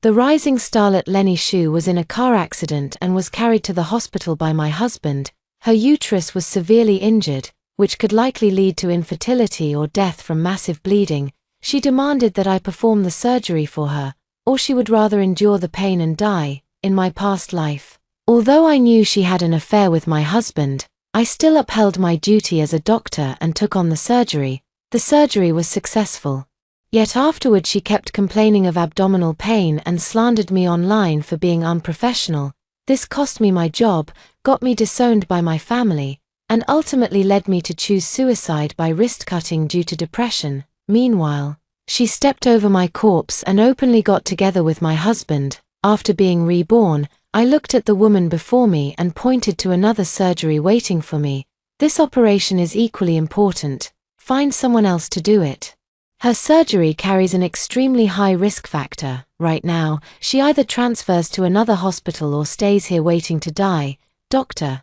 The rising starlet Lenny Xu was in a car accident and was carried to the hospital by my husband. Her uterus was severely injured, which could likely lead to infertility or death from massive bleeding. She demanded that I perform the surgery for her, or she would rather endure the pain and die. In my past life, although I knew she had an affair with my husband, I still upheld my duty as a doctor and took on the surgery. The surgery was successful. Yet afterward she kept complaining of abdominal pain and slandered me online for being unprofessional. This cost me my job, got me disowned by my family, and ultimately led me to choose suicide by wrist cutting due to depression. Meanwhile, she stepped over my corpse and openly got together with my husband. After being reborn, I looked at the woman before me and pointed to another surgery waiting for me. This operation is equally important. Find someone else to do it. Her surgery carries an extremely high risk factor. Right now, she either transfers to another hospital or stays here waiting to die. Doctor,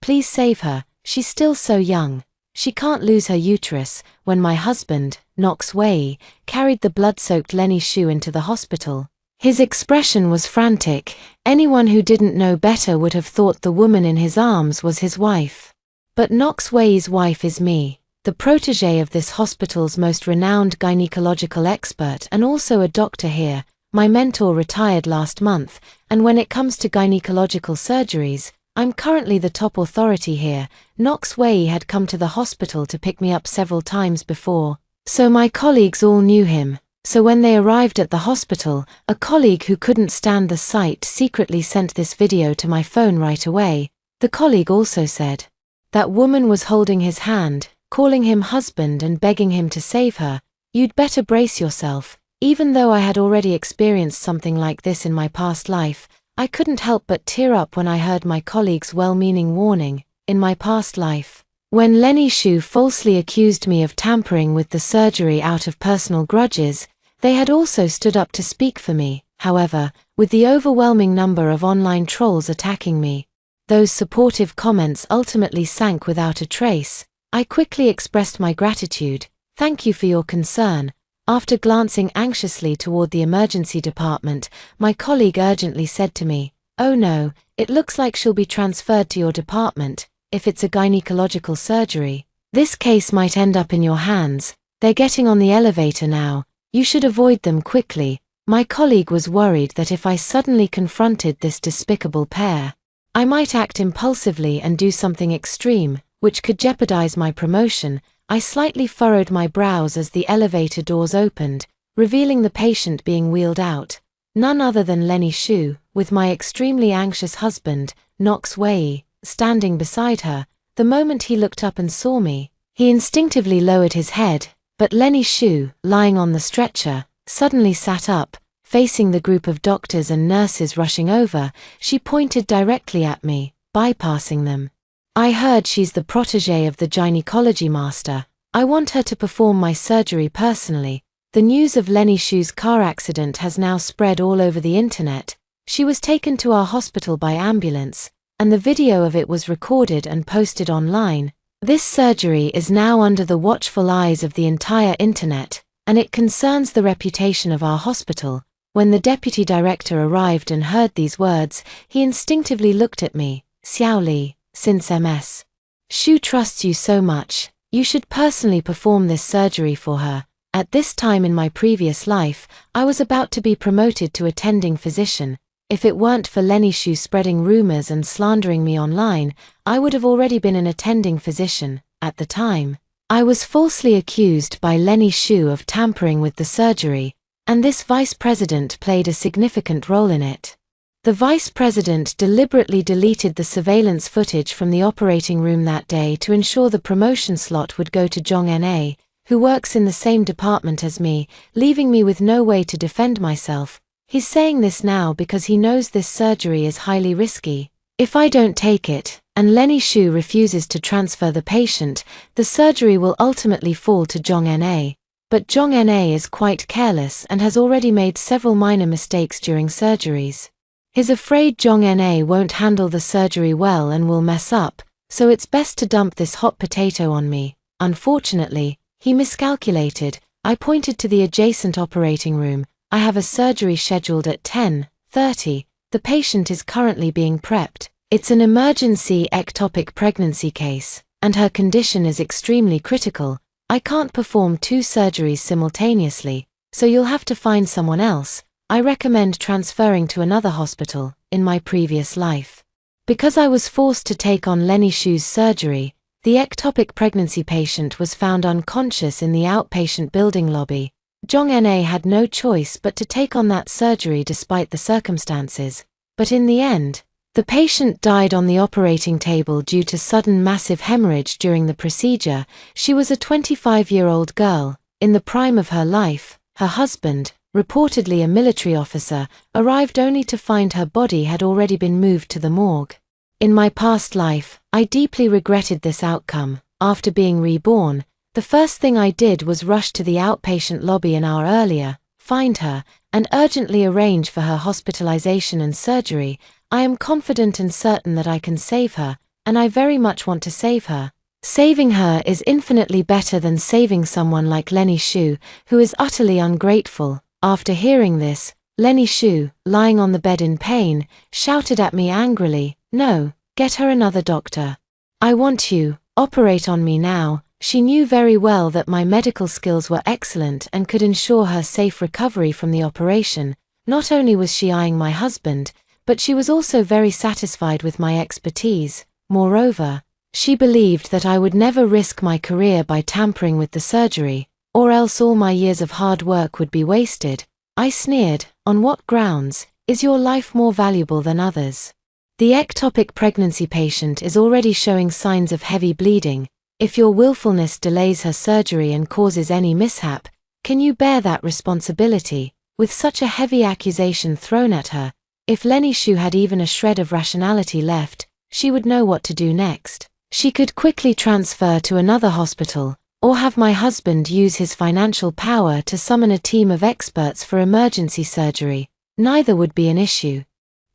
please save her. She's still so young. She can't lose her uterus. When my husband, Knox Wei, carried the blood-soaked Lenny Xu into the hospital, his expression was frantic. Anyone who didn't know better would have thought the woman in his arms was his wife. But Knox Wei's wife is me, the protégé of this hospital's most renowned gynecological expert and also a doctor here. My mentor retired last month, and when it comes to gynecological surgeries, I'm currently the top authority here. Knox Wei had come to the hospital to pick me up several times before, so my colleagues all knew him. So when they arrived at the hospital, a colleague who couldn't stand the sight secretly sent this video to my phone right away. The colleague also said, "That woman was holding his hand, calling him husband and begging him to save her. You'd better brace yourself." Even though I had already experienced something like this in my past life, I couldn't help but tear up when I heard my colleague's well-meaning warning. In my past life, when Lenny Xu falsely accused me of tampering with the surgery out of personal grudges, they had also stood up to speak for me. However, with the overwhelming number of online trolls attacking me, those supportive comments ultimately sank without a trace. I quickly expressed my gratitude. "Thank you for your concern." After glancing anxiously toward the emergency department, my colleague urgently said to me, "Oh no, it looks like she'll be transferred to your department. If it's a gynecological surgery, this case might end up in your hands. They're getting on the elevator now. You should avoid them quickly." My colleague was worried that if I suddenly confronted this despicable pair, I might act impulsively and do something extreme, which could jeopardize my promotion. I slightly furrowed my brows as the elevator doors opened, revealing the patient being wheeled out. None other than Lenny Xu, with my extremely anxious husband, Knox Wei, standing beside her. The moment he looked up and saw me, he instinctively lowered his head, but Lenny Xu, lying on the stretcher, suddenly sat up. Facing the group of doctors and nurses rushing over, she pointed directly at me, bypassing them. "I heard she's the protégé of the gynecology master. I want her to perform my surgery personally." The news of Lenny Xu's car accident has now spread all over the internet. She was taken to our hospital by ambulance, and the video of it was recorded and posted online. This surgery is now under the watchful eyes of the entire internet, and it concerns the reputation of our hospital. When the deputy director arrived and heard these words, he instinctively looked at me. "Xiao Li, since Ms. Xu trusts you so much, you should personally perform this surgery for her." At this time in my previous life, I was about to be promoted to attending physician. If it weren't for Lenny Xu spreading rumors and slandering me online, I would have already been an attending physician. At the time, I was falsely accused by Lenny Xu of tampering with the surgery, and this vice president played a significant role in it. The vice president deliberately deleted the surveillance footage from the operating room that day to ensure the promotion slot would go to Zhong Na, who works in the same department as me, leaving me with no way to defend myself. He's saying this now because he knows this surgery is highly risky. If I don't take it, and Lenny Xu refuses to transfer the patient, the surgery will ultimately fall to Zhong Na. But Zhong Na is quite careless and has already made several minor mistakes during surgeries. He's afraid Zhong Na won't handle the surgery well and will mess up, so it's best to dump this hot potato on me. Unfortunately, he miscalculated. I pointed to the adjacent operating room. I have a surgery scheduled at 10:30. The patient is currently being prepped. It's an emergency ectopic pregnancy case, and her condition is extremely critical. I can't perform 2 surgeries simultaneously, so you'll have to find someone else. I recommend transferring to another hospital. In my previous life, because I was forced to take on Lenny Shu's surgery, the ectopic pregnancy patient was found unconscious in the outpatient building lobby. Jong Na had no choice but to take on that surgery despite the circumstances, but in the end, the patient died on the operating table due to sudden massive hemorrhage during the procedure. She was a 25-year-old girl, in the prime of her life. Her husband, reportedly a military officer, arrived only to find her body had already been moved to the morgue. In my past life, I deeply regretted this outcome. After being reborn, the first thing I did was rush to the outpatient lobby an hour earlier, find her, and urgently arrange for her hospitalization and surgery. I am confident and certain that I can save her, and I very much want to save her. Saving her is infinitely better than saving someone like Lenny Shu, who is utterly ungrateful. After hearing this, Lenny Shu, lying on the bed in pain, shouted at me angrily, "No, get her another doctor. I want you, operate on me now." She knew very well that my medical skills were excellent and could ensure her safe recovery from the operation. Not only was she eyeing my husband, but she was also very satisfied with my expertise. Moreover, she believed that I would never risk my career by tampering with the surgery, or else all my years of hard work would be wasted. I sneered, "On what grounds? Is your life more valuable than others?" The ectopic pregnancy patient is already showing signs of heavy bleeding. If your willfulness delays her surgery and causes any mishap, can you bear that responsibility? With such a heavy accusation thrown at her, if Lenny Shu had even a shred of rationality left, she would know what to do next. She could quickly transfer to another hospital, or have my husband use his financial power to summon a team of experts for emergency surgery. Neither would be an issue.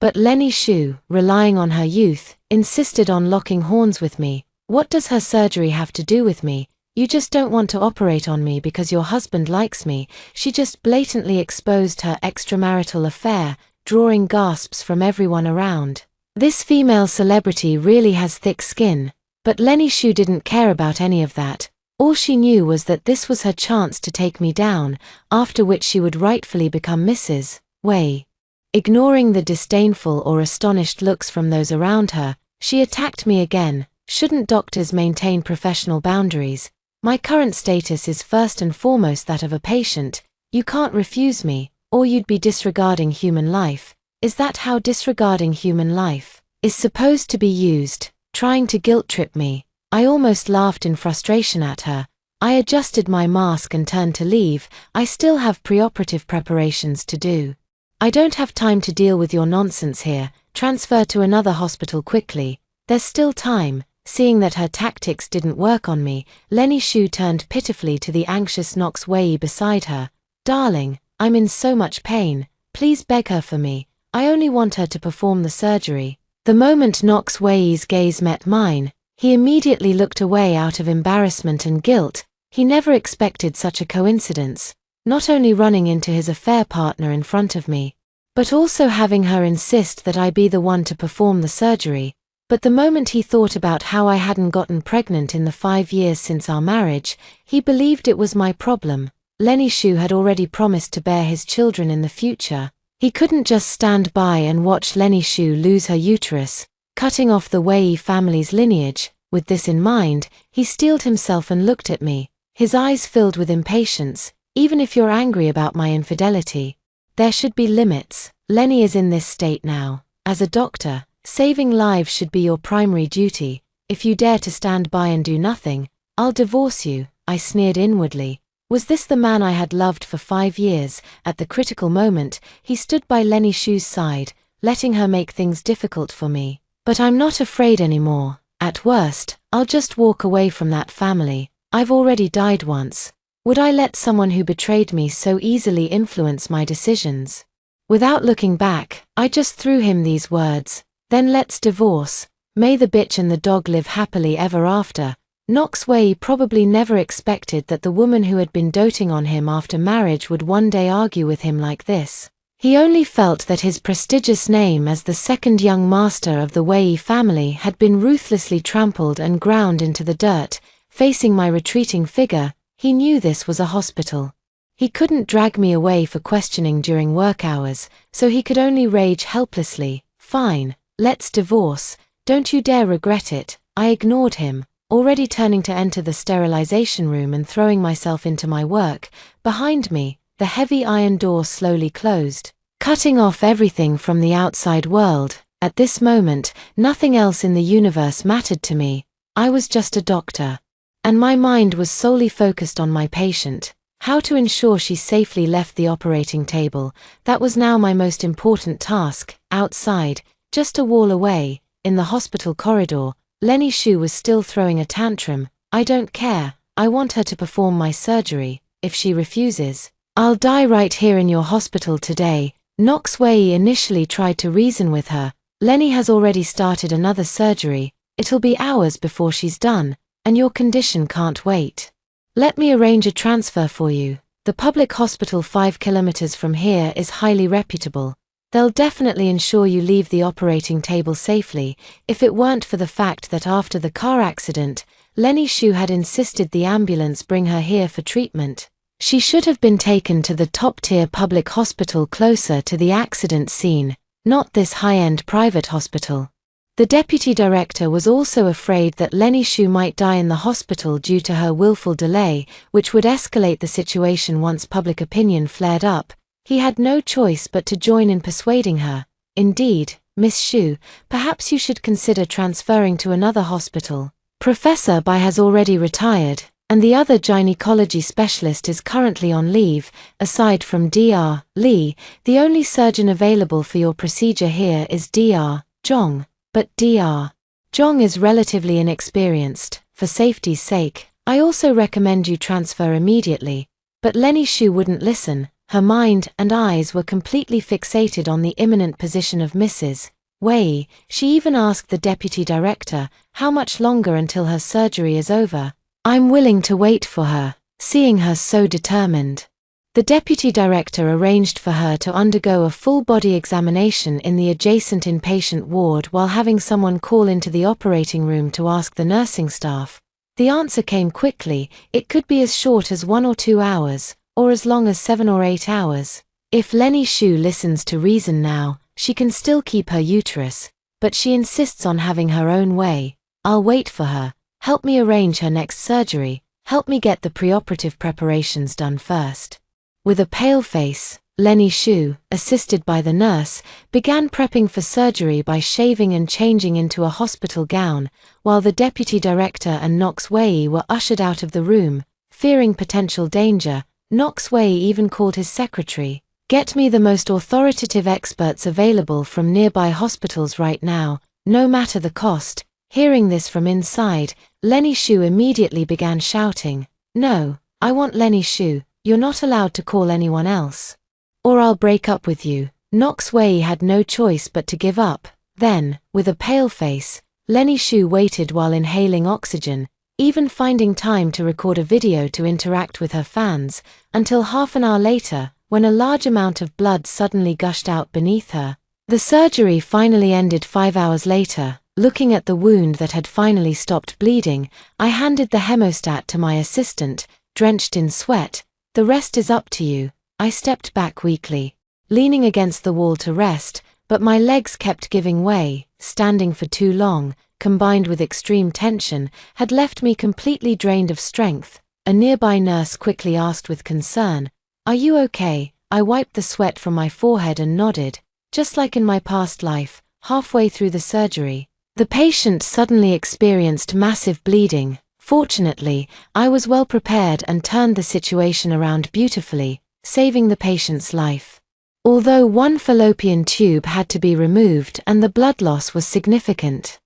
But Lenny Shu, relying on her youth, insisted on locking horns with me. What does her surgery have to do with me? You just don't want to operate on me because your husband likes me. She just blatantly exposed her extramarital affair, drawing gasps from everyone around. This female celebrity really has thick skin, but Lenny Shu didn't care about any of that. All she knew was that this was her chance to take me down, after which she would rightfully become Mrs. Wei. Ignoring the disdainful or astonished looks from those around her, she attacked me again. Shouldn't doctors maintain professional boundaries? My current status is first and foremost that of a patient. You can't refuse me, or you'd be disregarding human life. Is that how disregarding human life is supposed to be used? Trying to guilt-trip me. I almost laughed in frustration at her. I adjusted my mask and turned to leave. I still have preoperative preparations to do. I don't have time to deal with your nonsense here. Transfer to another hospital quickly. There's still time. Seeing that her tactics didn't work on me, Lenny Shu turned pitifully to the anxious Nox Wei beside her. "Darling, I'm in so much pain. Please beg her for me. I only want her to perform the surgery." The moment Nox Wei's gaze met mine, he immediately looked away out of embarrassment and guilt. He never expected such a coincidence, not only running into his affair partner in front of me, but also having her insist that I be the one to perform the surgery. But the moment he thought about how I hadn't gotten pregnant in the 5 years since our marriage, he believed it was my problem. Lenny Shu had already promised to bear his children in the future. He couldn't just stand by and watch Lenny Shu lose her uterus, cutting off the Wei family's lineage. With this in mind, he steeled himself and looked at me, his eyes filled with impatience. "Even if you're angry about my infidelity, there should be limits. Lenny is in this state now. As a doctor, saving lives should be your primary duty. If you dare to stand by and do nothing, I'll divorce you." I sneered inwardly. Was this the man I had loved for 5 years? At the critical moment, he stood by Lenny Shu's side, letting her make things difficult for me. But I'm not afraid anymore. At worst, I'll just walk away from that family. I've already died once. Would I let someone who betrayed me so easily influence my decisions? Without looking back, I just threw him these words. "Then let's divorce. May the bitch and the dog live happily ever after." Nok Wei probably never expected that the woman who had been doting on him after marriage would one day argue with him like this. He only felt that his prestigious name as the second young master of the Wei family had been ruthlessly trampled and ground into the dirt. Facing my retreating figure, he knew this was a hospital. He couldn't drag me away for questioning during work hours, so he could only rage helplessly. Fine, let's divorce, don't you dare regret it. I ignored him, already turning to enter the sterilization room and throwing myself into my work. Behind me, the heavy iron door slowly closed, cutting off everything from the outside world. At this moment, nothing else in the universe mattered to me. I was just a doctor, and my mind was solely focused on my patient. How to ensure she safely left the operating table, that was now my most important task. Outside, just a wall away, in the hospital corridor, Lenny Shu was still throwing a tantrum. I don't care, I want her to perform my surgery. If she refuses, I'll die right here in your hospital today. Nok Wei initially tried to reason with her. Lenny has already started another surgery, it'll be hours before she's done, and your condition can't wait. Let me arrange a transfer for you. The public hospital 5 kilometers from here is highly reputable. They'll definitely ensure you leave the operating table safely. If it weren't for the fact that after the car accident, Lenny Shu had insisted the ambulance bring her here for treatment, she should have been taken to the top-tier public hospital closer to the accident scene, not this high-end private hospital. The deputy director was also afraid that Lenny Shu might die in the hospital due to her willful delay, which would escalate the situation once public opinion flared up. He had no choice but to join in persuading her. Indeed, Miss Shu, perhaps you should consider transferring to another hospital. Professor Bai has already retired, and the other gynecology specialist is currently on leave. Aside from Dr. Li, the only surgeon available for your procedure here is Dr. Zhong. But Dr. Zhong is relatively inexperienced. For safety's sake, I also recommend you transfer immediately. But Lenny Shu wouldn't listen. Her mind and eyes were completely fixated on the imminent position of Mrs. Wei. She even asked the deputy director, how much longer until her surgery is over? I'm willing to wait for her, seeing her so determined. The deputy director arranged for her to undergo a full-body examination in the adjacent inpatient ward while having someone call into the operating room to ask the nursing staff. The answer came quickly. It could be as short as 1 or 2 hours, or as long as 7 or 8 hours. If Lenny Shu listens to reason now, she can still keep her uterus, but she insists on having her own way. I'll wait for her. Help me arrange her next surgery. Help me get the preoperative preparations done first. With a pale face, Lenny Shu, assisted by the nurse, began prepping for surgery by shaving and changing into a hospital gown, while the deputy director and Nok Wei were ushered out of the room. Fearing potential danger, Nok Wei even called his secretary. Get me the most authoritative experts available from nearby hospitals right now, no matter the cost. Hearing this from inside, Lenny Shu immediately began shouting, No, I want Lenny Shu. You're not allowed to call anyone else. Or I'll break up with you. Nok Wei had no choice but to give up. Then, with a pale face, Lenny Shu waited while inhaling oxygen, even finding time to record a video to interact with her fans, until half an hour later, when a large amount of blood suddenly gushed out beneath her. The surgery finally ended 5 hours later. Looking at the wound that had finally stopped bleeding, I handed the hemostat to my assistant, drenched in sweat. The rest is up to you. I stepped back weakly, leaning against the wall to rest, but my legs kept giving way. Standing for too long, combined with extreme tension, had left me completely drained of strength. A nearby nurse quickly asked with concern, Are you okay? I wiped the sweat from my forehead and nodded. Just like in my past life, halfway through the surgery, the patient suddenly experienced massive bleeding. Fortunately, I was well prepared and turned the situation around beautifully, saving the patient's life. Although one fallopian tube had to be removed and the blood loss was significant,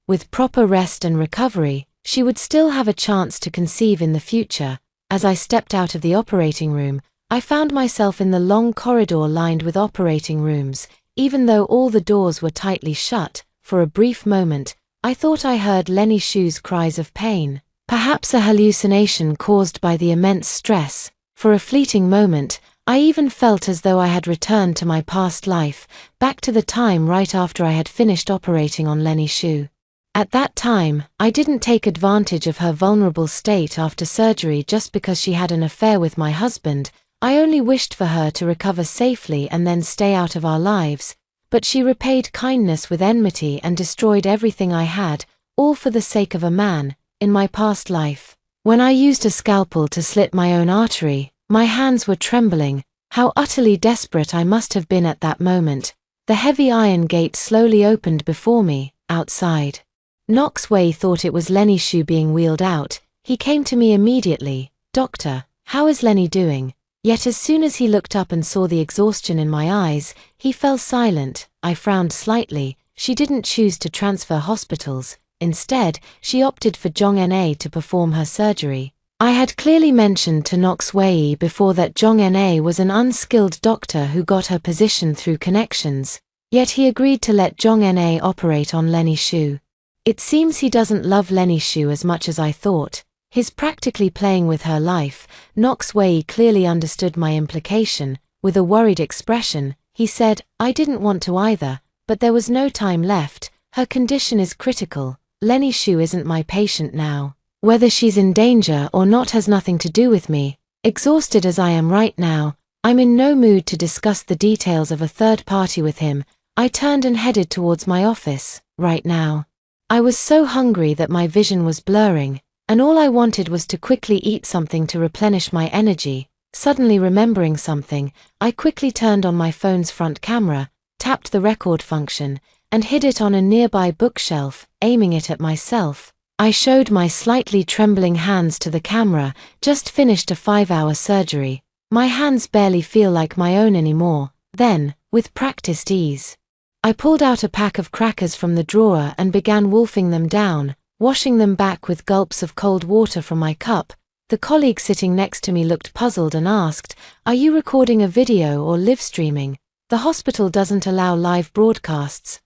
with proper rest and recovery, she would still have a chance to conceive in the future. As I stepped out of the operating room, I found myself in the long corridor lined with operating rooms. Even though all the doors were tightly shut, for a brief moment, I thought I heard Lenny Shu's cries of pain. Perhaps a hallucination caused by the immense stress. For a fleeting moment, I even felt as though I had returned to my past life, back to the time right after I had finished operating on Lenny Shu. At that time, I didn't take advantage of her vulnerable state after surgery just because she had an affair with my husband. I only wished for her to recover safely and then stay out of our lives. But she repaid kindness with enmity and destroyed everything I had, all for the sake of a man, in my past life. When I used a scalpel to slit my own artery, my hands were trembling. How utterly desperate I must have been at that moment. The heavy iron gate slowly opened before me, outside. Knox Wei thought it was Lenny Shu being wheeled out. He came to me immediately. "Doctor, how is Lenny doing?" Yet as soon as he looked up and saw the exhaustion in my eyes, he fell silent. I frowned slightly. She didn't choose to transfer hospitals. Instead, she opted for Zhong Na to perform her surgery. I had clearly mentioned to Knox Wei before that Zhong Na was an unskilled doctor who got her position through connections, yet he agreed to let Zhong Na operate on Lenny Shu. It seems he doesn't love Lenny Shu as much as I thought. He's practically playing with her life. Knox Wei clearly understood my implication. With a worried expression, he said, "I didn't want to either, but there was no time left. Her condition is critical. Lenny Shu isn't my patient now. Whether she's in danger or not has nothing to do with me. Exhausted as I am right now, I'm in no mood to discuss the details of a third party with him." I turned and headed towards my office. Right now, I was so hungry that my vision was blurring, and all I wanted was to quickly eat something to replenish my energy. Suddenly remembering something, I quickly turned on my phone's front camera, tapped the record function, and hid it on a nearby bookshelf, aiming it at myself. I showed my slightly trembling hands to the camera. Just finished a 5-hour surgery. My hands barely feel like my own anymore. Then, with practiced ease, I pulled out a pack of crackers from the drawer and began wolfing them down, washing them back with gulps of cold water from my cup. The colleague sitting next to me looked puzzled and asked, "Are you recording a video or live streaming? The hospital doesn't allow live broadcasts."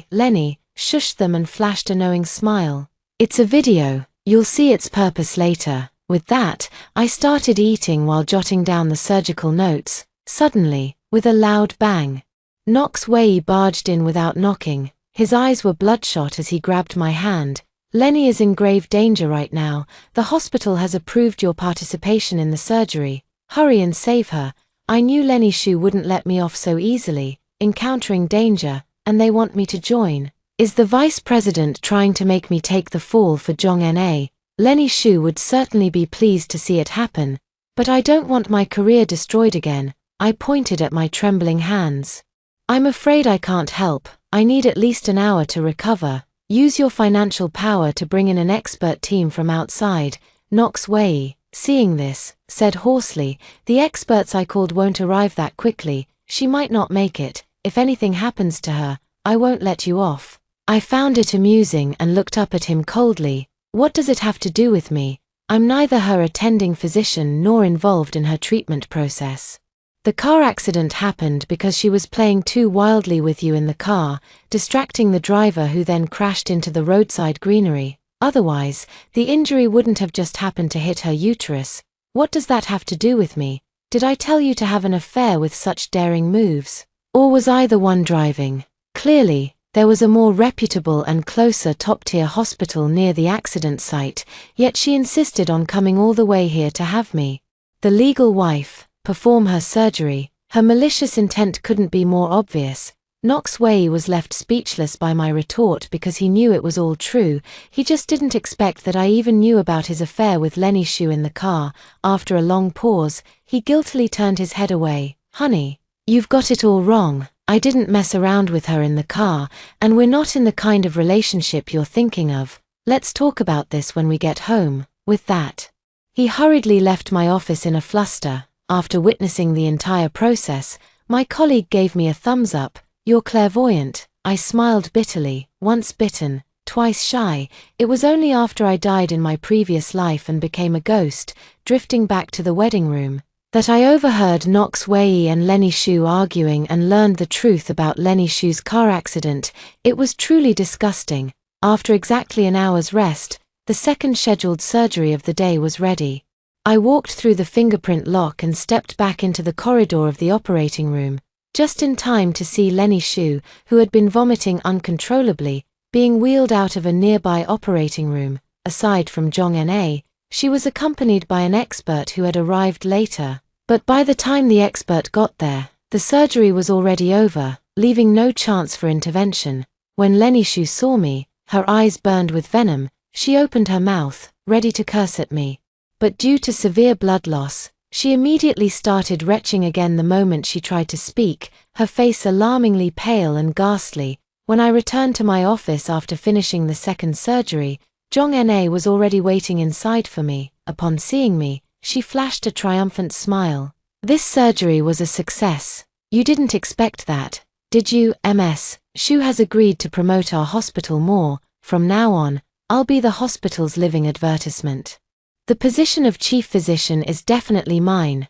Lenny, shushed them and flashed a knowing smile. "It's a video. You'll see its purpose later." With that, I started eating while jotting down the surgical notes. Suddenly, with a loud bang, Knox Wei barged in without knocking. His eyes were bloodshot as he grabbed my hand. "Lenny is in grave danger right now. The hospital has approved your participation in the surgery. Hurry and save her." I knew Lenny Shu wouldn't let me off so easily. Encountering danger, and they want me to join. Is the vice president trying to make me take the fall for Zhong Na? Lenny Shu would certainly be pleased to see it happen, but I don't want my career destroyed again. I pointed at my trembling hands. "I'm afraid I can't help. I need at least an hour to recover. Use your financial power to bring in an expert team from outside." Knox Wei, seeing this, said hoarsely, "The experts I called won't arrive that quickly. She might not make it. If anything happens to her, I won't let you off." I found it amusing and looked up at him coldly. What does it have to do with me? I'm neither her attending physician nor involved in her treatment process. The car accident happened because she was playing too wildly with you in the car, distracting the driver who then crashed into the roadside greenery. Otherwise, the injury wouldn't have just happened to hit her uterus. What does that have to do with me? Did I tell you to have an affair with such daring moves? Or was I the one driving? Clearly, there was a more reputable and closer top-tier hospital near the accident site, yet she insisted on coming all the way here to have me, the legal wife, perform her surgery. Her malicious intent couldn't be more obvious. Knox Wei was left speechless by my retort because he knew it was all true. He just didn't expect that I even knew about his affair with Lenny Shu in the car. After a long pause, he guiltily turned his head away. "Honey, you've got it all wrong. I didn't mess around with her in the car, and we're not in the kind of relationship you're thinking of. Let's talk about this when we get home." With that, he hurriedly left my office in a fluster. After witnessing the entire process, my colleague gave me a thumbs up. "You're clairvoyant." I smiled bitterly. Once bitten, twice shy. It was only after I died in my previous life and became a ghost, drifting back to the wedding room, that I overheard Knox Wei and Lenny Shu arguing and learned the truth about Lenny Shu's car accident. It was truly disgusting. After exactly an hour's rest, The second scheduled surgery of the day was ready. I walked through the fingerprint lock and stepped back into the corridor of the operating room, just in time to see Lenny Shu, who had been vomiting uncontrollably, being wheeled out of a nearby operating room. Aside from Jong-na, she was accompanied by an expert who had arrived later. But by the time the expert got there, the surgery was already over, leaving no chance for intervention. When Lenny Shu saw me, her eyes burned with venom, she opened her mouth, ready to curse at me. But due to severe blood loss, she immediately started retching again the moment she tried to speak, her face alarmingly pale and ghastly. When I returned to my office after finishing the second surgery, Jong-na was already waiting inside for me. Upon seeing me, she flashed a triumphant smile. "This surgery was a success. You didn't expect that, did you, Ms. Shu has agreed to promote our hospital more. From now on, I'll be the hospital's living advertisement. The position of chief physician is definitely mine."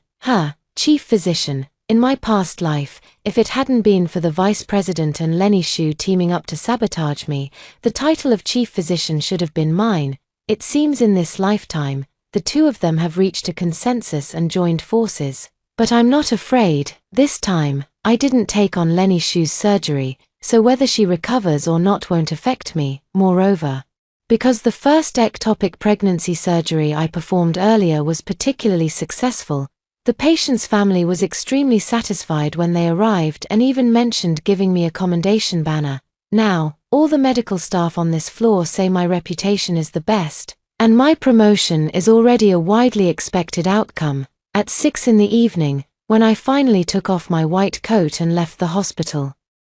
Chief physician. In my past life, if it hadn't been for the vice president and Lenny Shu teaming up to sabotage me, the title of chief physician should have been mine. It seems in this lifetime, the two of them have reached a consensus and joined forces. But I'm not afraid. This time, I didn't take on Lenny Shu's surgery, so whether she recovers or not won't affect me. Moreover, because the first ectopic pregnancy surgery I performed earlier was particularly successful, the patient's family was extremely satisfied when they arrived and even mentioned giving me a commendation banner. Now, all the medical staff on this floor say my reputation is the best, and my promotion is already a widely expected outcome. At 6 in the evening, when I finally took off my white coat and left the hospital,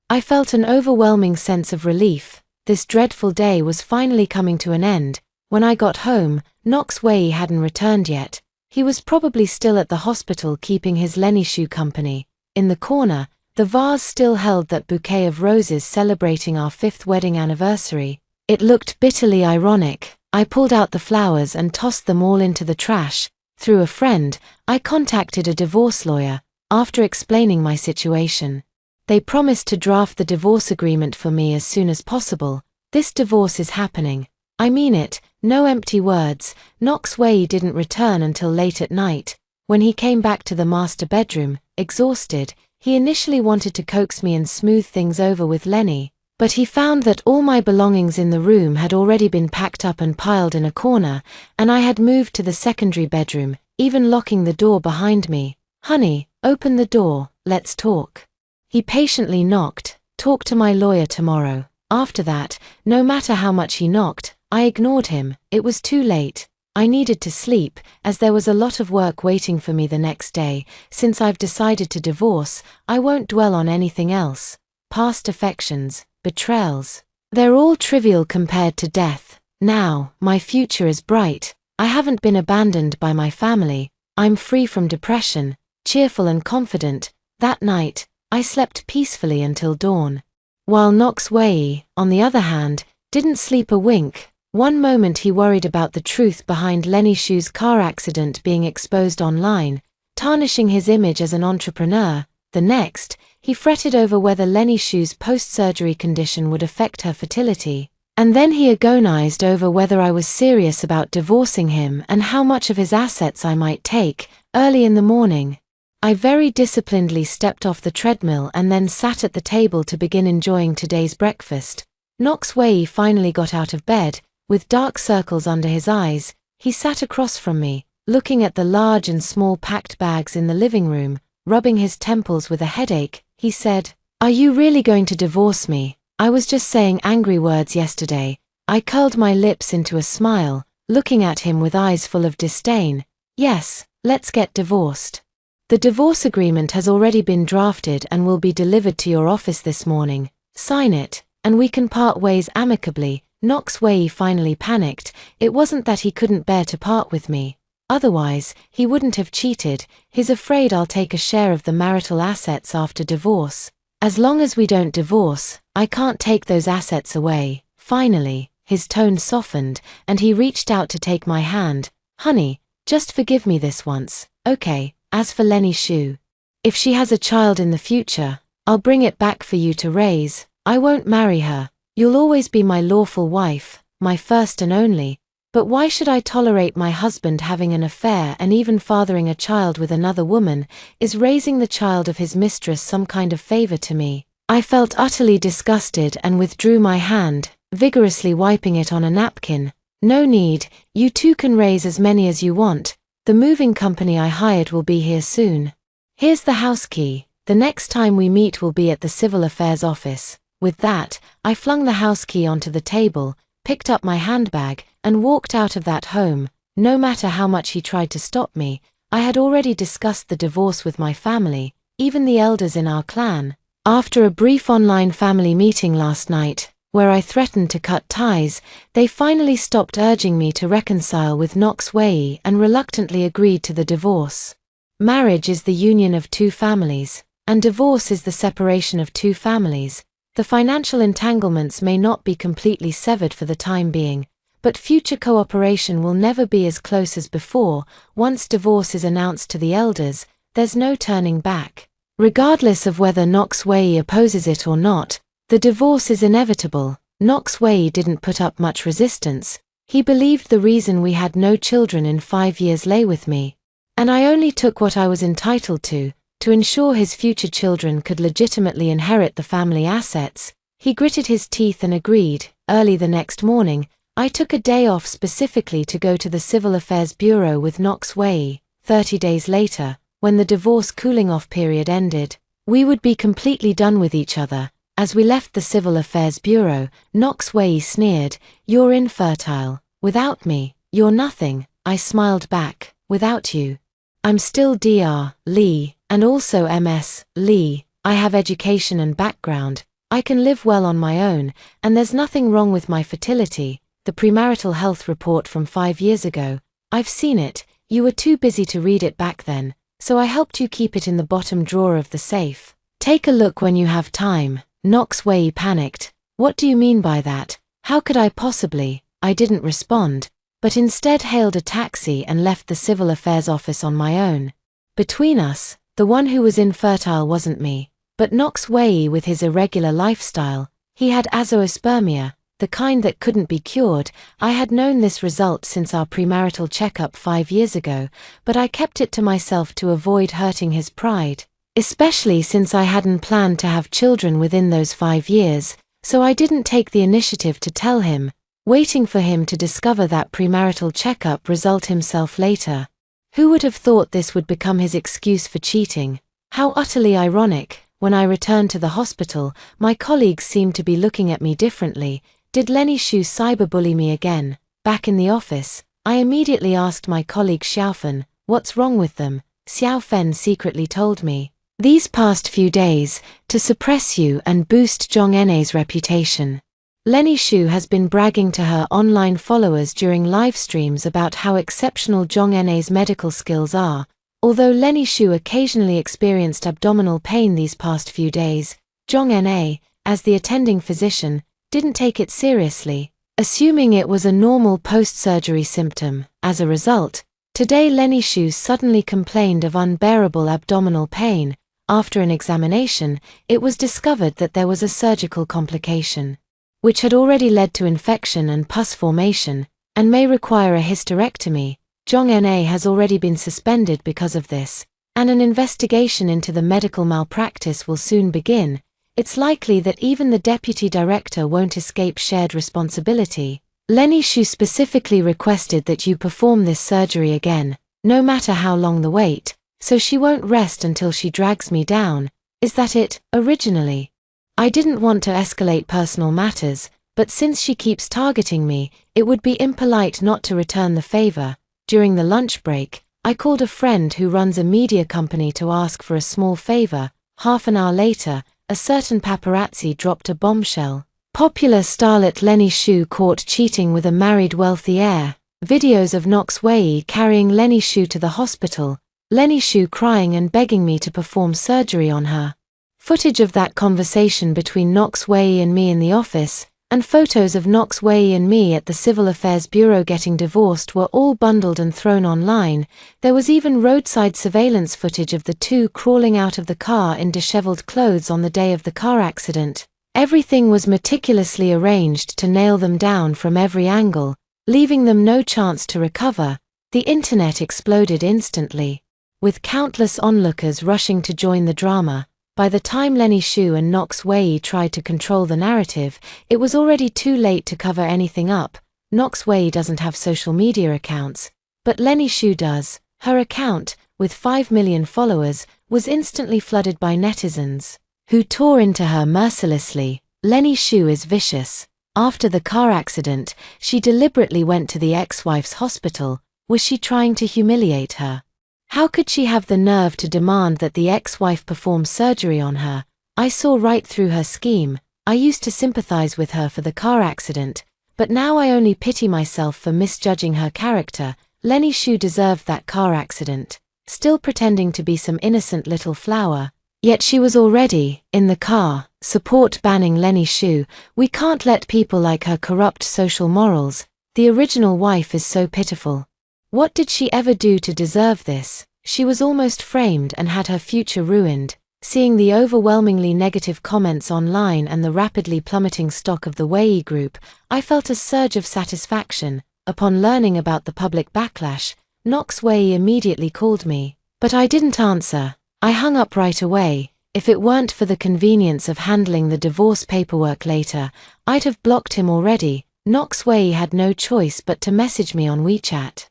I felt an overwhelming sense of relief. This dreadful day was finally coming to an end. When I got home, Knox Wei hadn't returned yet. He was probably still at the hospital keeping his Lenny Shu company. In the corner, the vase still held that bouquet of roses celebrating our 5th wedding anniversary. It looked bitterly ironic. I pulled out the flowers and tossed them all into the trash. Through a friend, I contacted a divorce lawyer. After explaining my situation, they promised to draft the divorce agreement for me as soon as possible. This divorce is happening. I mean it, no empty words. Knox Wei didn't return until late at night. When he came back to the master bedroom, exhausted, he initially wanted to coax me and smooth things over with Lenny, but he found that all my belongings in the room had already been packed up and piled in a corner, and I had moved to the secondary bedroom, even locking the door behind me. "Honey, open the door, let's talk." He patiently knocked. "Talk to my lawyer tomorrow." After that, no matter how much he knocked, I ignored him. It was too late. I needed to sleep, as there was a lot of work waiting for me the next day. Since I've decided to divorce, I won't dwell on anything else. Past affections, betrayals, they're all trivial compared to death. Now, my future is bright. I haven't been abandoned by my family. I'm free from depression, cheerful and confident. That night, I slept peacefully until dawn. While Knox Wei, on the other hand, didn't sleep a wink. One moment he worried about the truth behind Lenny Shu's car accident being exposed online, tarnishing his image as an entrepreneur. The next, he fretted over whether Lenny Shu's post-surgery condition would affect her fertility. And then he agonized over whether I was serious about divorcing him and how much of his assets I might take. Early in the morning, I very disciplinedly stepped off the treadmill and then sat at the table to begin enjoying today's breakfast. Knox Wei finally got out of bed. With dark circles under his eyes, he sat across from me, looking at the large and small packed bags in the living room. Rubbing his temples with a headache, he said, "Are you really going to divorce me? I was just saying angry words yesterday." I curled my lips into a smile, looking at him with eyes full of disdain. "Yes, let's get divorced. The divorce agreement has already been drafted and will be delivered to your office this morning. Sign it, and we can part ways amicably." Knox Wei finally panicked. It wasn't that he couldn't bear to part with me. Otherwise, he wouldn't have cheated. He's afraid I'll take a share of the marital assets after divorce. As long as we don't divorce, I can't take those assets away. Finally, his tone softened, and he reached out to take my hand. "Honey, just forgive me this once, okay? As for Lenny Shu, if she has a child in the future, I'll bring it back for you to raise. I won't marry her. You'll always be my lawful wife, my first and only." But why should I tolerate my husband having an affair and even fathering a child with another woman? Is raising the child of his mistress some kind of favor to me? I felt utterly disgusted and withdrew my hand, vigorously wiping it on a napkin. No need, you two can raise as many as you want. The moving company I hired will be here soon. Here's the house key. The next time we meet will be at the Civil Affairs office. With that, I flung the house key onto the table, picked up my handbag, and walked out of that home. No matter how much he tried to stop me, I had already discussed the divorce with my family, even the elders in our clan. After a brief online family meeting last night, where I threatened to cut ties, they finally stopped urging me to reconcile with Nox Wei and reluctantly agreed to the divorce. Marriage is the union of two families, and divorce is the separation of two families. The financial entanglements may not be completely severed for the time being, but future cooperation will never be as close as before. Once divorce is announced to the elders, there's no turning back. Regardless of whether Nox Wei opposes it or not, the divorce is inevitable. Nox Wei didn't put up much resistance. He believed the reason we had no children in 5 years lay with me. And I only took what I was entitled to ensure his future children could legitimately inherit the family assets. He gritted his teeth and agreed. Early the next morning, I took a day off specifically to go to the Civil Affairs Bureau with Nox Wei. 30 days later, when the divorce cooling-off period ended, we would be completely done with each other. As we left the Civil Affairs Bureau, Nox Wei sneered, "You're infertile. Without me, you're nothing." I smiled back, "Without you, I'm still Dr. Lee, and also Ms. Lee. I have education and background. I can live well on my own, and there's nothing wrong with my fertility." The premarital health report from 5 years ago. I've seen it. You were too busy to read it back then, so I helped you keep it in the bottom drawer of the safe. Take a look when you have time. Nox Wei panicked. "What do you mean by that? How could I possibly?" I didn't respond, but instead hailed a taxi and left the Civil Affairs office on my own. Between us, the one who was infertile wasn't me, but Nox Wei with his irregular lifestyle. He had azoospermia, the kind that couldn't be cured. I had known this result since our premarital checkup 5 years ago, but I kept it to myself to avoid hurting his pride, especially since I hadn't planned to have children within those 5 years, so I didn't take the initiative to tell him, waiting for him to discover that premarital checkup result himself later. Who would have thought this would become his excuse for cheating? How utterly ironic. When I returned to the hospital, my colleagues seemed to be looking at me differently. Did Lenny Shu cyberbully me again? Back in the office, I immediately asked my colleague Xiaofen, "What's wrong with them?" Xiaofen secretly told me, "These past few days, to suppress you and boost Zhong En's reputation." Lenny Shu has been bragging to her online followers during live streams about how exceptional Zhong En's medical skills are. Although Lenny Shu occasionally experienced abdominal pain these past few days, Zhong En, as the attending physician, didn't take it seriously, assuming it was a normal post-surgery symptom. As a result, today Lenny Shu suddenly complained of unbearable abdominal pain. After an examination, it was discovered that there was a surgical complication, which had already led to infection and pus formation, and may require a hysterectomy. Zhong En has already been suspended because of this, and an investigation into the medical malpractice will soon begin. It's likely that even the deputy director won't escape shared responsibility. Lenny Shu specifically requested that you perform this surgery again, no matter how long the wait, so she won't rest until she drags me down. Is that it? Originally, I didn't want to escalate personal matters, but since she keeps targeting me, it would be impolite not to return the favor. During the lunch break, I called a friend who runs a media company to ask for a small favor. Half an hour later, a certain paparazzi dropped a bombshell. Popular starlet Lenny Shu caught cheating with a married wealthy heir. Videos of Nox Wei carrying Lenny Shu to the hospital, Lenny Shu crying and begging me to perform surgery on her. Footage of that conversation between Nox Wei and me in the office, and photos of Nox Wei and me at the Civil Affairs Bureau getting divorced were all bundled and thrown online. There was even roadside surveillance footage of the two crawling out of the car in disheveled clothes on the day of the car accident. Everything was meticulously arranged to nail them down from every angle. leaving them no chance to recover. The internet exploded instantly, with countless onlookers rushing to join the drama. By the time Lenny Xu and Knox Wei tried to control the narrative, it was already too late to cover anything up. Knox Wei doesn't have social media accounts, but Lenny Xu does. Her account, with 5 million followers, was instantly flooded by netizens, who tore into her mercilessly. Lenny Xu is vicious. After the car accident, she deliberately went to the ex-wife's hospital. Was she trying to humiliate her? How could she have the nerve to demand that the ex-wife perform surgery on her? I saw right through her scheme. I used to sympathize with her for the car accident, but now I only pity myself for misjudging her character. Lenny Xu deserved that car accident, still pretending to be some innocent little flower. Yet she was already in the car. Support banning Lenny Xu. We can't let people like her corrupt social morals. The original wife is so pitiful. What did she ever do to deserve this? She was almost framed and had her future ruined. Seeing the overwhelmingly negative comments online and the rapidly plummeting stock of the Wei group, I felt a surge of satisfaction. Upon learning about the public backlash, Knox Wei immediately called me, but I didn't answer. I hung up right away. If it weren't for the convenience of handling the divorce paperwork later, I'd have blocked him already. Knox Wei had no choice but to message me on WeChat.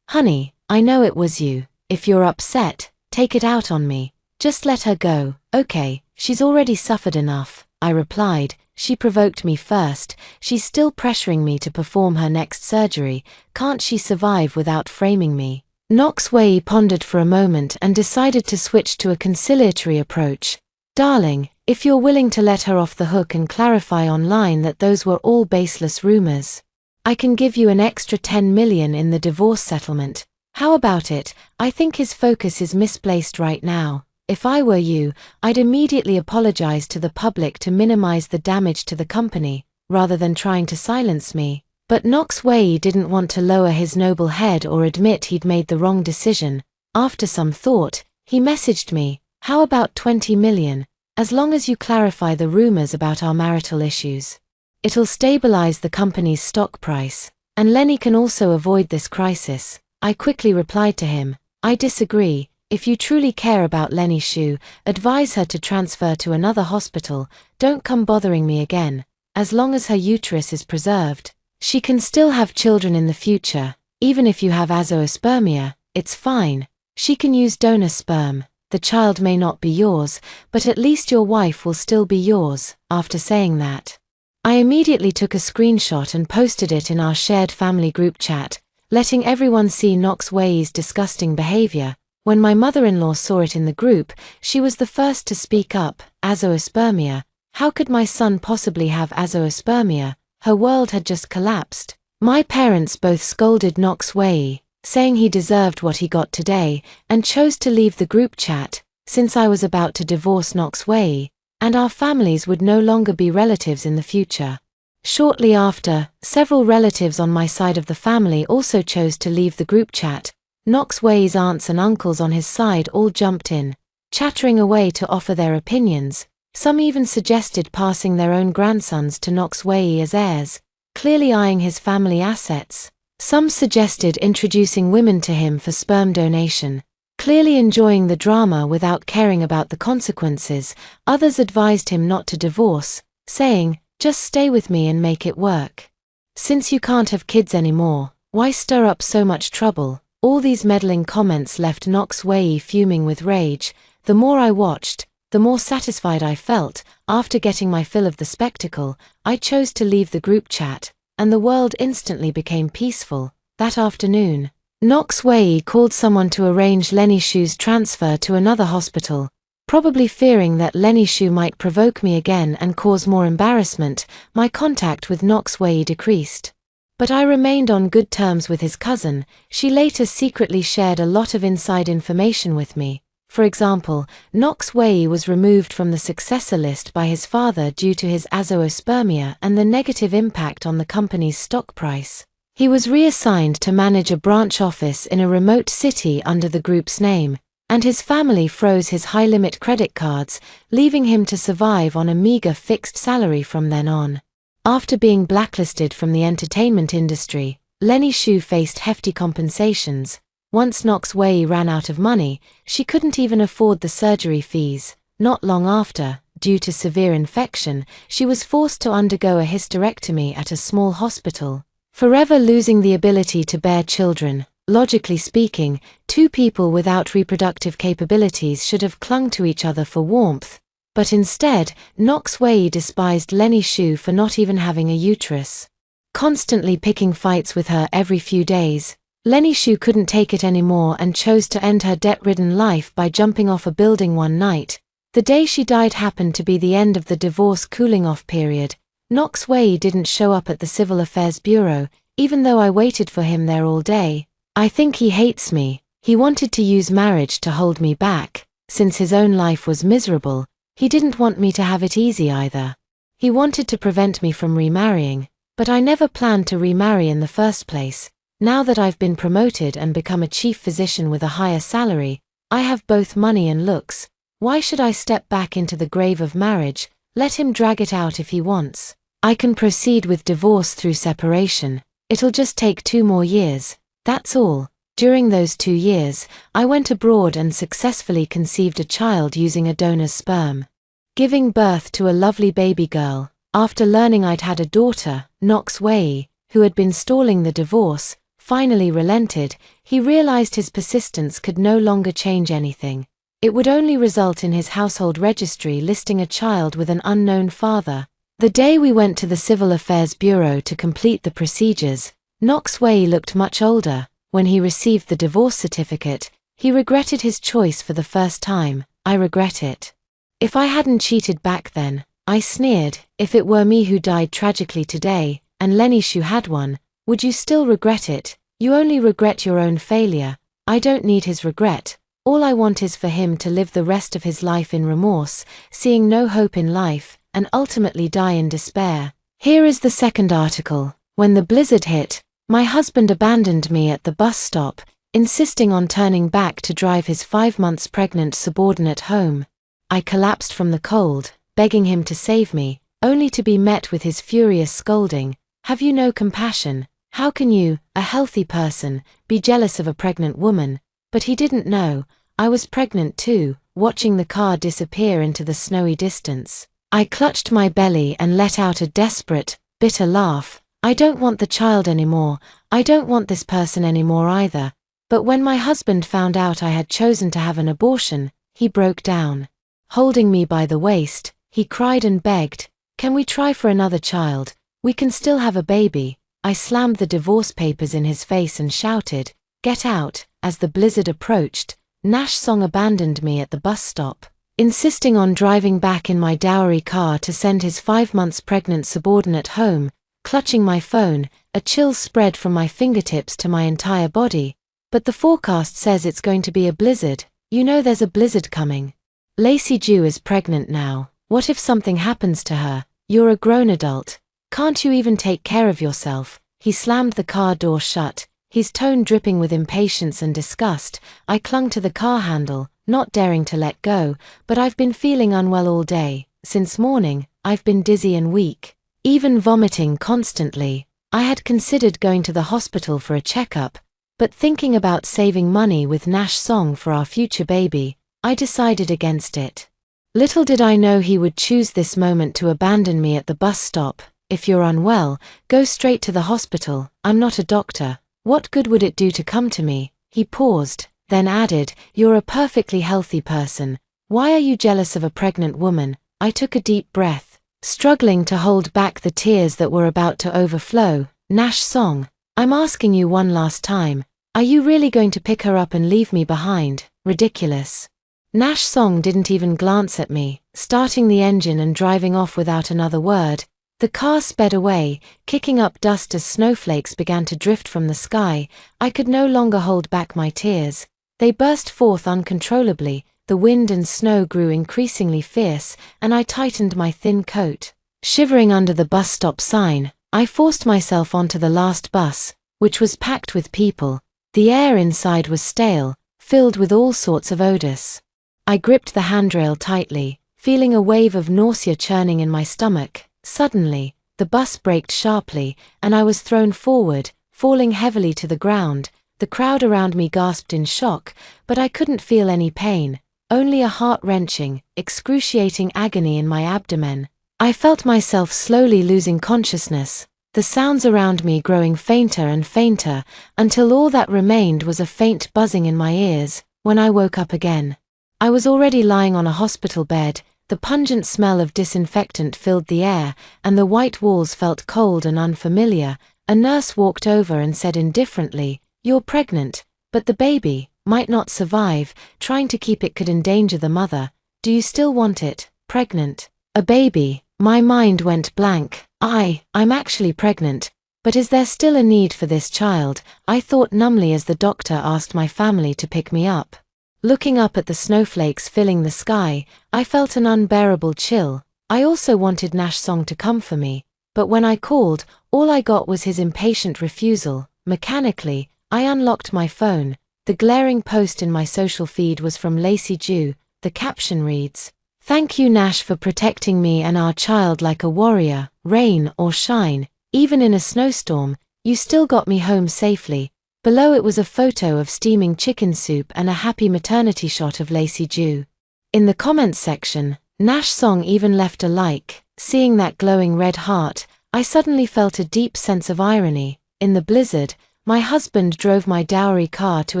"Honey, I know it was you. If you're upset, take it out on me. Just let her go." "Okay, she's already suffered enough," I replied. "She provoked me first. She's still pressuring me to perform her next surgery. Can't she survive without framing me?" Knox Wei pondered for a moment and decided to switch to a conciliatory approach. "Darling, if you're willing to let her off the hook and clarify online that those were all baseless rumors, I can give you an extra 10 million in the divorce settlement. How about it?" I think his focus is misplaced right now. If I were you, I'd immediately apologize to the public to minimize the damage to the company, rather than trying to silence me. But Knox Wei didn't want to lower his noble head or admit he'd made the wrong decision. After some thought, he messaged me, "How about 20 million? As long as you clarify the rumors about our marital issues. It'll stabilize the company's stock price, and Lenny can also avoid this crisis." I quickly replied to him, "I disagree. If you truly care about Lenny Xu, advise her to transfer to another hospital. Don't come bothering me again. As long as her uterus is preserved, she can still have children in the future. Even if you have azoospermia, it's fine. She can use donor sperm. The child may not be yours, but at least your wife will still be yours." After saying that, I immediately took a screenshot and posted it in our shared family group chat, letting everyone see Knox Wei's disgusting behavior. When my mother-in-law saw it in the group, she was the first to speak up. "Azoospermia? How could my son possibly have azoospermia?" Her world had just collapsed. My parents both scolded Knox Wei, saying he deserved what he got today, and chose to leave the group chat, since I was about to divorce Knox Wei, and our families would no longer be relatives in the future. Shortly after, several relatives on my side of the family also chose to leave the group chat. Knox Wei's aunts and uncles on his side all jumped in, chattering away to offer their opinions. Some even suggested passing their own grandsons to Knox Wei as heirs, clearly eyeing his family assets. Some suggested introducing women to him for sperm donation, clearly enjoying the drama without caring about the consequences. Others advised him not to divorce, saying, "Just stay with me and make it work. Since you can't have kids anymore, why stir up so much trouble?" All these meddling comments left Knox Wei fuming with rage. The more I watched, the more satisfied I felt. After getting my fill of the spectacle, I chose to leave the group chat, and the world instantly became peaceful. That afternoon, Knox Wei called someone to arrange Lenny Xu's transfer to another hospital. Probably fearing that Lenny Xu might provoke me again and cause more embarrassment, my contact with Knox Wei decreased. But I remained on good terms with his cousin. She later secretly shared a lot of inside information with me. For example, Knox Wei was removed from the successor list by his father due to his azoospermia and the negative impact on the company's stock price. He was reassigned to manage a branch office in a remote city under the group's name, and his family froze his high-limit credit cards, leaving him to survive on a meager fixed salary from then on. After being blacklisted from the entertainment industry, Lenny Shu faced hefty compensations. Once Knox Wei ran out of money, she couldn't even afford the surgery fees. Not long after, due to severe infection, she was forced to undergo a hysterectomy at a small hospital, forever losing the ability to bear children. Logically speaking, two people without reproductive capabilities should have clung to each other for warmth, but instead, Knox Wei despised Lenny Shu for not even having a uterus. Constantly picking fights with her every few days, Lenny Shu couldn't take it anymore and chose to end her debt-ridden life by jumping off a building one night. The day she died happened to be the end of the divorce cooling-off period. Knox Wei didn't show up at the Civil Affairs Bureau, even though I waited for him there all day. I think he hates me. He wanted to use marriage to hold me back. Since his own life was miserable, he didn't want me to have it easy either. He wanted to prevent me from remarrying, but I never planned to remarry in the first place. Now that I've been promoted and become a chief physician with a higher salary, I have both money and looks. Why should I step back into the grave of marriage? Let him drag it out if he wants. I can proceed with divorce through separation. It'll just take 2 more years. That's all. During those 2 years, I went abroad and successfully conceived a child using a donor's sperm, giving birth to a lovely baby girl. After learning I'd had a daughter, Knox Wei, who had been stalling the divorce, finally relented. He realized his persistence could no longer change anything. It would only result in his household registry listing a child with an unknown father. The day we went to the Civil Affairs Bureau to complete the procedures, Knox Wei looked much older. When he received the divorce certificate, he regretted his choice for the first time. I regret it. If I hadn't cheated back then, I sneered, if it were me who died tragically today, and Lenny Shu had one, would you still regret it? You only regret your own failure. I don't need his regret. All I want is for him to live the rest of his life in remorse, seeing no hope in life, and ultimately die in despair. Here is the second article. When the blizzard hit, my husband abandoned me at the bus stop, insisting on turning back to drive his 5 months pregnant subordinate home. I collapsed from the cold, begging him to save me, only to be met with his furious scolding. Have you no compassion? How can you, a healthy person, be jealous of a pregnant woman? But he didn't know. I was pregnant too, watching the car disappear into the snowy distance. I clutched my belly and let out a desperate, bitter laugh. I don't want the child anymore. I don't want this person anymore either. But when my husband found out I had chosen to have an abortion, he broke down. Holding me by the waist, he cried and begged, "Can we try for another child? We can still have a baby." I slammed the divorce papers in his face and shouted, "Get out." As the blizzard approached, Nash Song abandoned me at the bus stop, insisting on driving back in my dowry car to send his 5 months pregnant subordinate home. Clutching my phone, a chill spread from my fingertips to my entire body. But the forecast says it's going to be a blizzard. You know there's a blizzard coming. Lacey Jew is pregnant now. What if something happens to her? You're a grown adult. Can't you even take care of yourself? He slammed the car door shut, his tone dripping with impatience and disgust. I clung to the car handle, not daring to let go, but I've been feeling unwell all day. Since morning, I've been dizzy and weak, even vomiting constantly. I had considered going to the hospital for a checkup, but thinking about saving money with Nash Song for our future baby, I decided against it. Little did I know he would choose this moment to abandon me at the bus stop. If you're unwell, go straight to the hospital. I'm not a doctor. What good would it do to come to me? He paused, then added, "You're a perfectly healthy person. Why are you jealous of a pregnant woman?" I took a deep breath, struggling to hold back the tears that were about to overflow. Nash Song, I'm asking you one last time. Are you really going to pick her up and leave me behind? Ridiculous. Nash Song didn't even glance at me, starting the engine and driving off without another word. The car sped away, kicking up dust as snowflakes began to drift from the sky. I could no longer hold back my tears. They burst forth uncontrollably. The wind and snow grew increasingly fierce, and I tightened my thin coat. Shivering under the bus stop sign, I forced myself onto the last bus, which was packed with people. The air inside was stale, filled with all sorts of odors. I gripped the handrail tightly, feeling a wave of nausea churning in my stomach. Suddenly, the bus braked sharply, and I was thrown forward, falling heavily to the ground. The crowd around me gasped in shock, but I couldn't feel any pain, only a heart-wrenching, excruciating agony in my abdomen. I felt myself slowly losing consciousness, the sounds around me growing fainter and fainter, until all that remained was a faint buzzing in my ears. When I woke up again, I was already lying on a hospital bed. The pungent smell of disinfectant filled the air, and the white walls felt cold and unfamiliar. A nurse walked over and said indifferently, "You're pregnant, but the baby might not survive. Trying to keep it could endanger the mother. Do you still want it? Pregnant? A baby?" My mind went blank. I'm actually pregnant. But is there still a need for this child? I thought numbly as the doctor asked my family to pick me up. Looking up at the snowflakes filling the sky, I felt an unbearable chill. I also wanted Nash Song to come for me, but when I called, all I got was his impatient refusal. Mechanically, I unlocked my phone. The glaring post in my social feed was from Lacey Jew. The caption reads, "Thank you Nash for protecting me and our child like a warrior. Rain or shine, even in a snowstorm, you still got me home safely." Below it was a photo of steaming chicken soup and a happy maternity shot of Lacey Jew. In the comments section, Nash Song even left a like. Seeing that glowing red heart, I suddenly felt a deep sense of irony. In the blizzard, my husband drove my dowry car to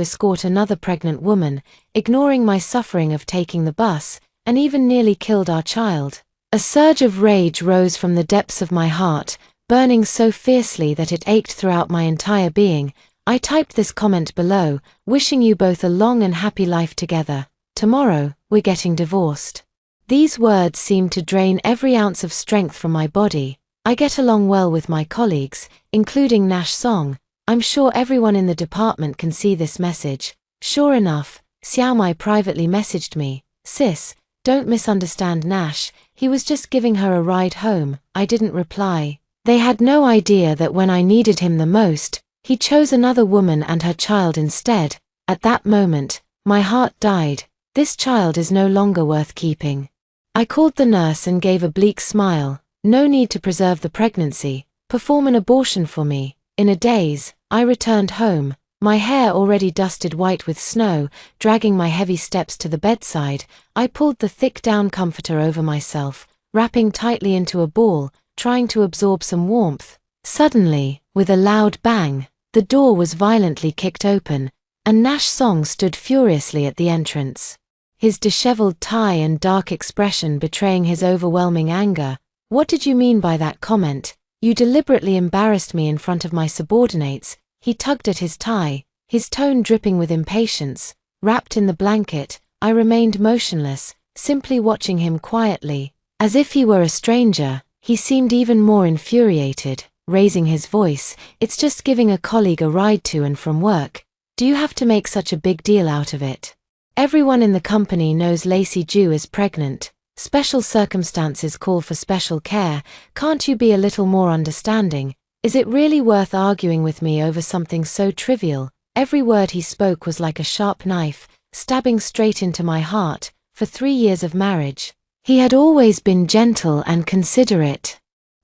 escort another pregnant woman, ignoring my suffering of taking the bus, and even nearly killed our child. A surge of rage rose from the depths of my heart, burning so fiercely that it ached throughout my entire being. I typed this comment below, wishing you both a long and happy life together. Tomorrow, we're getting divorced. These words seemed to drain every ounce of strength from my body. I get along well with my colleagues, including Nash Song. I'm sure everyone in the department can see this message. Sure enough, Xiao Mai privately messaged me, "Sis, don't misunderstand Nash, he was just giving her a ride home." I didn't reply. They had no idea that when I needed him the most, he chose another woman and her child instead. At that moment, my heart died. This child is no longer worth keeping. I called the nurse and gave a bleak smile. No need to preserve the pregnancy. Perform an abortion for me. In a daze, I returned home, my hair already dusted white with snow. Dragging my heavy steps to the bedside, I pulled the thick down comforter over myself, wrapping tightly into a ball, trying to absorb some warmth. Suddenly, with a loud bang, the door was violently kicked open, and Nash Song stood furiously at the entrance, his disheveled tie and dark expression betraying his overwhelming anger. "What did you mean by that comment? You deliberately embarrassed me in front of my subordinates." He tugged at his tie, his tone dripping with impatience. Wrapped in the blanket, I remained motionless, simply watching him quietly. As if he were a stranger, he seemed even more infuriated, raising his voice, "It's just giving a colleague a ride to and from work. Do you have to make such a big deal out of it? Everyone in the company knows Lacey Jew is pregnant. Special circumstances call for special care. Can't you be a little more understanding? Is it really worth arguing with me over something so trivial?" Every word he spoke was like a sharp knife, stabbing straight into my heart. For 3 years of marriage, he had always been gentle and considerate,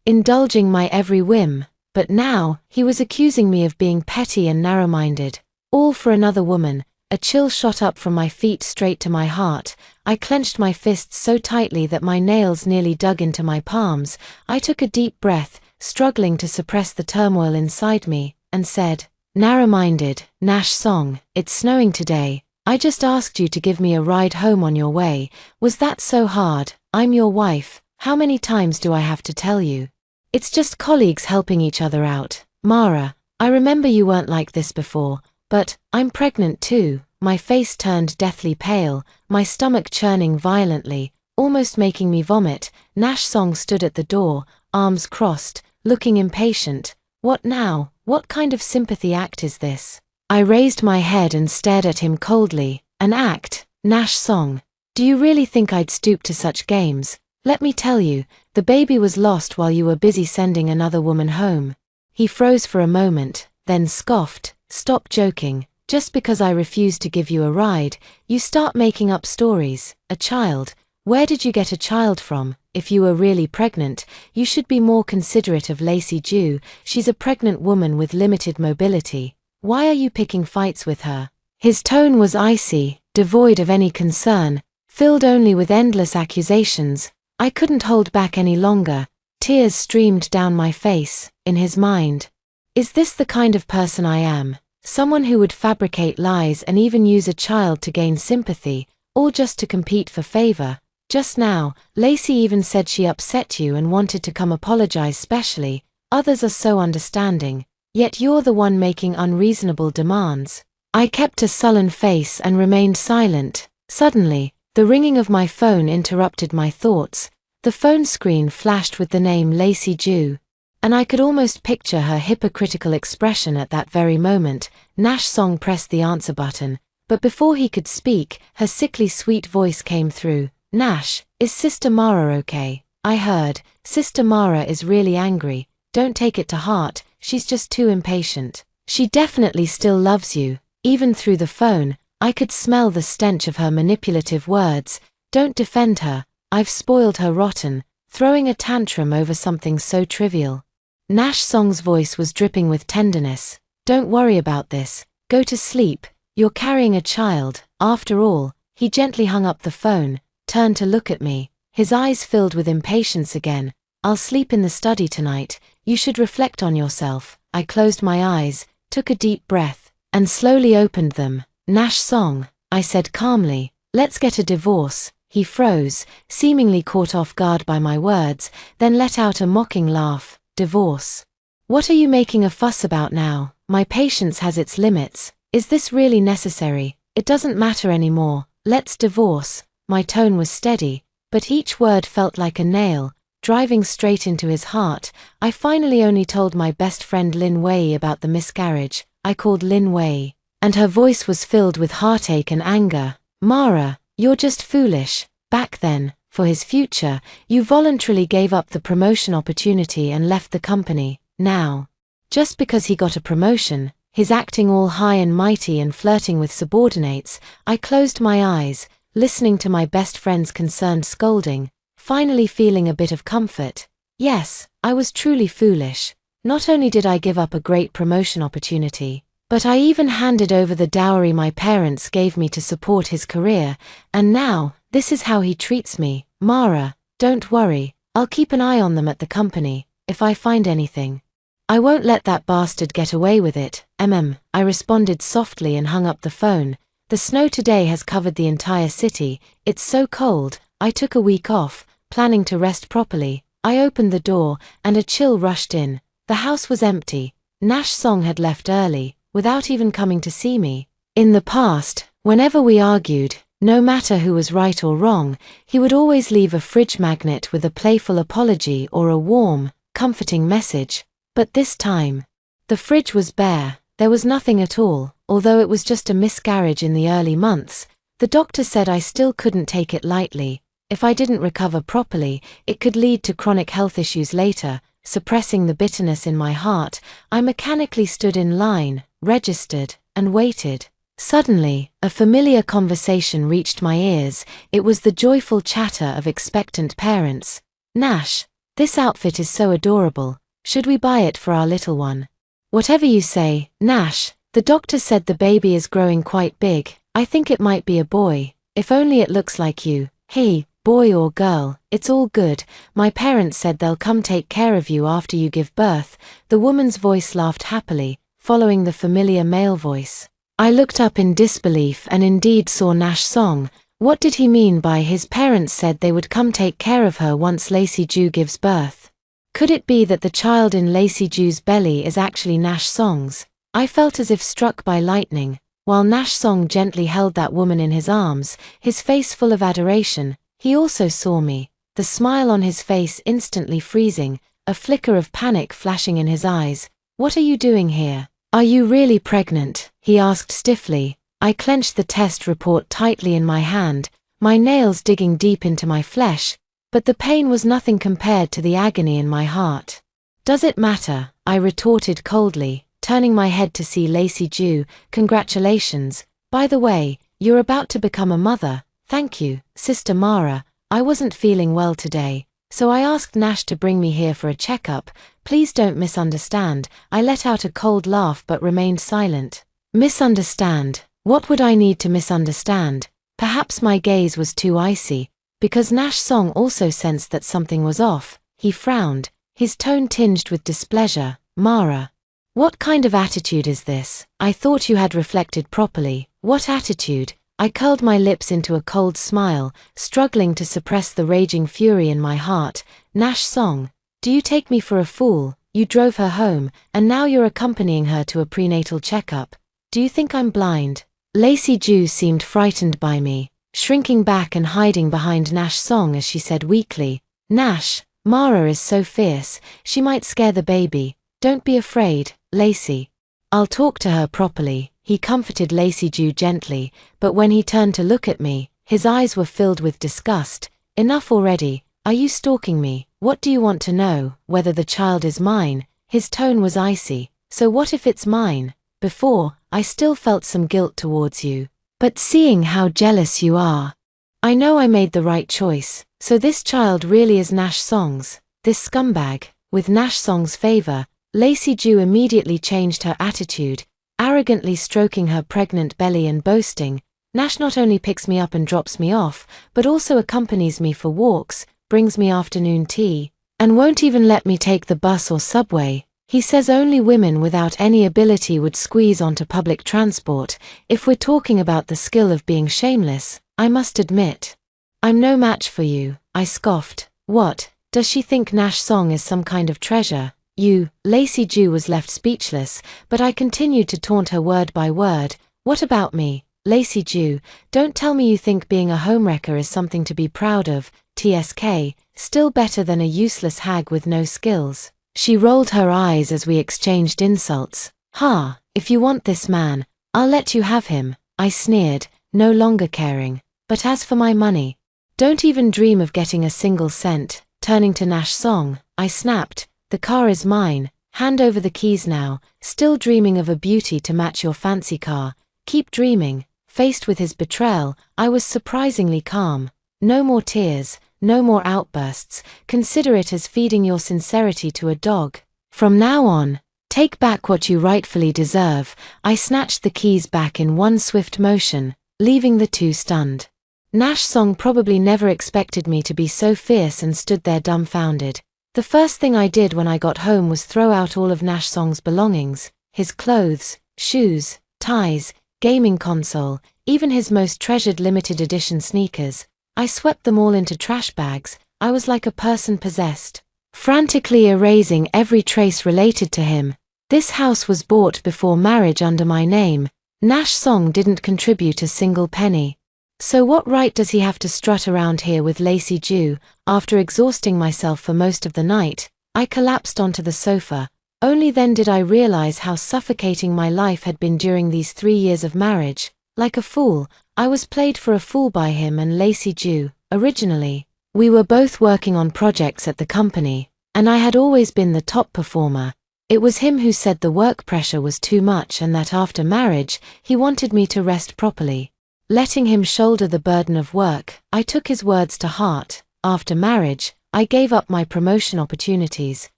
indulging my every whim, but now, he was accusing me of being petty and narrow-minded. All for another woman. A chill shot up from my feet straight to my heart. I clenched my fists so tightly that my nails nearly dug into my palms. I took a deep breath, struggling to suppress the turmoil inside me, and said, "Narrow-minded, Nash Song, it's snowing today. I just asked you to give me a ride home on your way. Was that so hard? I'm your wife. How many times do I have to tell you? It's just colleagues helping each other out. Mara, I remember you weren't like this before, but I'm pregnant too." My face turned deathly pale, my stomach churning violently, almost making me vomit. Nash Song stood at the door, arms crossed, looking impatient. "What now? What kind of sympathy act is this?" I raised my head and stared at him coldly. "An act? Nash Song. Do you really think I'd stoop to such games? Let me tell you, the baby was lost while you were busy sending another woman home." He froze for a moment, then scoffed, "Stop joking. Just because I refuse to give you a ride, you start making up stories. A child? Where did you get a child from? If you were really pregnant, you should be more considerate of Lacey Jew. She's a pregnant woman with limited mobility. Why are you picking fights with her? His tone was icy, devoid of any concern, filled only with endless accusations. I couldn't hold back any longer. Tears streamed down my face. In his mind, is this the kind of person I am? Someone who would fabricate lies and even use a child to gain sympathy, all just to compete for favor? Just now, Lacey even said she upset you and wanted to come apologize specially. Others are so understanding, yet you're the one making unreasonable demands. I kept a sullen face and remained silent. Suddenly, the ringing of my phone interrupted my thoughts. The phone screen flashed with the name Lacey Jew, and I could almost picture her hypocritical expression at that very moment. Nash Song pressed the answer button, but before he could speak, her sickly sweet voice came through. Nash, is Sister Mara okay? I heard, Sister Mara is really angry. Don't take it to heart, she's just too impatient. She definitely still loves you. Even through the phone, I could smell the stench of her manipulative words. Don't defend her, I've spoiled her rotten, throwing a tantrum over something so trivial. Nash Song's voice was dripping with tenderness. Don't worry about this, go to sleep, you're carrying a child, after all. He gently hung up the phone, turned to look at me, his eyes filled with impatience again. I'll sleep in the study tonight, you should reflect on yourself. I closed my eyes, took a deep breath, and slowly opened them. Nash Song, I said calmly, let's get a divorce. He froze, seemingly caught off guard by my words, then let out a mocking laugh. Divorce? What are you making a fuss about now? My patience has its limits. Is this really necessary? It doesn't matter anymore. Let's divorce. My tone was steady, but each word felt like a nail, driving straight into his heart. I finally only told my best friend Lin Wei about the miscarriage. I called Lin Wei, and her voice was filled with heartache and anger. Mara, you're just foolish. Back then, for his future, you voluntarily gave up the promotion opportunity and left the company. Now, just because he got a promotion, he's acting all high and mighty and flirting with subordinates. I closed my eyes, listening to my best friend's concerned scolding, finally feeling a bit of comfort. Yes, I was truly foolish. Not only did I give up a great promotion opportunity, but I even handed over the dowry my parents gave me to support his career, and now, this is how he treats me. Mara, don't worry, I'll keep an eye on them at the company. If I find anything, I won't let that bastard get away with it. I responded softly and hung up the phone. The snow today has covered the entire city. It's so cold. I took a week off, planning to rest properly. I opened the door, and a chill rushed in. The house was empty. Nash Song had left early, without even coming to see me. In the past, whenever we argued, no matter who was right or wrong, he would always leave a fridge magnet with a playful apology or a warm, comforting message. But this time, the fridge was bare. There was nothing at all. Although it was just a miscarriage in the early months, the doctor said I still couldn't take it lightly. If I didn't recover properly, it could lead to chronic health issues later. Suppressing the bitterness in my heart, I mechanically stood in line, registered, and waited. Suddenly, a familiar conversation reached my ears. It was the joyful chatter of expectant parents. Nash, this outfit is so adorable. Should we buy it for our little one? Whatever you say, Nash. The doctor said the baby is growing quite big. I think it might be a boy. If only it looks like you. Hey, boy or girl, it's all good. My parents said they'll come take care of you after you give birth. The woman's voice laughed happily, following the familiar male voice. I looked up in disbelief and indeed saw Nash Song. What did he mean by his parents said they would come take care of her once Lacey Jew gives birth? Could it be that the child in Lacey Jew's belly is actually Nash Song's? I felt as if struck by lightning. While Nash Song gently held that woman in his arms, his face full of adoration, he also saw me, the smile on his face instantly freezing, a flicker of panic flashing in his eyes. What are you doing here? Are you really pregnant? He asked stiffly. I clenched the test report tightly in my hand, my nails digging deep into my flesh, but the pain was nothing compared to the agony in my heart. Does it matter? I retorted coldly, turning my head to see Lacey Jew. Congratulations. By the way, you're about to become a mother. Thank you, Sister Mara. I wasn't feeling well today, so I asked Nash to bring me here for a checkup. Please don't misunderstand. I let out a cold laugh but remained silent. Misunderstand? What would I need to misunderstand? Perhaps my gaze was too icy, because Nash Song also sensed that something was off. He frowned, his tone tinged with displeasure. Mara, what kind of attitude is this? I thought you had reflected properly. What attitude? I curled my lips into a cold smile, struggling to suppress the raging fury in my heart. Nash Song, do you take me for a fool? You drove her home, and now you're accompanying her to a prenatal checkup. Do you think I'm blind? Lacey Jew seemed frightened by me, shrinking back and hiding behind Nash Song as she said weakly, Nash, Mara is so fierce, she might scare the baby. Don't be afraid, Lacey. I'll talk to her properly. He comforted Lacey Jew gently, but when he turned to look at me, his eyes were filled with disgust. Enough already. Are you stalking me? What do you want to know? Whether the child is mine? His tone was icy. So what if it's mine? Before, I still felt some guilt towards you. But seeing how jealous you are, I know I made the right choice. So this child really is Nash Song's. This scumbag. With Nash Song's favor, Lacey Jew immediately changed her attitude, arrogantly stroking her pregnant belly and boasting, Nash not only picks me up and drops me off, but also accompanies me for walks, brings me afternoon tea, and won't even let me take the bus or subway. He says only women without any ability would squeeze onto public transport. If we're talking about the skill of being shameless, I must admit, I'm no match for you. I scoffed. What, does she think Nash Song is some kind of treasure? You, Lacey Jew was left speechless, but I continued to taunt her word by word. What about me? Lacey Jew, don't tell me you think being a homewrecker is something to be proud of. TSK, still better than a useless hag with no skills. She rolled her eyes as we exchanged insults. Ha, if you want this man, I'll let you have him. I sneered, no longer caring. But as for my money, don't even dream of getting a single cent. Turning to Nash Song, I snapped, the car is mine, hand over the keys now. Still dreaming of a beauty to match your fancy car. Keep dreaming. Faced with his betrayal, I was surprisingly calm. No more tears, no more outbursts. Consider it as feeding your sincerity to a dog. From now on, take back what you rightfully deserve. I snatched the keys back in one swift motion, leaving the two stunned. Nash Song probably never expected me to be so fierce and stood there dumbfounded. The first thing I did when I got home was throw out all of Nash Song's belongings, his clothes, shoes, ties, gaming console, even his most treasured limited edition sneakers. I swept them all into trash bags. I was like a person possessed, frantically erasing every trace related to him. This house was bought before marriage under my name. Nash Song didn't contribute a single penny. So what right does he have to strut around here with Lacey Jew? After exhausting myself for most of the night, I collapsed onto the sofa. Only then did I realize how suffocating my life had been during these 3 years of marriage. Like a fool, I was played for a fool by him and Lacey Jew. Originally, we were both working on projects at the company, and I had always been the top performer. It was him who said the work pressure was too much and that after marriage, he wanted me to rest properly. Letting him shoulder the burden of work, I took his words to heart. After marriage, I gave up my promotion opportunities,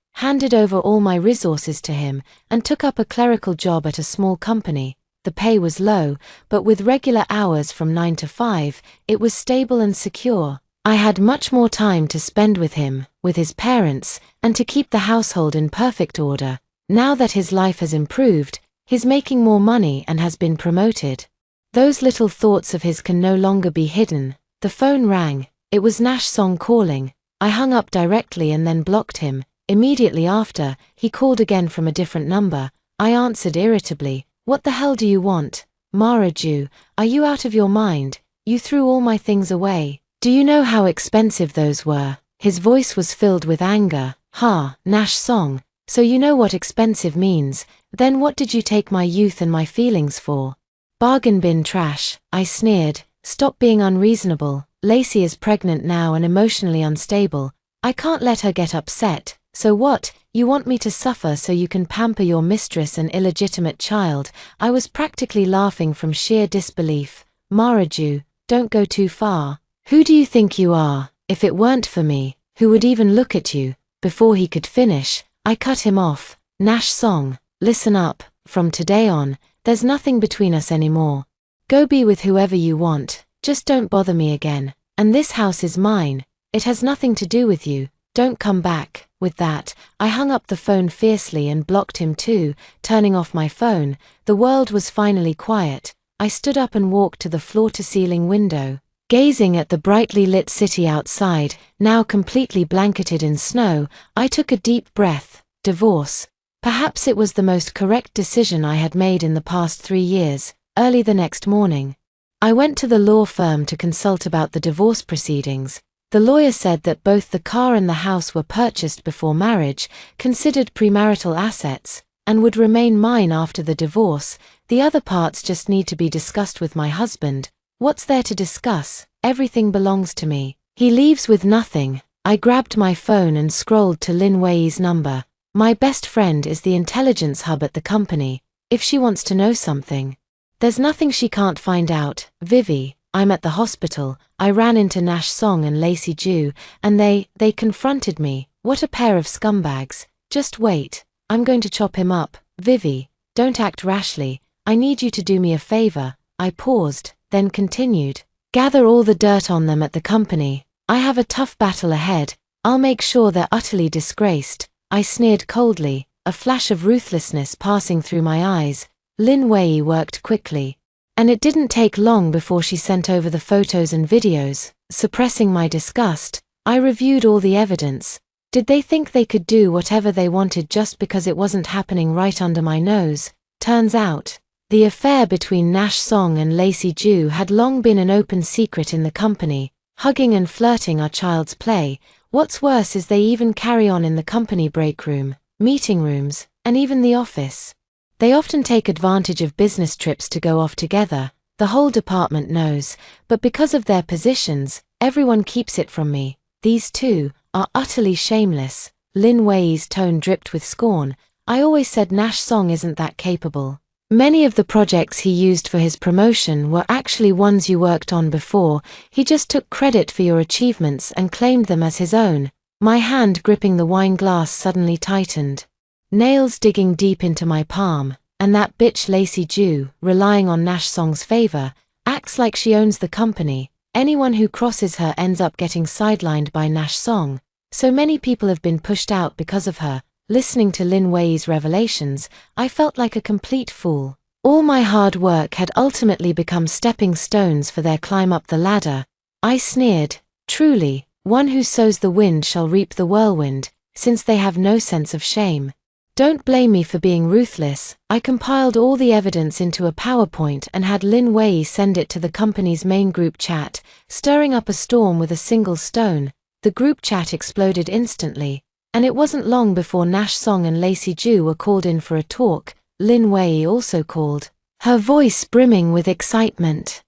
handed over all my resources to him, and took up a clerical job at a small company. The pay was low, but with regular hours from 9 to 5, it was stable and secure. I had much more time to spend with him, with his parents, and to keep the household in perfect order. Now that his life has improved, he's making more money and has been promoted. Those little thoughts of his can no longer be hidden. The phone rang. It was Nash Song calling. I hung up directly and then blocked him. Immediately after, he called again from a different number. I answered irritably. What the hell do you want? Mara Jew, are you out of your mind? You threw all my things away. Do you know how expensive those were? His voice was filled with anger. Ha, Nash Song, so you know what expensive means. Then what did you take my youth and my feelings for? Bargain bin trash, I sneered. Stop being unreasonable. Lacey is pregnant now and emotionally unstable. I can't let her get upset. So what, you want me to suffer so you can pamper your mistress and illegitimate child? I was practically laughing from sheer disbelief. Mara Jew, don't go too far. Who do you think you are? if it weren't for me, who would even look at you?" Before he could finish, I cut him off. "Nash Song, listen up, from today on, there's nothing between us anymore. Go be with whoever you want, just don't bother me again, and this house is mine, it has nothing to do with you, don't come back." With that, I hung up the phone fiercely and blocked him too, turning off my phone. The world was finally quiet. I stood up and walked to the floor-to-ceiling window. Gazing at the brightly lit city outside, now completely blanketed in snow, I took a deep breath. Divorce. Perhaps it was the most correct decision I had made in the past 3 years. Early the next morning, I went to the law firm to consult about the divorce proceedings. The lawyer said that both the car and the house were purchased before marriage, considered premarital assets, and would remain mine after the divorce. The other parts just need to be discussed with my husband. What's there to discuss? Everything belongs to me. He leaves with nothing. I grabbed my phone and scrolled to Lin Wei's number. My best friend is the intelligence hub at the company. If she wants to know something, there's nothing she can't find out. Vivi, I'm at the hospital. I ran into Nash Song and Lacey Jew, and they confronted me. What a pair of scumbags. Just wait. I'm going to chop him up. Vivi, don't act rashly. I need you to do me a favor. I paused, then continued. Gather all the dirt on them at the company. I have a tough battle ahead. I'll make sure they're utterly disgraced. I sneered coldly, a flash of ruthlessness passing through my eyes. Lin Wei worked quickly, and it didn't take long before she sent over the photos and videos. Suppressing my disgust, I reviewed all the evidence. Did they think they could do whatever they wanted just because it wasn't happening right under my nose? Turns out, the affair between Nash Song and Lacey Jew had long been an open secret in the company. Hugging and flirting are child's play. What's worse is they even carry on in the company break room, meeting rooms, and even the office. They often take advantage of business trips to go off together. The whole department knows, but because of their positions, everyone keeps it from me. These two are utterly shameless. Lin Wei's tone dripped with scorn. I always said Nash Song isn't that capable. Many of the projects he used for his promotion were actually ones you worked on before. He just took credit for your achievements and claimed them as his own. My hand gripping the wine glass suddenly tightened, nails digging deep into my palm. And that bitch Lacey Jew, relying on Nash Song's favor, acts like she owns the company. Anyone who crosses her ends up getting sidelined by Nash Song. So many people have been pushed out because of her. Listening to Lin Wei's revelations, I felt like a complete fool. All my hard work had ultimately become stepping stones for their climb up the ladder. I sneered. Truly, one who sows the wind shall reap the whirlwind, since they have no sense of shame. Don't blame me for being ruthless. I compiled all the evidence into a PowerPoint and had Lin Wei send it to the company's main group chat, stirring up a storm with a single stone. The group chat exploded instantly, and it wasn't long before Nash Song and Lacey Jew were called in for a talk. Lin Wei also called, her voice brimming with excitement.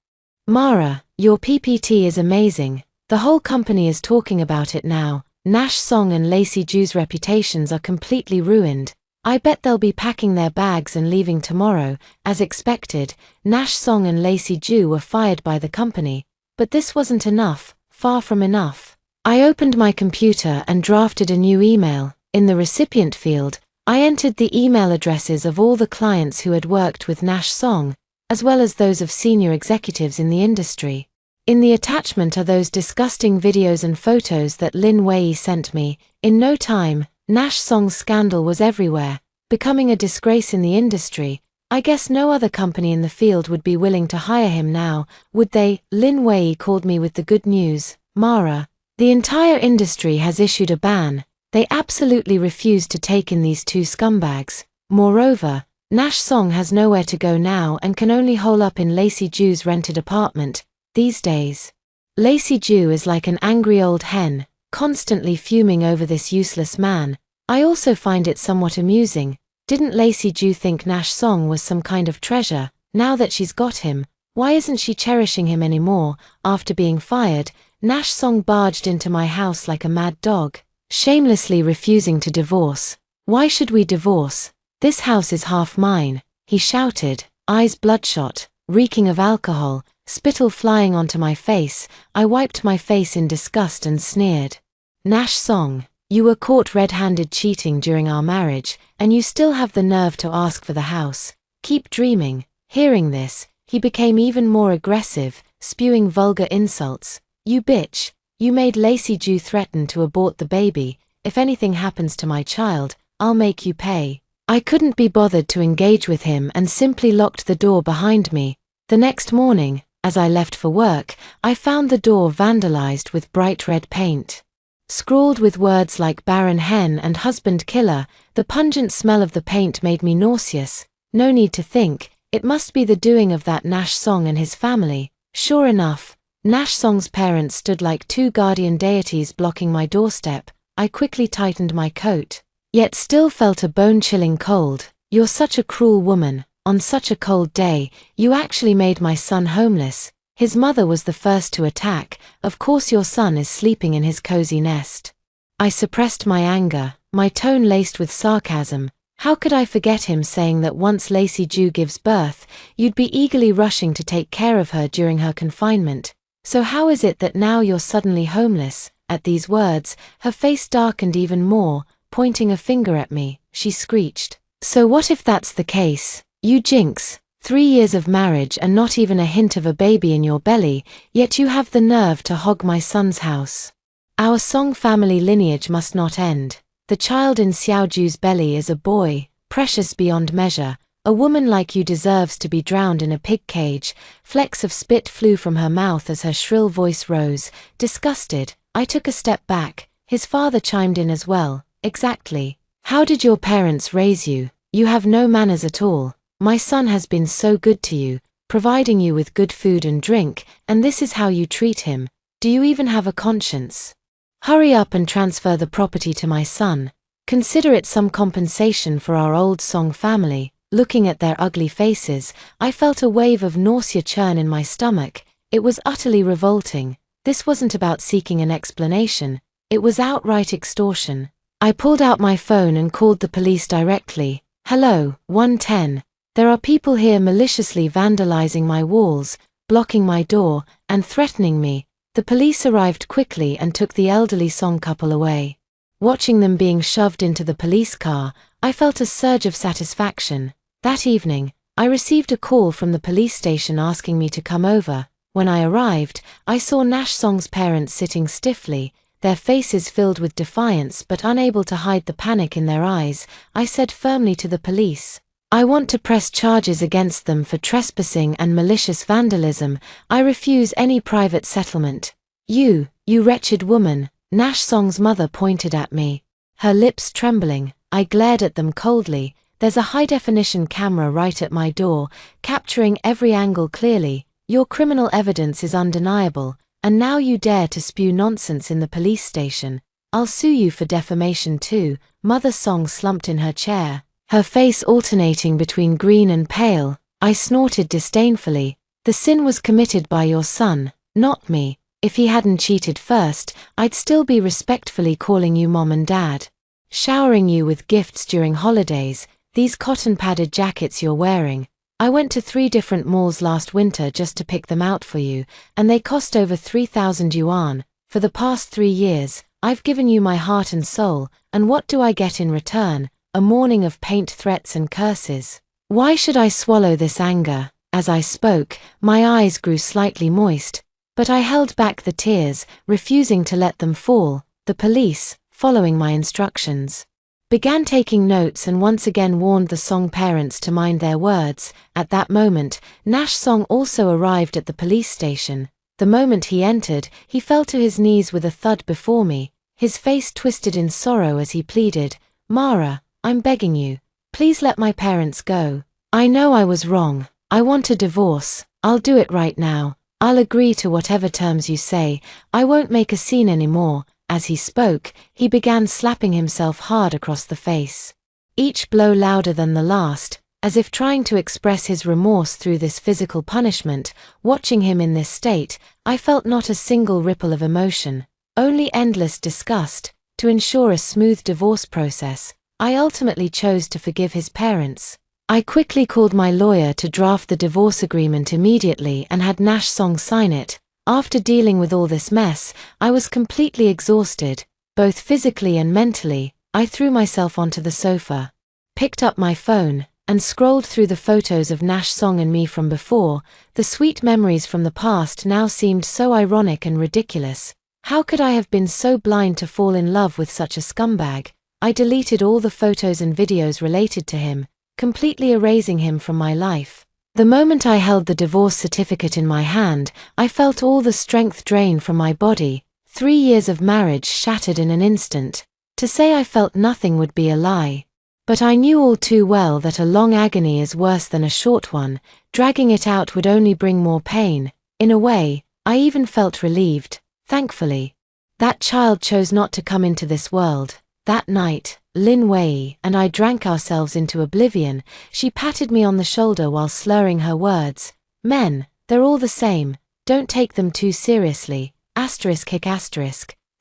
Mara, your PPT is amazing. The whole company is talking about it now. Nash Song and Lacey Jew's reputations are completely ruined. I bet they'll be packing their bags and leaving tomorrow. As expected, Nash Song and Lacey Jew were fired by the company. But this wasn't enough, far from enough. I opened my computer and drafted a new email. In the recipient field, I entered the email addresses of all the clients who had worked with Nash Song, as well as those of senior executives in the industry. In the attachment are those disgusting videos and photos that Lin Wei sent me. In no time, Nash Song's scandal was everywhere, becoming a disgrace in the industry. I guess no other company in the field would be willing to hire him now, would they? Lin Wei called me with the good news. Mara, the entire industry has issued a ban. They absolutely refuse to take in these two scumbags. Moreover, Nash Song has nowhere to go now and can only hole up in Lacey Jew's rented apartment. These days, Lacey Jew is like an angry old hen, constantly fuming over this useless man. I also find it somewhat amusing. Didn't Lacey Jew think Nash Song was some kind of treasure? Now that she's got him, why isn't she cherishing him anymore? After being fired, Nash Song barged into my house like a mad dog, shamelessly refusing to divorce. Why should we divorce? This house is half mine, he shouted, eyes bloodshot, reeking of alcohol. Spittle flying onto my face, I wiped my face in disgust and sneered. Nash Song, you were caught red-handed cheating during our marriage, and you still have the nerve to ask for the house. Keep dreaming. Hearing this, he became even more aggressive, spewing vulgar insults. You bitch. You made Lacey Jew threaten to abort the baby. If anything happens to my child, I'll make you pay. I couldn't be bothered to engage with him and simply locked the door behind me. The next morning, as I left for work, I found the door vandalized with bright red paint. Scrawled with words like barren hen and husband killer, the pungent smell of the paint made me nauseous. No need to think, it must be the doing of that Nash Song and his family. Sure enough, Nash Song's parents stood like two guardian deities blocking my doorstep. I quickly tightened my coat, yet still felt a bone-chilling cold. You're such a cruel woman. On such a cold day, you actually made my son homeless. His mother was the first to attack. Of course your son is sleeping in his cozy nest. I suppressed my anger, my tone laced with sarcasm. How could I forget him saying that once Lacey Jew gives birth, you'd be eagerly rushing to take care of her during her confinement. So how is it that now you're suddenly homeless? At these words, her face darkened even more. Pointing a finger at me, she screeched. So what if that's the case? You jinx, 3 years of marriage and not even a hint of a baby in your belly, yet you have the nerve to hog my son's house. Our Song family lineage must not end. The child in Xiaoju's belly is a boy, precious beyond measure. A woman like you deserves to be drowned in a pig cage. Flecks of spit flew from her mouth as her shrill voice rose. Disgusted, I took a step back. His father chimed in as well. Exactly. How did your parents raise you? You have no manners at all. My son has been so good to you, providing you with good food and drink, and this is how you treat him. Do you even have a conscience? Hurry up and transfer the property to my son. Consider it some compensation for our old Song family. Looking at their ugly faces, I felt a wave of nausea churn in my stomach. It was utterly revolting. This wasn't about seeking an explanation. It was outright extortion. I pulled out my phone and called the police directly. Hello, 110. There are people here maliciously vandalizing my walls, blocking my door, and threatening me. The police arrived quickly and took the elderly Song couple away. Watching them being shoved into the police car, I felt a surge of satisfaction. That evening, I received a call from the police station asking me to come over. When I arrived, I saw Nash Song's parents sitting stiffly, their faces filled with defiance but unable to hide the panic in their eyes. I said firmly to the police, I want to press charges against them for trespassing and malicious vandalism. I refuse any private settlement. You wretched woman, Nash Song's mother pointed at me. Her lips trembling, I glared at them coldly. There's a high-definition camera right at my door, capturing every angle clearly. Your criminal evidence is undeniable, and now you dare to spew nonsense in the police station. I'll sue you for defamation too. Mother Song slumped in her chair, her face alternating between green and pale. I snorted disdainfully. The sin was committed by your son, not me. If he hadn't cheated first, I'd still be respectfully calling you mom and dad. Showering you with gifts during holidays, these cotton-padded jackets you're wearing. I went to 3 different malls last winter just to pick them out for you, and they cost over 3,000 yuan. For the past 3 years, I've given you my heart and soul, and what do I get in return? A morning of paint threats and curses. Why should I swallow this anger? As I spoke, my eyes grew slightly moist, but I held back the tears, refusing to let them fall. The police, following my instructions, began taking notes and once again warned the Song parents to mind their words. At that moment, Nash Song also arrived at the police station. The moment he entered, he fell to his knees with a thud before me. His face twisted in sorrow as he pleaded, Mara, I'm begging you, please let my parents go. I know I was wrong. I want a divorce. I'll do it right now. I'll agree to whatever terms you say. I won't make a scene anymore. As he spoke, he began slapping himself hard across the face, each blow louder than the last, as if trying to express his remorse through this physical punishment. Watching him in this state, I felt not a single ripple of emotion, only endless disgust. To ensure a smooth divorce process, I ultimately chose to forgive his parents. I quickly called my lawyer to draft the divorce agreement immediately and had Nash Song sign it. After dealing with all this mess, I was completely exhausted, both physically and mentally. I threw myself onto the sofa, picked up my phone, and scrolled through the photos of Nash Song and me from before. The sweet memories from the past now seemed so ironic and ridiculous. How could I have been so blind to fall in love with such a scumbag? I deleted all the photos and videos related to him, completely erasing him from my life. The moment I held the divorce certificate in my hand, I felt all the strength drain from my body. 3 years of marriage shattered in an instant. To say I felt nothing would be a lie. But I knew all too well that a long agony is worse than a short one. Dragging it out would only bring more pain. In a way, I even felt relieved, thankfully. That child chose not to come into this world. That night, Lin Wei and I drank ourselves into oblivion. She patted me on the shoulder while slurring her words. Men, they're all the same. Don't take them too seriously. ***.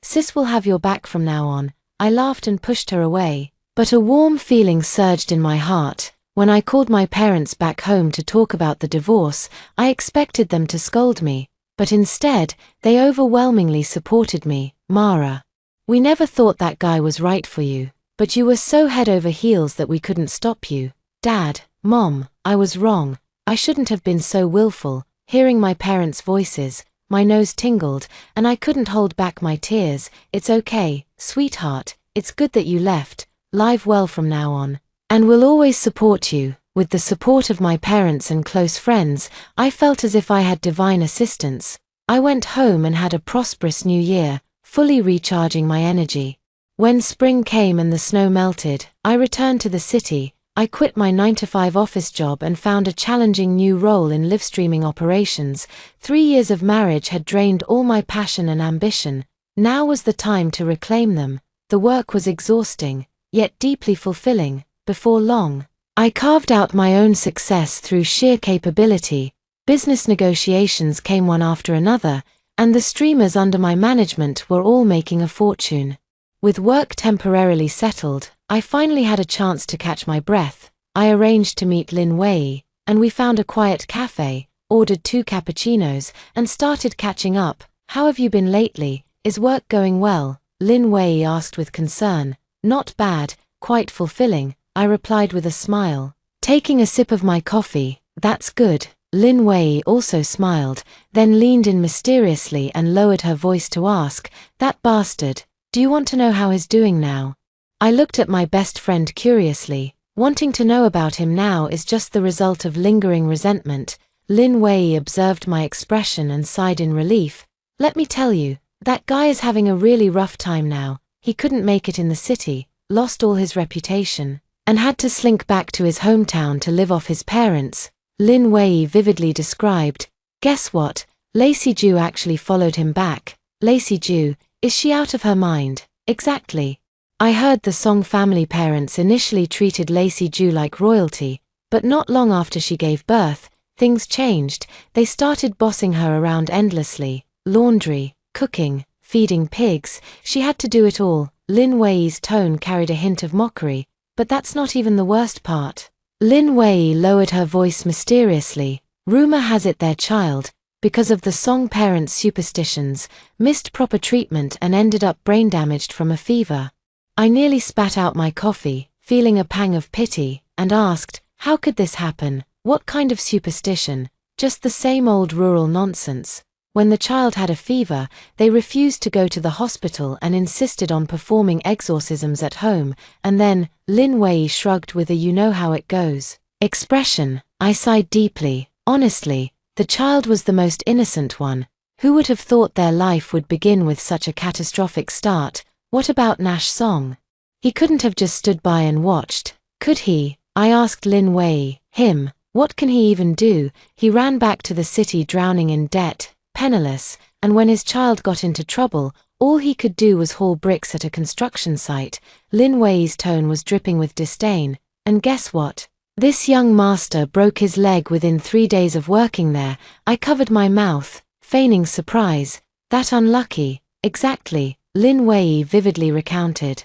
Sis will have your back from now on. I laughed and pushed her away. But a warm feeling surged in my heart. When I called my parents back home to talk about the divorce, I expected them to scold me. But instead, they overwhelmingly supported me. Mara, we never thought that guy was right for you. But you were so head over heels that we couldn't stop you. Dad, Mom, I was wrong. I shouldn't have been so willful. Hearing my parents' voices, my nose tingled, and I couldn't hold back my tears. It's okay, sweetheart. It's good that you left. Live well from now on. And we'll always support you. With the support of my parents and close friends, I felt as if I had divine assistance. I went home and had a prosperous new year, fully recharging my energy. When spring came and the snow melted, I returned to the city. I quit my 9-to-5 office job and found a challenging new role in live streaming operations. 3 years of marriage had drained all my passion and ambition. Now was the time to reclaim them. The work was exhausting, yet deeply fulfilling. Before long, I carved out my own success through sheer capability. Business negotiations came one after another, and the streamers under my management were all making a fortune. With work temporarily settled, I finally had a chance to catch my breath. I arranged to meet Lin Wei, and we found a quiet cafe, ordered 2 cappuccinos, and started catching up. How have you been lately? Is work going well? Lin Wei asked with concern. Not bad, quite fulfilling, I replied with a smile. Taking a sip of my coffee, that's good. Lin Wei also smiled, then leaned in mysteriously and lowered her voice to ask, that bastard, do you want to know how he's doing now? I looked at my best friend curiously. Wanting to know about him now is just the result of lingering resentment. Lin Wei observed my expression and sighed in relief. Let me tell you, that guy is having a really rough time now. He couldn't make it in the city, lost all his reputation, and had to slink back to his hometown to live off his parents. Lin Wei vividly described. Guess what? Lacey Ju actually followed him back. Lacey Ju, is she out of her mind? Exactly. I heard the Song family parents initially treated Lacey Ju like royalty, but not long after she gave birth, things changed. They started bossing her around endlessly. Laundry, cooking, feeding pigs, she had to do it all. Lin Wei's tone carried a hint of mockery, but that's not even the worst part. Lin Wei lowered her voice mysteriously. Rumor has it their child, because of the Song parents' superstitions, missed proper treatment and ended up brain damaged from a fever. I nearly spat out my coffee, feeling a pang of pity, and asked, how could this happen? What kind of superstition? Just the same old rural nonsense. When the child had a fever, they refused to go to the hospital and insisted on performing exorcisms at home, and then, Lin Wei shrugged with a you know how it goes expression. I sighed deeply. Honestly, the child was the most innocent one. Who would have thought their life would begin with such a catastrophic start? What about Nash Song? He couldn't have just stood by and watched, could he? I asked Lin Wei. Him, what can he even do? He ran back to the city drowning in debt, penniless, and when his child got into trouble, all he could do was haul bricks at a construction site. Lin Wei's tone was dripping with disdain. And guess what? This young master broke his leg within 3 days of working there. I covered my mouth, feigning surprise. That unlucky? Exactly, Lin Wei vividly recounted.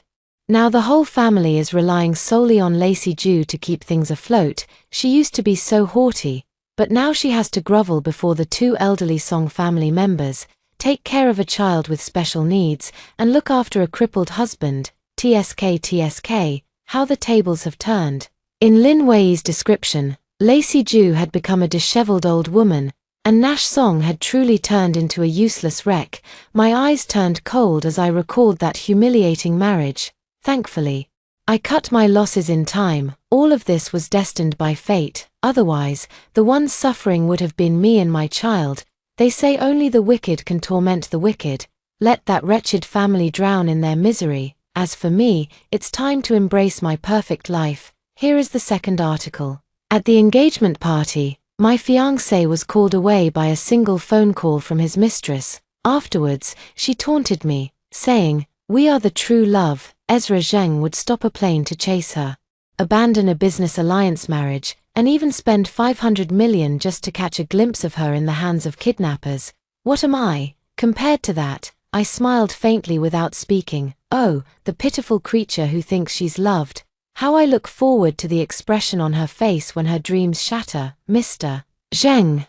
Now the whole family is relying solely on Lacey Jew to keep things afloat. She used to be so haughty, but now she has to grovel before the two elderly Song family members, take care of a child with special needs, and look after a crippled husband. TSK, how the tables have turned. In Lin Wei's description, Lacey Jew had become a disheveled old woman, and Nash Song had truly turned into a useless wreck. My eyes turned cold as I recalled that humiliating marriage. Thankfully, I cut my losses in time. All of this was destined by fate, otherwise, the ones suffering would have been me and my child. They say only the wicked can torment the wicked. Let that wretched family drown in their misery. As for me, it's time to embrace my perfect life. Here is the second article. At the engagement party, my fiancé was called away by a single phone call from his mistress. Afterwards, she taunted me, saying, "We are the true love." Ezra Zheng would stop a plane to chase her, abandon a business alliance marriage, and even spend 500 million just to catch a glimpse of her in the hands of kidnappers. What am I, compared to that? I smiled faintly without speaking. Oh, the pitiful creature who thinks she's loved. How I look forward to the expression on her face when her dreams shatter. Mr. Zheng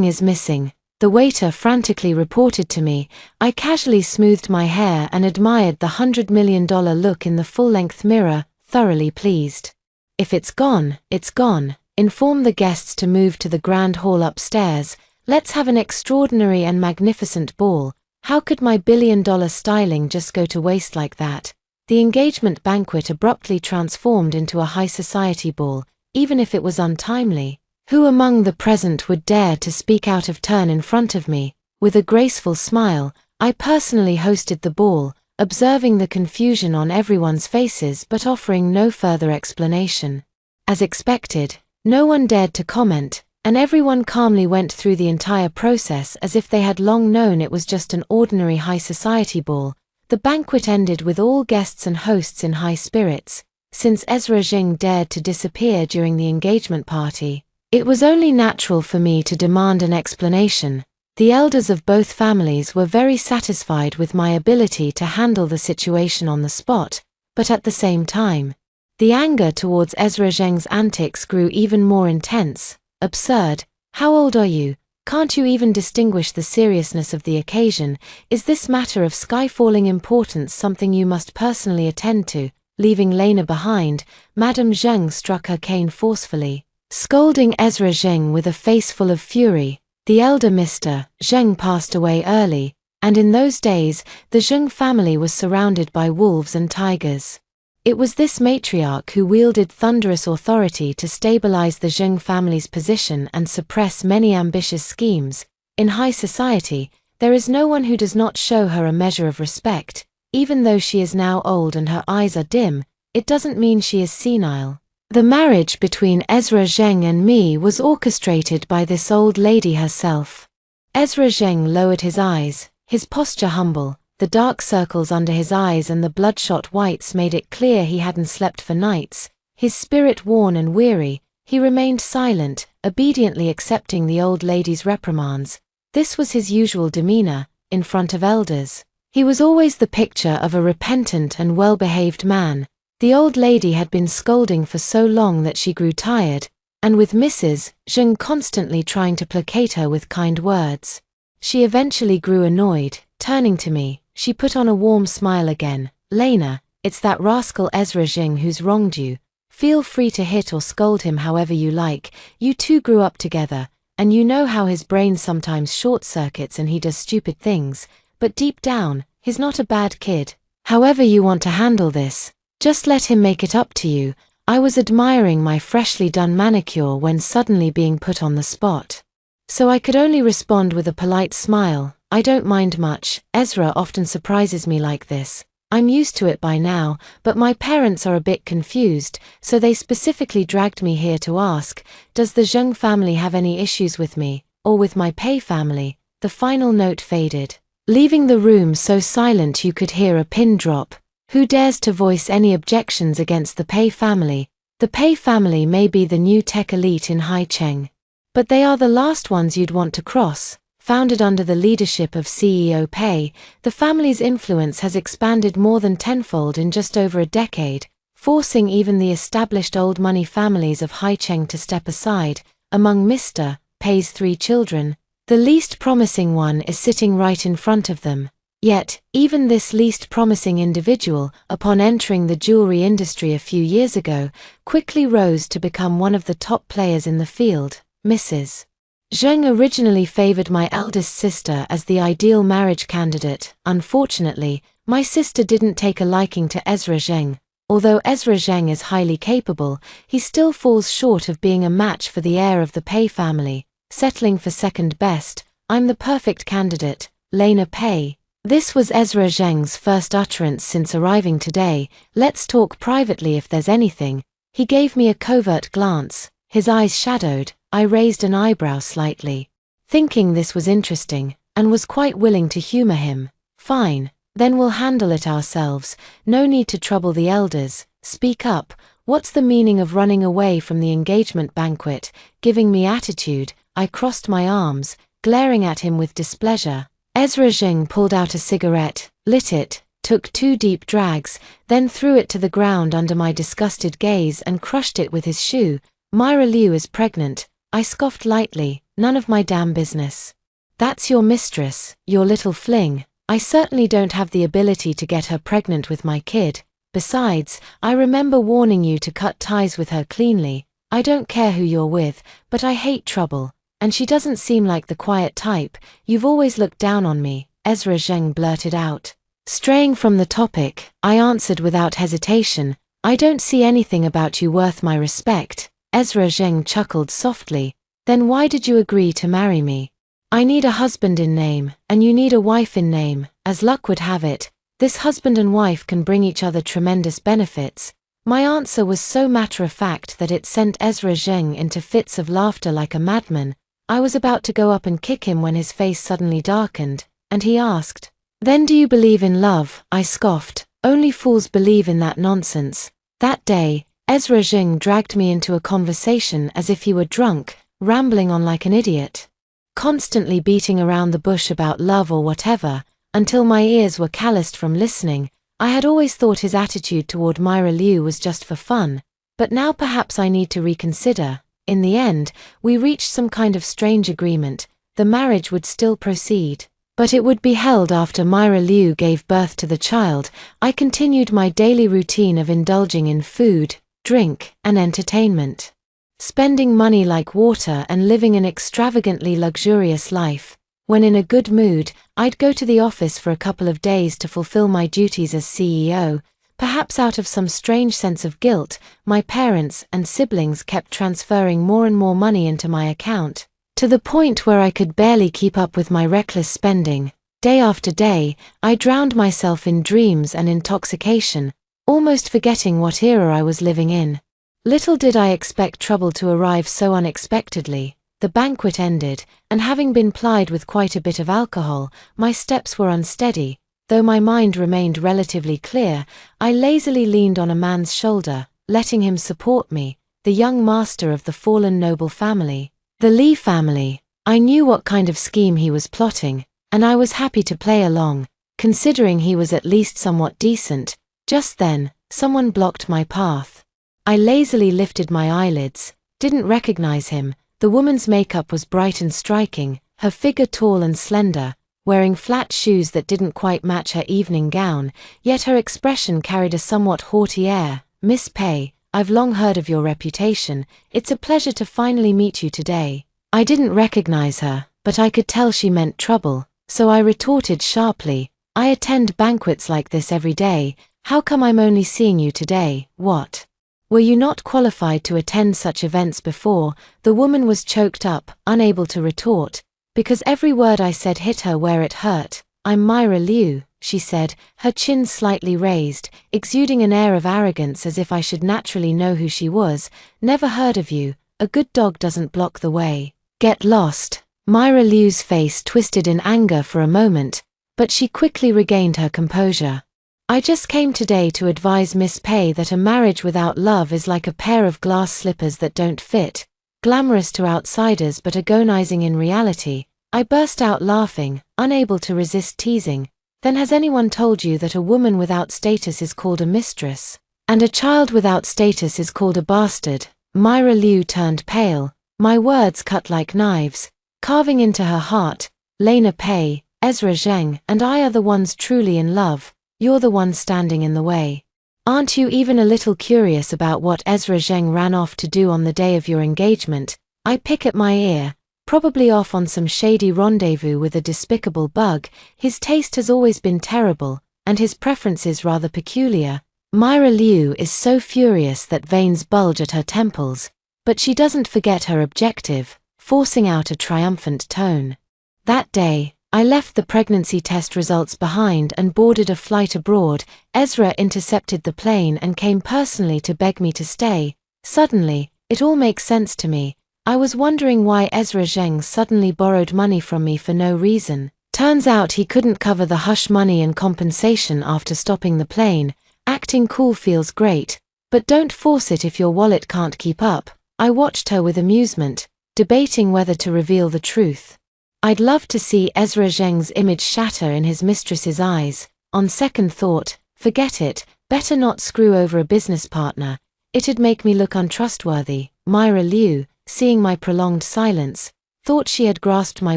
is missing. The waiter frantically reported to me. I casually smoothed my hair and admired the $100 million look in the full-length mirror, thoroughly pleased. If it's gone, it's gone. Inform the guests to move to the grand hall upstairs. Let's have an extraordinary and magnificent ball. How could my billion-dollar styling just go to waste like that? The engagement banquet abruptly transformed into a high society ball, even if it was untimely. Who among the present would dare to speak out of turn in front of me? With a graceful smile, I personally hosted the ball, observing the confusion on everyone's faces but offering no further explanation. As expected, no one dared to comment, and everyone calmly went through the entire process as if they had long known it was just an ordinary high society ball. The banquet ended with all guests and hosts in high spirits. Since Ezra Zheng dared to disappear during the engagement party, it was only natural for me to demand an explanation. The elders of both families were very satisfied with my ability to handle the situation on the spot, but at the same time, the anger towards Ezra Zheng's antics grew even more intense. Absurd. How old are you? Can't you even distinguish the seriousness of the occasion? Is this matter of sky-falling importance something you must personally attend to? Leaving Lena behind, Madame Zheng struck her cane forcefully, scolding Ezra Zheng with a face full of fury. The elder Mr. Zheng passed away early, and in those days, the Zheng family was surrounded by wolves and tigers. It was this matriarch who wielded thunderous authority to stabilize the Zheng family's position and suppress many ambitious schemes. In high society, there is no one who does not show her a measure of respect. Even though she is now old and her eyes are dim, it doesn't mean she is senile. The marriage between Ezra Zheng and me was orchestrated by this old lady herself. Ezra Zheng lowered his eyes, his posture humble. The dark circles under his eyes and the bloodshot whites made it clear he hadn't slept for nights. His spirit worn and weary, he remained silent, obediently accepting the old lady's reprimands. This was his usual demeanor, in front of elders. He was always the picture of a repentant and well-behaved man. The old lady had been scolding for so long that she grew tired, and with Mrs. Zheng constantly trying to placate her with kind words, she eventually grew annoyed. Turning to me, she put on a warm smile again. "Lena, it's that rascal Ezra Zheng who's wronged you. Feel free to hit or scold him however you like. You two grew up together, and you know how his brain sometimes short-circuits and he does stupid things, but deep down, he's not a bad kid. However you want to handle this, just let him make it up to you." I was admiring my freshly done manicure when suddenly being put on the spot, so I could only respond with a polite smile. "I don't mind much. Ezra often surprises me like this. I'm used to it by now, but my parents are a bit confused, so they specifically dragged me here to ask, does the Zheng family have any issues with me, or with my Pei family?" The final note faded, leaving the room so silent you could hear a pin drop. Who dares to voice any objections against the Pei family? The Pei family may be the new tech elite in Haicheng, but they are the last ones you'd want to cross. Founded under the leadership of CEO Pei, the family's influence has expanded more than tenfold in just over a decade, forcing even the established old money families of Haicheng to step aside. Among Mr. Pei's 3 children, the least promising one is sitting right in front of them. Yet, even this least promising individual, upon entering the jewelry industry a few years ago, quickly rose to become one of the top players in the field. Mrs. Zheng originally favored my eldest sister as the ideal marriage candidate. Unfortunately, my sister didn't take a liking to Ezra Zheng. Although Ezra Zheng is highly capable, he still falls short of being a match for the heir of the Pei family. Settling for second best, I'm the perfect candidate, Lena Pei. This was Ezra Zheng's first utterance since arriving today. Let's talk privately if there's anything. He gave me a covert glance, his eyes shadowed. I raised an eyebrow slightly, thinking this was interesting, and was quite willing to humor him. Fine, then we'll handle it ourselves, no need to trouble the elders. Speak up, what's the meaning of running away from the engagement banquet, giving me attitude? I crossed my arms, glaring at him with displeasure. Ezra Zheng pulled out a cigarette, lit it, took 2 deep drags, then threw it to the ground under my disgusted gaze and crushed it with his shoe. Myra Liu is pregnant. I scoffed lightly, none of my damn business. That's your mistress, your little fling. I certainly don't have the ability to get her pregnant with my kid. Besides, I remember warning you to cut ties with her cleanly. I don't care who you're with, but I hate trouble. And she doesn't seem like the quiet type. You've always looked down on me, Ezra Zheng blurted out. Straying from the topic, I answered without hesitation, I don't see anything about you worth my respect. Ezra Zheng chuckled softly. Then why did you agree to marry me? I need a husband in name, and you need a wife in name. As luck would have it, this husband and wife can bring each other tremendous benefits. My answer was so matter-of-fact that it sent Ezra Zheng into fits of laughter like a madman. I was about to go up and kick him when his face suddenly darkened, and he asked, "Then do you believe in love?" I scoffed. Only fools believe in that nonsense. That day, Ezra Zheng dragged me into a conversation as if he were drunk, rambling on like an idiot, constantly beating around the bush about love or whatever, until my ears were calloused from listening. I had always thought his attitude toward Myra Liu was just for fun, but now perhaps I need to reconsider. In the end, we reached some kind of strange agreement. The marriage would still proceed, but it would be held after Myra Liu gave birth to the child. I continued my daily routine of indulging in food, drink, and entertainment, spending money like water and living an extravagantly luxurious life. When in a good mood, I'd go to the office for a couple of days to fulfill my duties as CEO. Perhaps out of some strange sense of guilt, my parents and siblings kept transferring more and more money into my account, to the point where I could barely keep up with my reckless spending. Day after day, I drowned myself in dreams and intoxication, almost forgetting what era I was living in. Little did I expect trouble to arrive so unexpectedly. The banquet ended, and having been plied with quite a bit of alcohol, my steps were unsteady. Though my mind remained relatively clear, I lazily leaned on a man's shoulder, letting him support me, the young master of the fallen noble family, the Li family. I knew what kind of scheme he was plotting, and I was happy to play along, considering he was at least somewhat decent. Just then, someone blocked my path. I lazily lifted my eyelids, didn't recognize him. The woman's makeup was bright and striking, her figure tall and slender, wearing flat shoes that didn't quite match her evening gown, yet her expression carried a somewhat haughty air. "Miss Pei, I've long heard of your reputation. It's a pleasure to finally meet you today." I didn't recognize her, but I could tell she meant trouble, so I retorted sharply, "I attend banquets like this every day. How come I'm only seeing you today? What? Were you not qualified to attend such events before?" The woman was choked up, unable to retort, because every word I said hit her where it hurt. "I'm Myra Liu," she said, her chin slightly raised, exuding an air of arrogance as if I should naturally know who she was. "Never heard of you. A good dog doesn't block the way. Get lost." Myra Liu's face twisted in anger for a moment, but she quickly regained her composure. "I just came today to advise Miss Pei that a marriage without love is like a pair of glass slippers that don't fit. Glamorous to outsiders but agonizing in reality. I burst out laughing, unable to resist teasing. Then has anyone told you that a woman without status is called a mistress? And a child without status is called a bastard? Myra Liu turned pale, my words cut like knives, carving into her heart. Lena Pei, Ezra Zheng, and I are the ones truly in love. You're the one standing in the way. Aren't you even a little curious about what Ezra Zheng ran off to do on the day of your engagement? I pick at my ear. Probably off on some shady rendezvous with a despicable bug. His taste has always been terrible, and his preferences rather peculiar. Myra Liu is so furious that veins bulge at her temples, but she doesn't forget her objective, forcing out a triumphant tone. That day, I left the pregnancy test results behind and boarded a flight abroad. Ezra intercepted the plane and came personally to beg me to stay. Suddenly, it all makes sense to me. I was wondering why Ezra Zheng suddenly borrowed money from me for no reason. Turns out he couldn't cover the hush money and compensation after stopping the plane. Acting cool feels great, but don't force it if your wallet can't keep up. I watched her with amusement, debating whether to reveal the truth. I'd love to see Ezra Zheng's image shatter in his mistress's eyes. On second thought, forget it, better not screw over a business partner. It'd make me look untrustworthy. Myra Liu, seeing my prolonged silence, thought she had grasped my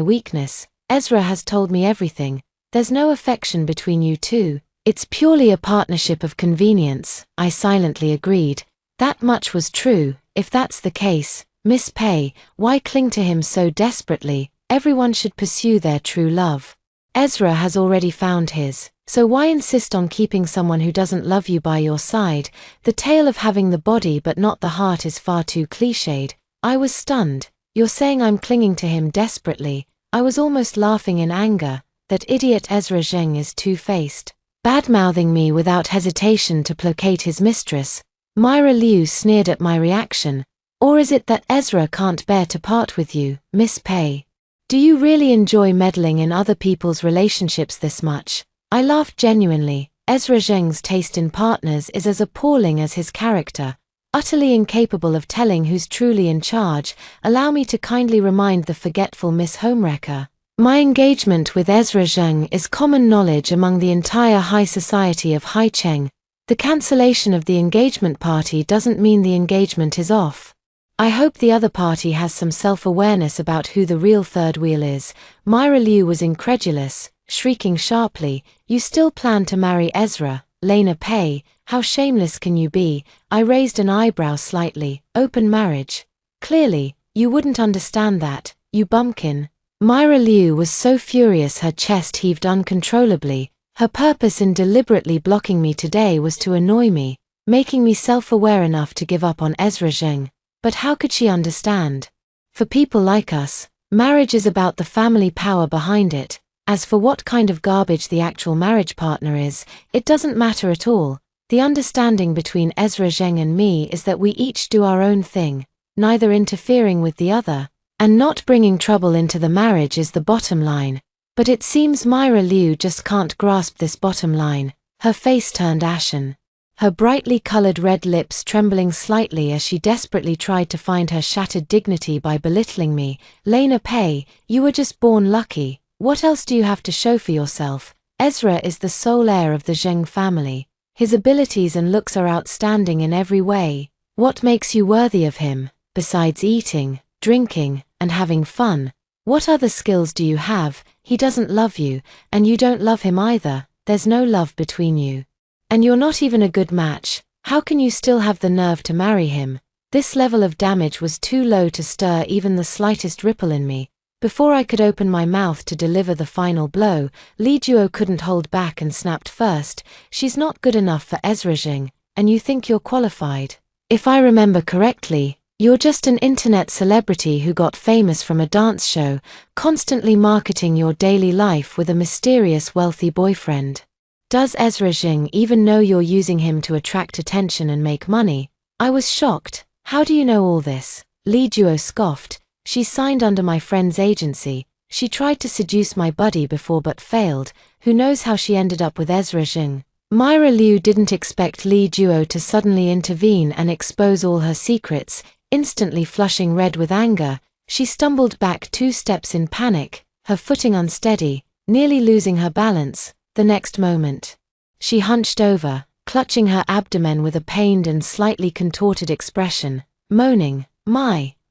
weakness. Ezra has told me everything. There's no affection between you two. It's purely a partnership of convenience. I silently agreed. That much was true. If that's the case, Miss Pei, why cling to him so desperately? Everyone should pursue their true love. Ezra has already found his, so why insist on keeping someone who doesn't love you by your side? The tale of having the body but not the heart is far too cliched. I was stunned. You're saying I'm clinging to him desperately? I was almost laughing in anger. That idiot Ezra Zheng is two-faced, bad-mouthing me without hesitation to placate his mistress. Myra Liu sneered at my reaction. Or is it that Ezra can't bear to part with you, Miss Pei? Do you really enjoy meddling in other people's relationships this much? I laughed genuinely. Ezra Zheng's taste in partners is as appalling as his character. Utterly incapable of telling who's truly in charge. Allow me to kindly remind the forgetful Miss Homewrecker. My engagement with Ezra Zheng is common knowledge among the entire high society of Haicheng. The cancellation of the engagement party doesn't mean the engagement is off. I hope the other party has some self-awareness about who the real third wheel is. Myra Liu was incredulous, shrieking sharply, "You still plan to marry Ezra, Lena Pei? How shameless can you be?" I raised an eyebrow slightly. Open marriage? Clearly, you wouldn't understand that, you bumpkin. Myra Liu was so furious her chest heaved uncontrollably. Her purpose in deliberately blocking me today was to annoy me, making me self-aware enough to give up on Ezra Zheng. But how could she understand? For people like us, marriage is about the family power behind it. As for what kind of garbage the actual marriage partner is, it doesn't matter at all. The understanding between Ezra Zheng and me is that we each do our own thing, neither interfering with the other, and not bringing trouble into the marriage is the bottom line. But it seems Myra Liu just can't grasp this bottom line. Her face turned ashen, her brightly colored red lips trembling slightly as she desperately tried to find her shattered dignity by belittling me. Lena Pei, you were just born lucky. What else do you have to show for yourself? Ezra is the sole heir of the Zheng family. His abilities and looks are outstanding in every way. What makes you worthy of him, besides eating, drinking, and having fun? What other skills do you have? He doesn't love you, and you don't love him either. There's no love between you. And you're not even a good match. How can you still have the nerve to marry him? This level of damage was too low to stir even the slightest ripple in me. Before I could open my mouth to deliver the final blow, Li Juo couldn't hold back and snapped first. She's not good enough for Ezra Zheng, and you think you're qualified. If I remember correctly, you're just an internet celebrity who got famous from a dance show, constantly marketing your daily life with a mysterious wealthy boyfriend. Does Ezra Zheng even know you're using him to attract attention and make money? I was shocked. How do you know all this? Li Juo scoffed. She signed under my friend's agency. She tried to seduce my buddy before but failed. Who knows how she ended up with Ezra Zheng? Myra Liu didn't expect Li Juo to suddenly intervene and expose all her secrets. Instantly flushing red with anger, she stumbled back 2 steps in panic, her footing unsteady, nearly losing her balance. The next moment, she hunched over, clutching her abdomen with a pained and slightly contorted expression, moaning,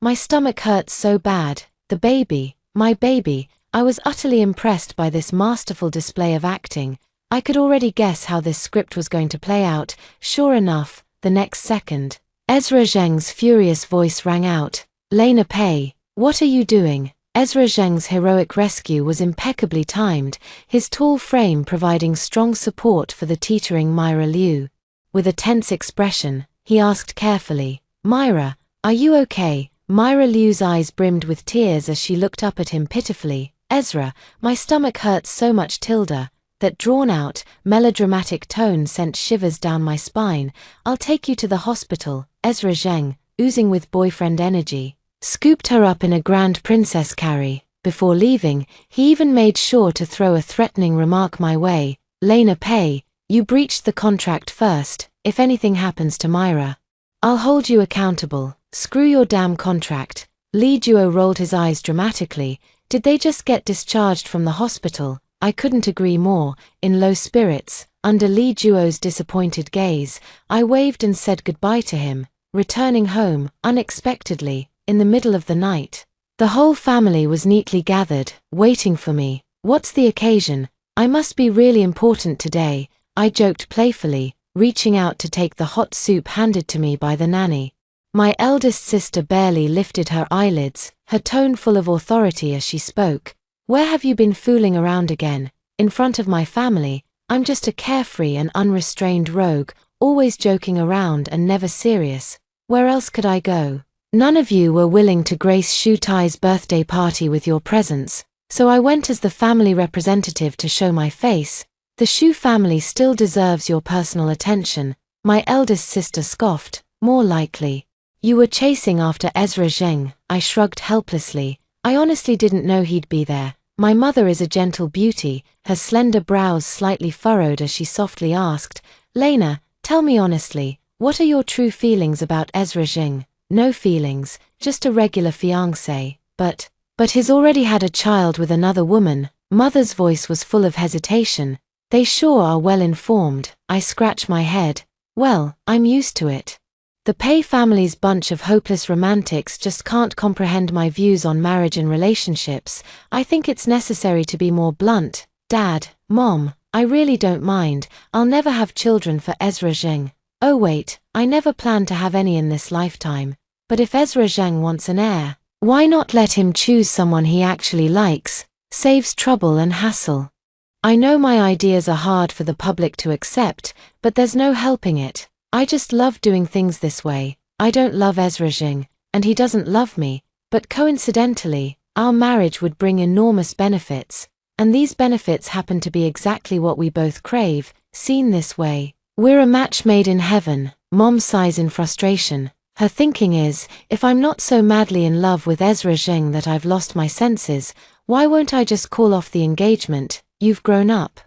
My stomach hurts so bad, the baby, my baby." I was utterly impressed by this masterful display of acting. I could already guess how this script was going to play out. Sure enough, the next second, Ezra Zheng's furious voice rang out, "Lena Pei, what are you doing?" Ezra Zheng's heroic rescue was impeccably timed, his tall frame providing strong support for the teetering Myra Liu. With a tense expression, he asked carefully, "Myra, are you okay?" Myra Liu's eyes brimmed with tears as she looked up at him pitifully. "Ezra, my stomach hurts so much." That drawn-out, melodramatic tone sent shivers down my spine. "I'll take you to the hospital." Ezra Zheng, oozing with boyfriend energy, scooped her up in a grand princess carry. Before leaving, he even made sure to throw a threatening remark my way. "Lena Pei, you breached the contract first. If anything happens to Myra, I'll hold you accountable." "Screw your damn contract." Li Duo rolled his eyes dramatically. Did they just get discharged from the hospital? I couldn't agree more. In low spirits, under Li Duo's disappointed gaze, I waved and said goodbye to him, returning home, unexpectedly, in the middle of the night. The whole family was neatly gathered, waiting for me. "What's the occasion? I must be really important today," I joked playfully, reaching out to take the hot soup handed to me by the nanny. My eldest sister barely lifted her eyelids, her tone full of authority as she spoke. "Where have you been fooling around again? In front of my family? I'm just a carefree and unrestrained rogue, always joking around and never serious. Where else could I go? None of you were willing to grace Shu Tai's birthday party with your presence, so I went as the family representative to show my face. The Shu family still deserves your personal attention." My eldest sister scoffed. "More likely you were chasing after Ezra Zheng." I shrugged helplessly. I honestly didn't know he'd be there. My mother is a gentle beauty, her slender brows slightly furrowed as she softly asked, "Lena, tell me honestly, what are your true feelings about Ezra Zheng?" "No feelings, just a regular fiancé." But he's already had a child with another woman." Mother's voice was full of hesitation. "They sure are well informed." I scratched my head. "Well, I'm used to it. The Pei family's bunch of hopeless romantics just can't comprehend my views on marriage and relationships. I think it's necessary to be more blunt. Dad, Mom, I really don't mind. I'll never have children for Ezra Zheng. Oh wait, I never planned to have any in this lifetime. But if Ezra Zheng wants an heir, why not let him choose someone he actually likes? Saves trouble and hassle." I know my ideas are hard for the public to accept, but there's no helping it. I just love doing things this way. I don't love Ezra Zheng, and he doesn't love me, but coincidentally, our marriage would bring enormous benefits, and these benefits happen to be exactly what we both crave. Seen this way, we're a match made in heaven. Mom sighs in frustration. Her thinking is, if I'm not so madly in love with Ezra Zheng that I've lost my senses, why won't I just call off the engagement? You've grown up.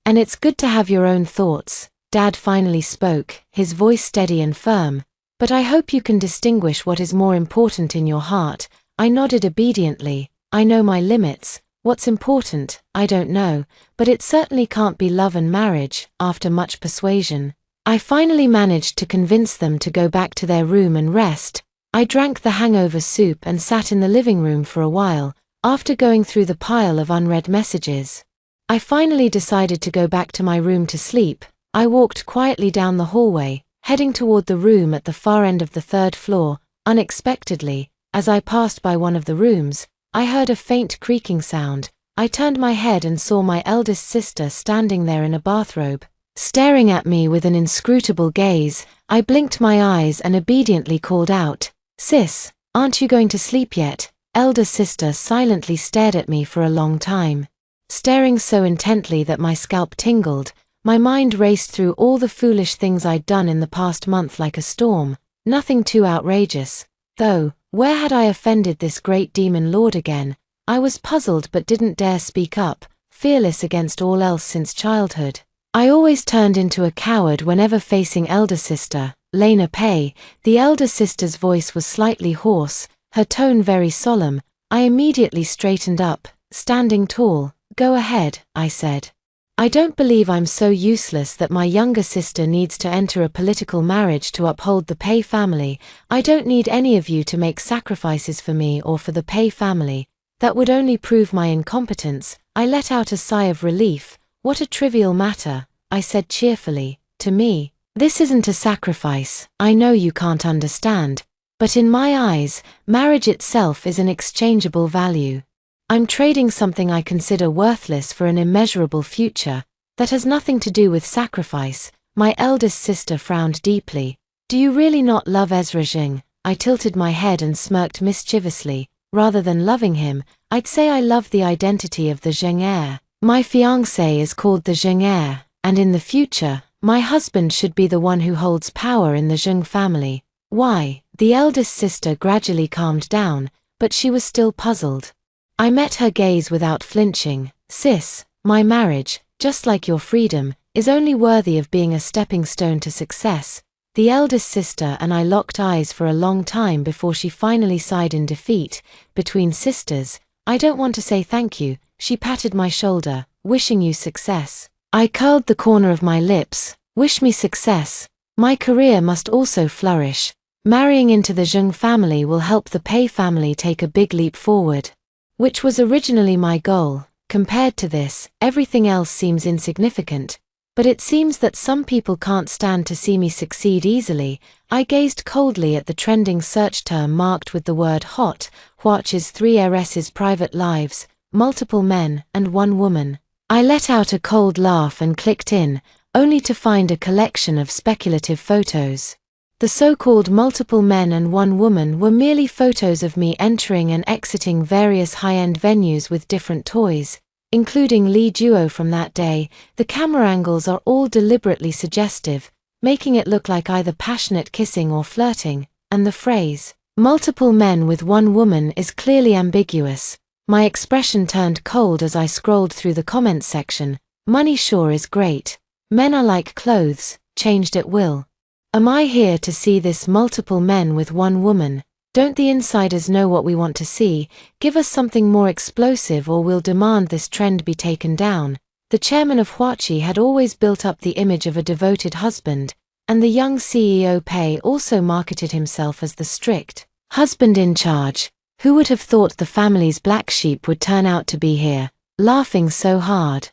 And it's good to have your own thoughts. Dad finally spoke, his voice steady and firm. "But I hope you can distinguish what is more important in your heart." I nodded obediently. I know my limits. What's important, I don't know, but it certainly can't be love and marriage. After much persuasion, I finally managed to convince them to go back to their room and rest. I drank the hangover soup and sat in the living room for a while. After going through the pile of unread messages, I finally decided to go back to my room to sleep. I walked quietly down the hallway, heading toward the room at the far end of the third floor. Unexpectedly, as I passed by one of the rooms, I heard a faint creaking sound. I turned my head and saw my eldest sister standing there in a bathrobe, staring at me with an inscrutable gaze. I blinked my eyes and obediently called out, "Sis, aren't you going to sleep yet?" Elder sister silently stared at me for a long time, staring so intently that my scalp tingled. My mind raced through all the foolish things I'd done in the past month like a storm. Nothing too outrageous, though. Where had I offended this great demon lord again? I was puzzled but didn't dare speak up, fearless against all else since childhood. I always turned into a coward whenever facing elder sister, Lena Pei. The elder sister's voice was slightly hoarse, her tone very solemn. I immediately straightened up. Standing tall. Go ahead, I said. I don't believe I'm so useless that my younger sister needs to enter a political marriage to uphold the Pei family. I don't need any of you to make sacrifices for me or for the Pei family. That would only prove my incompetence. I let out a sigh of relief. What a trivial matter, I said cheerfully. To me, this isn't a sacrifice. I know you can't understand. But in my eyes, marriage itself is an exchangeable value. I'm trading something I consider worthless for an immeasurable future. That has nothing to do with sacrifice. My eldest sister frowned deeply. Do you really not love Ezra Jing? I tilted my head and smirked mischievously. Rather than loving him, I'd say I love the identity of the Jing heir. My fiancé is called the Jing heir, and in the future, my husband should be the one who holds power in the Jing family. Why? The eldest sister gradually calmed down, but she was still puzzled. I met her gaze without flinching. Sis, my marriage, just like your freedom, is only worthy of being a stepping stone to success. The eldest sister and I locked eyes for a long time before she finally sighed in defeat. Between sisters, I don't want to say thank you, she patted my shoulder. Wishing you success. I curled the corner of my lips. Wish me success. My career must also flourish. Marrying into the Jing family will help the Pei family take a big leap forward. Which was originally my goal. Compared to this, everything else seems insignificant. But it seems that some people can't stand to see me succeed easily. I gazed coldly at the trending search term marked with the word hot, Huachi's 3 heiresses' private lives, multiple men and 1 woman. I let out a cold laugh and clicked in, only to find a collection of speculative photos. The so-called multiple men and 1 woman were merely photos of me entering and exiting various high-end venues with different toys, including Li Duo from that day. The camera angles are all deliberately suggestive, making it look like either passionate kissing or flirting, and the phrase, multiple men with 1 woman is clearly ambiguous. My expression turned cold as I scrolled through the comments section. Money sure is great. Men are like clothes, changed at will. Am I here to see this multiple men with 1 woman? Don't the insiders know what we want to see? Give us something more explosive or we'll demand this trend be taken down. The chairman of Huachi had always built up the image of a devoted husband, and the young CEO Pei also marketed himself as the strict husband in charge. Who would have thought the family's black sheep would turn out to be here, laughing so hard?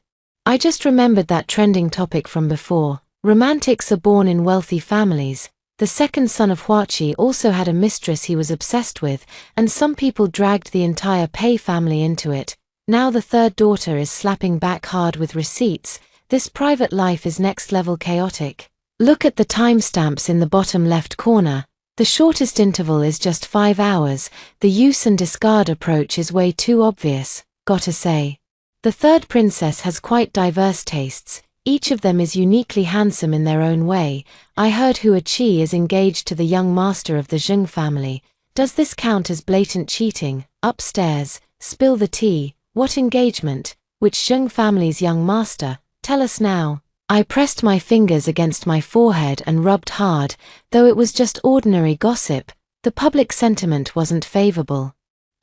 I just remembered that trending topic from before. Romantics are born in wealthy families. The second son of Huachi also had a mistress he was obsessed with, and some people dragged the entire Pei family into it. Now the third daughter is slapping back hard with receipts. This private life is next level chaotic. Look at the timestamps in the bottom left corner. The shortest interval is just 5 hours. The use and discard approach is way too obvious, gotta say. The third princess has quite diverse tastes. Each of them is uniquely handsome in their own way. I heard Hua Qi is engaged to the young master of the Jing family. Does this count as blatant cheating? Upstairs, spill the tea. What engagement? Which Jing family's young master? Tell us now. I pressed my fingers against my forehead and rubbed hard. Though it was just ordinary gossip, the public sentiment wasn't favorable.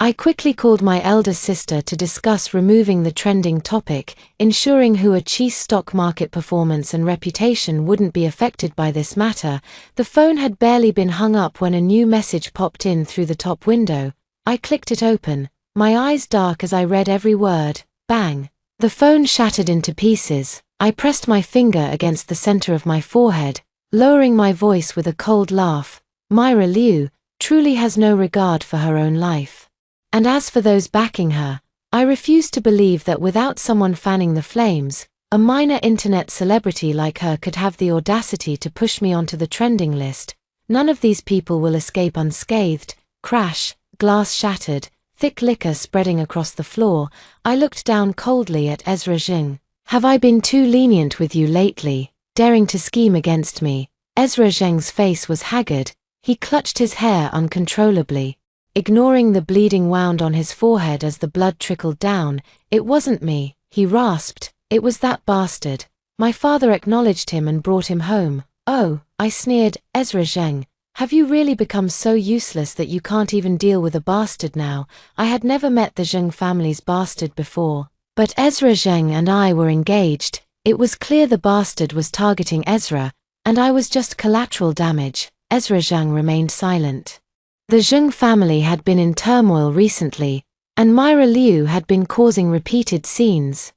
I quickly called my elder sister to discuss removing the trending topic, ensuring Hua Qi's stock market performance and reputation wouldn't be affected by this matter. The phone had barely been hung up when a new message popped in through the top window. I clicked it open, my eyes dark as I read every word. Bang! The phone shattered into pieces. I pressed my finger against the center of my forehead, lowering my voice with a cold laugh. Myra Liu truly has no regard for her own life. And as for those backing her, I refuse to believe that without someone fanning the flames, a minor internet celebrity like her could have the audacity to push me onto the trending list. None of these people will escape unscathed. Crash, glass shattered, thick liquor spreading across the floor. I looked down coldly at Ezra Jing. Have I been too lenient with you lately, daring to scheme against me? Ezra Zheng's face was haggard. He clutched his hair uncontrollably, ignoring the bleeding wound on his forehead as the blood trickled down. It wasn't me, he rasped. It was that bastard. My father acknowledged him and brought him home. Oh, I sneered. Ezra Zheng, Have you really become so useless that you can't even deal with a bastard now? I had never met the Zheng family's bastard before, but Ezra Zheng and I were engaged. It was clear the bastard was targeting Ezra, and I was just collateral damage. Ezra Zheng remained silent. The Zheng family had been in turmoil recently, and Myra Liu had been causing repeated scenes.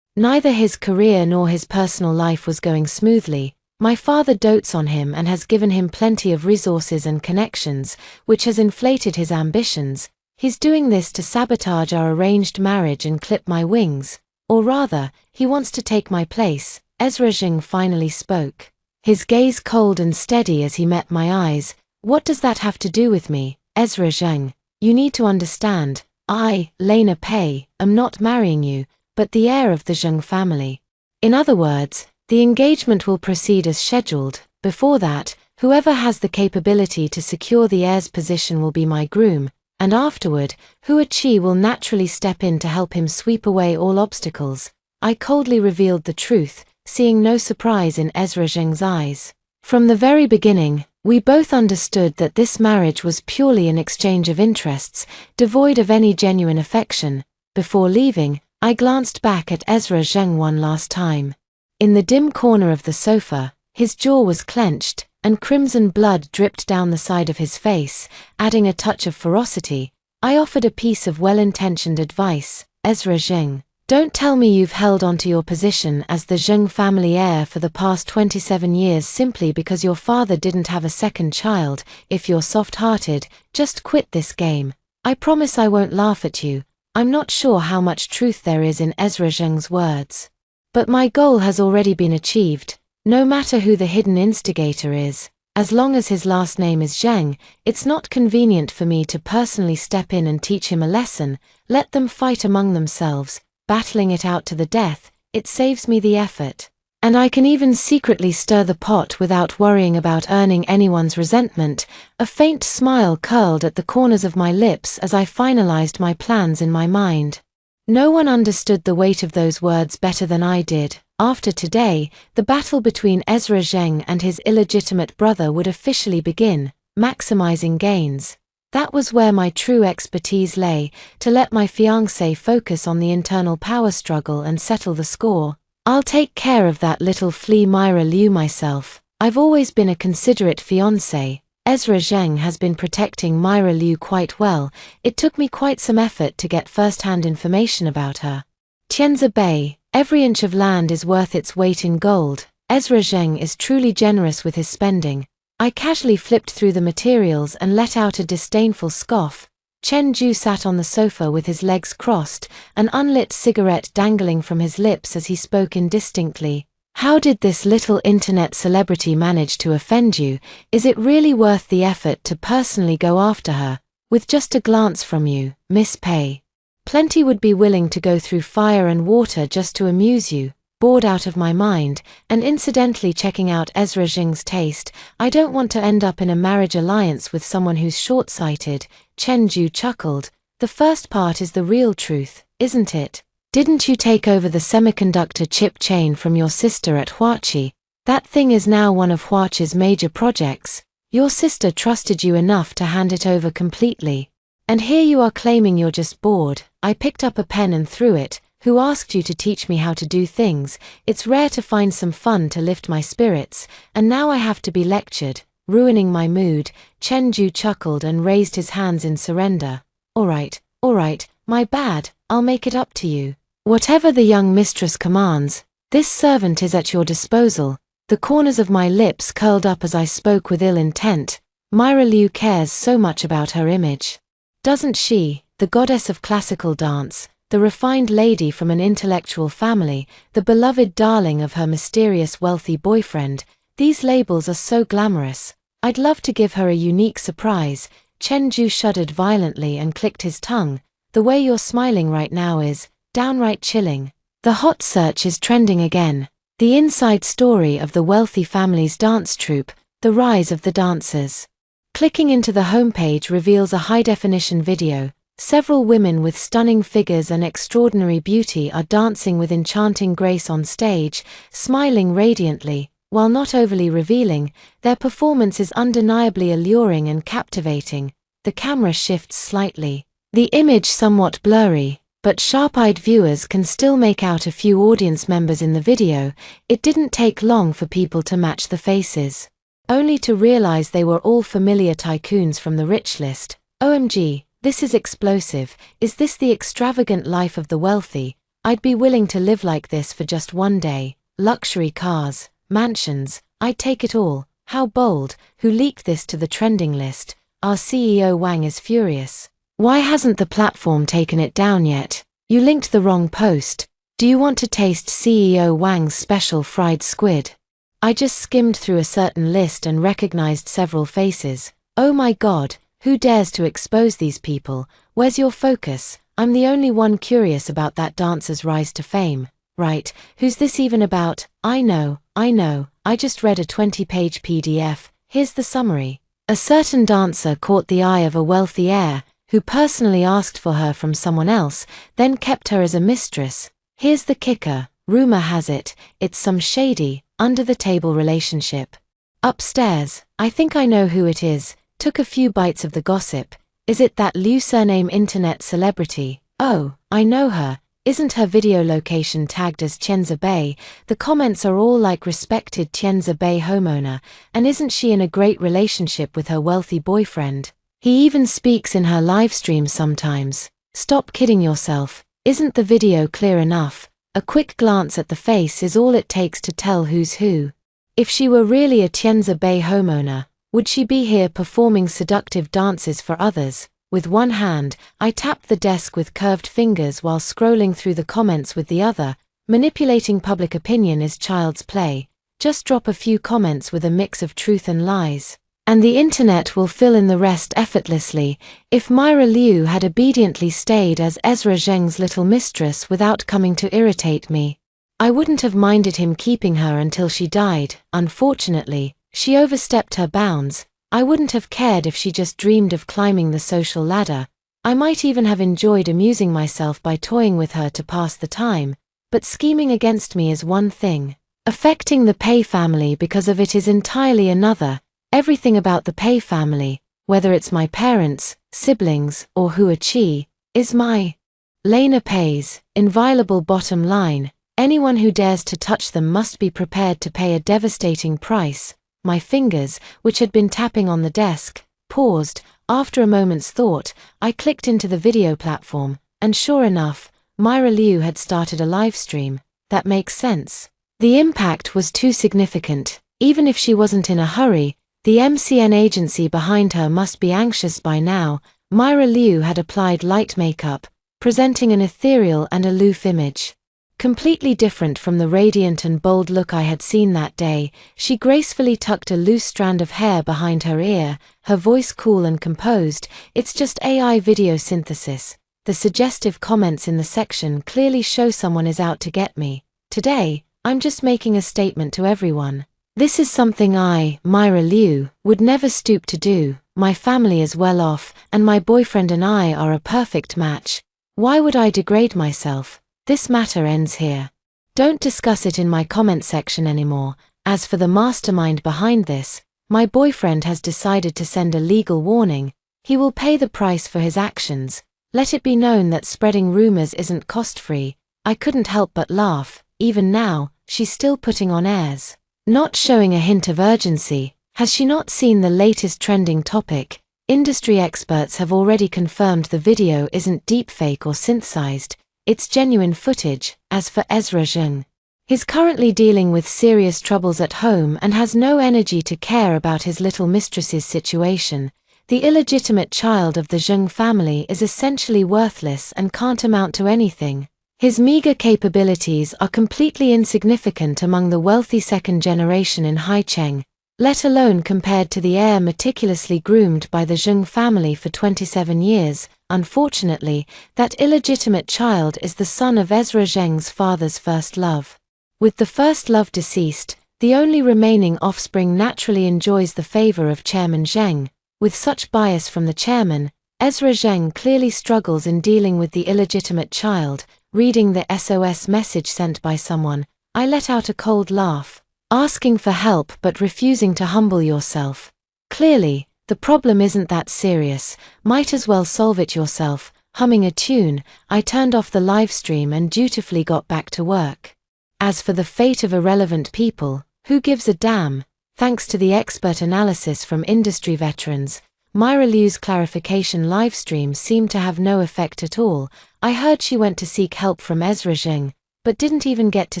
Neither his career nor his personal life was going smoothly. My father dotes on him and has given him plenty of resources and connections, which has inflated his ambitions. He's doing this to sabotage our arranged marriage and clip my wings. Or rather, he wants to take my place. Ezra Zheng finally spoke, his gaze cold and steady as he met my eyes. What does that have to do with me? Ezra Zheng, you need to understand, I, Lena Pei, am not marrying you, but the heir of the Zheng family. In other words, the engagement will proceed as scheduled. Before that, whoever has the capability to secure the heir's position will be my groom, and afterward, Hua Qi will naturally step in to help him sweep away all obstacles. I coldly revealed the truth, seeing no surprise in Ezra Zheng's eyes. From the very beginning, we both understood that this marriage was purely an exchange of interests, devoid of any genuine affection. Before leaving, I glanced back at Ezra Zheng one last time. In the dim corner of the sofa, his jaw was clenched, and crimson blood dripped down the side of his face, adding a touch of ferocity. I offered a piece of well-intentioned advice. Ezra Zheng, don't tell me you've held onto your position as the Zheng family heir for the past 27 years simply because your father didn't have a second child. If you're soft-hearted, just quit this game. I promise I won't laugh at you. I'm not sure how much truth there is in Ezra Zheng's words. But my goal has already been achieved. No matter who the hidden instigator is, as long as his last name is Zheng, it's not convenient for me to personally step in and teach him a lesson. Let them fight among themselves, battling it out to the death. It saves me the effort. And I can even secretly stir the pot without worrying about earning anyone's resentment. A faint smile curled at the corners of my lips as I finalized my plans in my mind. No one understood the weight of those words better than I did. After today, the battle between Ezra Zheng and his illegitimate brother would officially begin, maximizing gains. That was where my true expertise lay, to let my fiancé focus on the internal power struggle and settle the score. I'll take care of that little flea Myra Liu myself. I've always been a considerate fiancé. Ezra Zheng has been protecting Myra Liu quite well. It took me quite some effort to get first-hand information about her. Tianzi Bay, every inch of land is worth its weight in gold. Ezra Zheng is truly generous with his spending. I casually flipped through the materials and let out a disdainful scoff. Chen Ju sat on the sofa with his legs crossed, an unlit cigarette dangling from his lips as he spoke indistinctly. How did this little internet celebrity manage to offend you? Is it really worth the effort to personally go after her? With just a glance from you, Miss Pei. Plenty would be willing to go through fire and water just to amuse you. Bored out of my mind, and incidentally checking out Ezra Zheng's taste, I don't want to end up in a marriage alliance with someone who's short-sighted. Chen Ju chuckled. The first part is the real truth, isn't it? Didn't you take over the semiconductor chip chain from your sister at Hua Qi? That thing is now one of Hua Qi's major projects. Your sister trusted you enough to hand it over completely. And here you are claiming you're just bored. I picked up a pen and threw it. Who asked you to teach me how to do things? It's rare to find some fun to lift my spirits, and now I have to be lectured, ruining my mood. Chen Ju chuckled and raised his hands in surrender. All right, my bad, I'll make it up to you. Whatever the young mistress commands, this servant is at your disposal. The corners of my lips curled up as I spoke with ill intent. Myra Liu cares so much about her image. Doesn't she, the goddess of classical dance, the refined lady from an intellectual family, the beloved darling of her mysterious wealthy boyfriend? These labels are so glamorous. I'd love to give her a unique surprise. Chen Ju shuddered violently and clicked his tongue. The way you're smiling right now is downright chilling. The hot search is trending again. The inside story of the wealthy family's dance troupe, the rise of the dancers. Clicking into the homepage reveals a high-definition video. Several women with stunning figures and extraordinary beauty are dancing with enchanting grace on stage, smiling radiantly. While not overly revealing, their performance is undeniably alluring and captivating. The camera shifts slightly. The image somewhat blurry, but sharp-eyed viewers can still make out a few audience members in the video. It didn't take long for people to match the faces, only to realize they were all familiar tycoons from the rich list. OMG, this is explosive. Is this the extravagant life of the wealthy? I'd be willing to live like this for just one day. Luxury cars, mansions, I'd take it all. How bold. Who leaked this to the trending list? Our CEO Wang is furious. Why hasn't the platform taken it down yet? You linked the wrong post. Do you want to taste CEO Wang's special fried squid? I just skimmed through a certain list and recognized several faces. Oh my god, who dares to expose these people? Where's your focus? I'm the only one curious about that dancer's rise to fame. Right, who's this even about? I know, I just read a 20-page PDF. Here's the summary. A certain dancer caught the eye of a wealthy heir, who personally asked for her from someone else, then kept her as a mistress. Here's the kicker. Rumor has it, it's some shady, under-the-table relationship. Upstairs, I think I know who it is. Took a few bites of the gossip. Is it that Liu surname internet celebrity? Oh, I know her. Isn't her video location tagged as Tianzi Bay? The comments are all like respected Tianzi Bay homeowner, and isn't she in a great relationship with her wealthy boyfriend? He even speaks in her live streams sometimes. Stop kidding yourself. Isn't the video clear enough? A quick glance at the face is all it takes to tell who's who. If she were really a Tianzi Bay homeowner, would she be here performing seductive dances for others? With one hand, I tapped the desk with curved fingers while scrolling through the comments with the other. Manipulating public opinion is child's play. Just drop a few comments with a mix of truth and lies, and the internet will fill in the rest effortlessly. If Myra Liu had obediently stayed as Ezra Zheng's little mistress without coming to irritate me, I wouldn't have minded him keeping her until she died. Unfortunately, she overstepped her bounds. I wouldn't have cared if she just dreamed of climbing the social ladder. I might even have enjoyed amusing myself by toying with her to pass the time. But scheming against me is one thing. Affecting the Pei family because of it is entirely another. Everything about the Pei family, whether it's my parents, siblings, or Hua Qi, is my Lena Pei's inviolable bottom line. Anyone who dares to touch them must be prepared to pay a devastating price. My fingers, which had been tapping on the desk, paused. After a moment's thought, I clicked into the video platform, and sure enough, Myra Liu had started a live stream. That makes sense. The impact was too significant. Even if she wasn't in a hurry, the MCN agency behind her must be anxious by now. Myra Liu had applied light makeup, presenting an ethereal and aloof image. Completely different from the radiant and bold look I had seen that day. She gracefully tucked a loose strand of hair behind her ear, her voice cool and composed. It's just AI video synthesis. The suggestive comments in the section clearly show someone is out to get me. Today, I'm just making a statement to everyone. This is something I, Myra Liu, would never stoop to do. My family is well off, and my boyfriend and I are a perfect match. Why would I degrade myself? This matter ends here. Don't discuss it in my comment section anymore. As for the mastermind behind this, my boyfriend has decided to send a legal warning. He will pay the price for his actions. Let it be known that spreading rumors isn't cost-free. I couldn't help but laugh. Even now, she's still putting on airs, not showing a hint of urgency. Has she not seen the latest trending topic? Industry experts have already confirmed the video isn't deepfake or synthesized. It's genuine footage. As for Ezra Zheng, he's currently dealing with serious troubles at home and has no energy to care about his little mistress's situation. The illegitimate child of the Zheng family is essentially worthless and can't amount to anything. His meager capabilities are completely insignificant among the wealthy second generation in Haicheng, let alone compared to the heir meticulously groomed by the Zheng family for 27 years. Unfortunately, that illegitimate child is the son of Ezra Zheng's father's first love. With the first love deceased, the only remaining offspring naturally enjoys the favor of Chairman Zheng. With such bias from the chairman, Ezra Zheng clearly struggles in dealing with the illegitimate child. Reading the SOS message sent by someone, I let out a cold laugh. asking for help but refusing to humble yourself. Clearly, the problem isn't that serious, might as well solve it yourself. Humming a tune, I turned off the live stream and dutifully got back to work. As for the fate of irrelevant people, who gives a damn? Thanks to the expert analysis from industry veterans, Myra Liu's clarification livestream seemed to have no effect at all. I heard she went to seek help from Ezra Zheng, but didn't even get to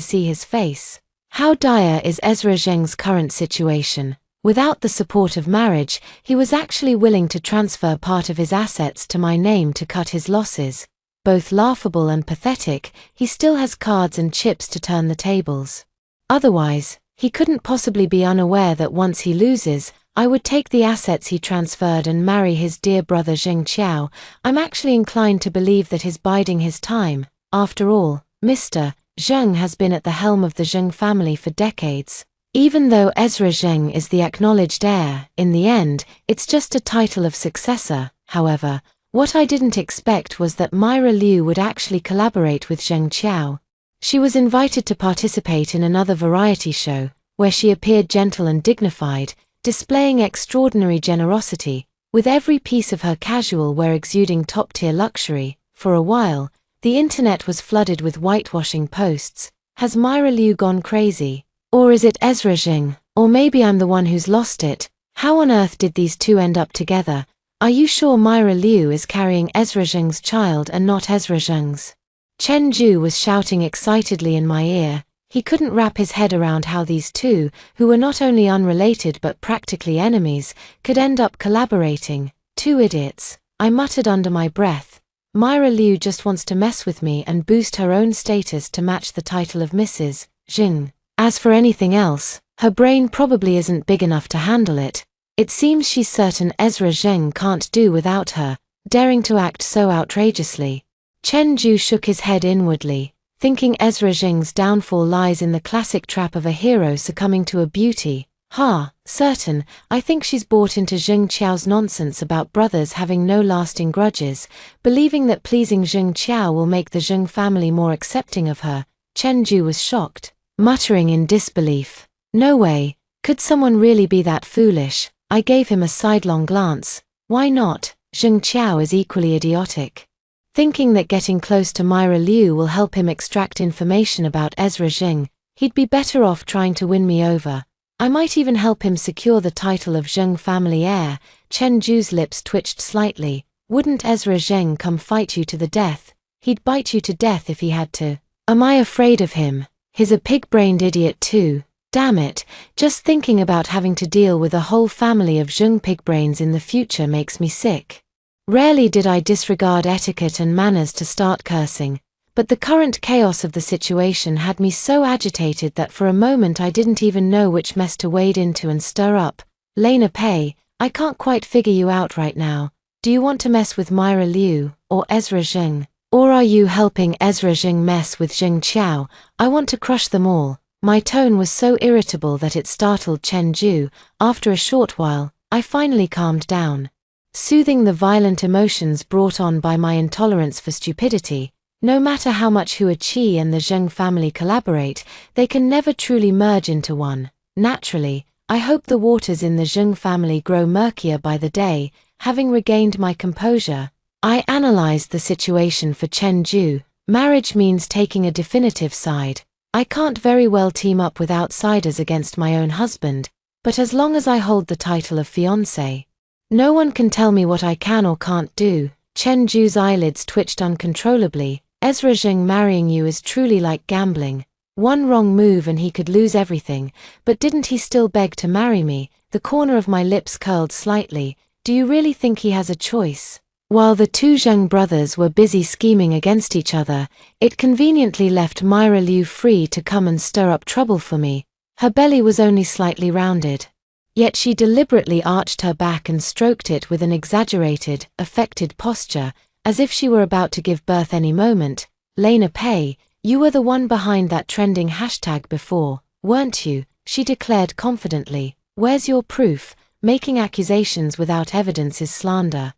see his face. How dire is Ezra Zheng's current situation? Without the support of marriage, he was actually willing to transfer part of his assets to my name to cut his losses. Both laughable and pathetic, he still has cards and chips to turn the tables. Otherwise, he couldn't possibly be unaware that once he loses, I would take the assets he transferred and marry his dear brother Zheng Qiao. I'm actually inclined to believe that he's biding his time. After all, Mr. Zheng has been at the helm of the Zheng family for decades. Even though Ezra Zheng is the acknowledged heir, in the end, it's just a title of successor. However, what I didn't expect was that Myra Liu would actually collaborate with Zheng Qiao. She was invited to participate in another variety show, where she appeared gentle and dignified, displaying extraordinary generosity, with every piece of her casual wear exuding top-tier luxury. For a while, the internet was flooded with whitewashing posts. Has Myra Liu gone crazy? Or is it Ezra Zheng? Or maybe I'm the one who's lost it. How on earth did these two end up together? Are you sure Myra Liu is carrying Ezra Zheng's child and not Ezra Zheng's? Chen Zhu was shouting excitedly in my ear. He couldn't wrap his head around how these two, who were not only unrelated but practically enemies, could end up collaborating. Two idiots, I muttered under my breath. Myra Liu just wants to mess with me and boost her own status to match the title of Mrs. Zheng. As for anything else, her brain probably isn't big enough to handle it. It seems she's certain Ezra Zheng can't do without her, daring to act so outrageously. Chen Zhu shook his head inwardly, thinking Ezra Zheng's downfall lies in the classic trap of a hero succumbing to a beauty. Certain, I think she's bought into Zheng Qiao's nonsense about brothers having no lasting grudges, believing that pleasing Zheng Qiao will make the Zheng family more accepting of her. Chen Zhu was shocked, muttering in disbelief. No way, could someone really be that foolish? I gave him a sidelong glance. Why not? Zheng Qiao is equally idiotic. Thinking that getting close to Myra Liu will help him extract information about Ezra Zheng, he'd be better off trying to win me over. I might even help him secure the title of Zheng family heir. Chen Zhu's lips twitched slightly. Wouldn't Ezra Zheng come fight you to the death? He'd bite you to death if he had to. Am I afraid of him? He's a pig-brained idiot too. Damn it, just thinking about having to deal with a whole family of Zheng pigbrains in the future makes me sick. Rarely did I disregard etiquette and manners to start cursing, but the current chaos of the situation had me so agitated that for a moment I didn't even know which mess to wade into and stir up. Lena Pei, I can't quite figure you out right now. Do you want to mess with Myra Liu, or Ezra Zheng? Or are you helping Ezra Zheng mess with Zheng Qiao? I want to crush them all. My tone was so irritable that it startled Chen Zhu. After a short while, I finally calmed down. Soothing the violent emotions brought on by my intolerance for stupidity, no matter how much Hua Qi and the Zheng family collaborate, they can never truly merge into one. Naturally, I hope the waters in the Zheng family grow murkier by the day. Having regained my composure, I analyzed the situation for Chen Zhu. Marriage means taking a definitive side. I can't very well team up with outsiders against my own husband, but as long as I hold the title of fiancé, no one can tell me what I can or can't do. Chen Zhu's eyelids twitched uncontrollably. Ezra Zheng marrying you is truly like gambling. One wrong move and he could lose everything, but didn't he still beg to marry me? The corner of my lips curled slightly. Do you really think he has a choice? While the two Zheng brothers were busy scheming against each other, it conveniently left Myra Liu free to come and stir up trouble for me. Her belly was only slightly rounded. Yet she deliberately arched her back and stroked it with an exaggerated, affected posture, as if she were about to give birth any moment. Lena Pei, you were the one behind that trending hashtag before, weren't you? She declared confidently. Where's your proof? Making accusations without evidence is slander.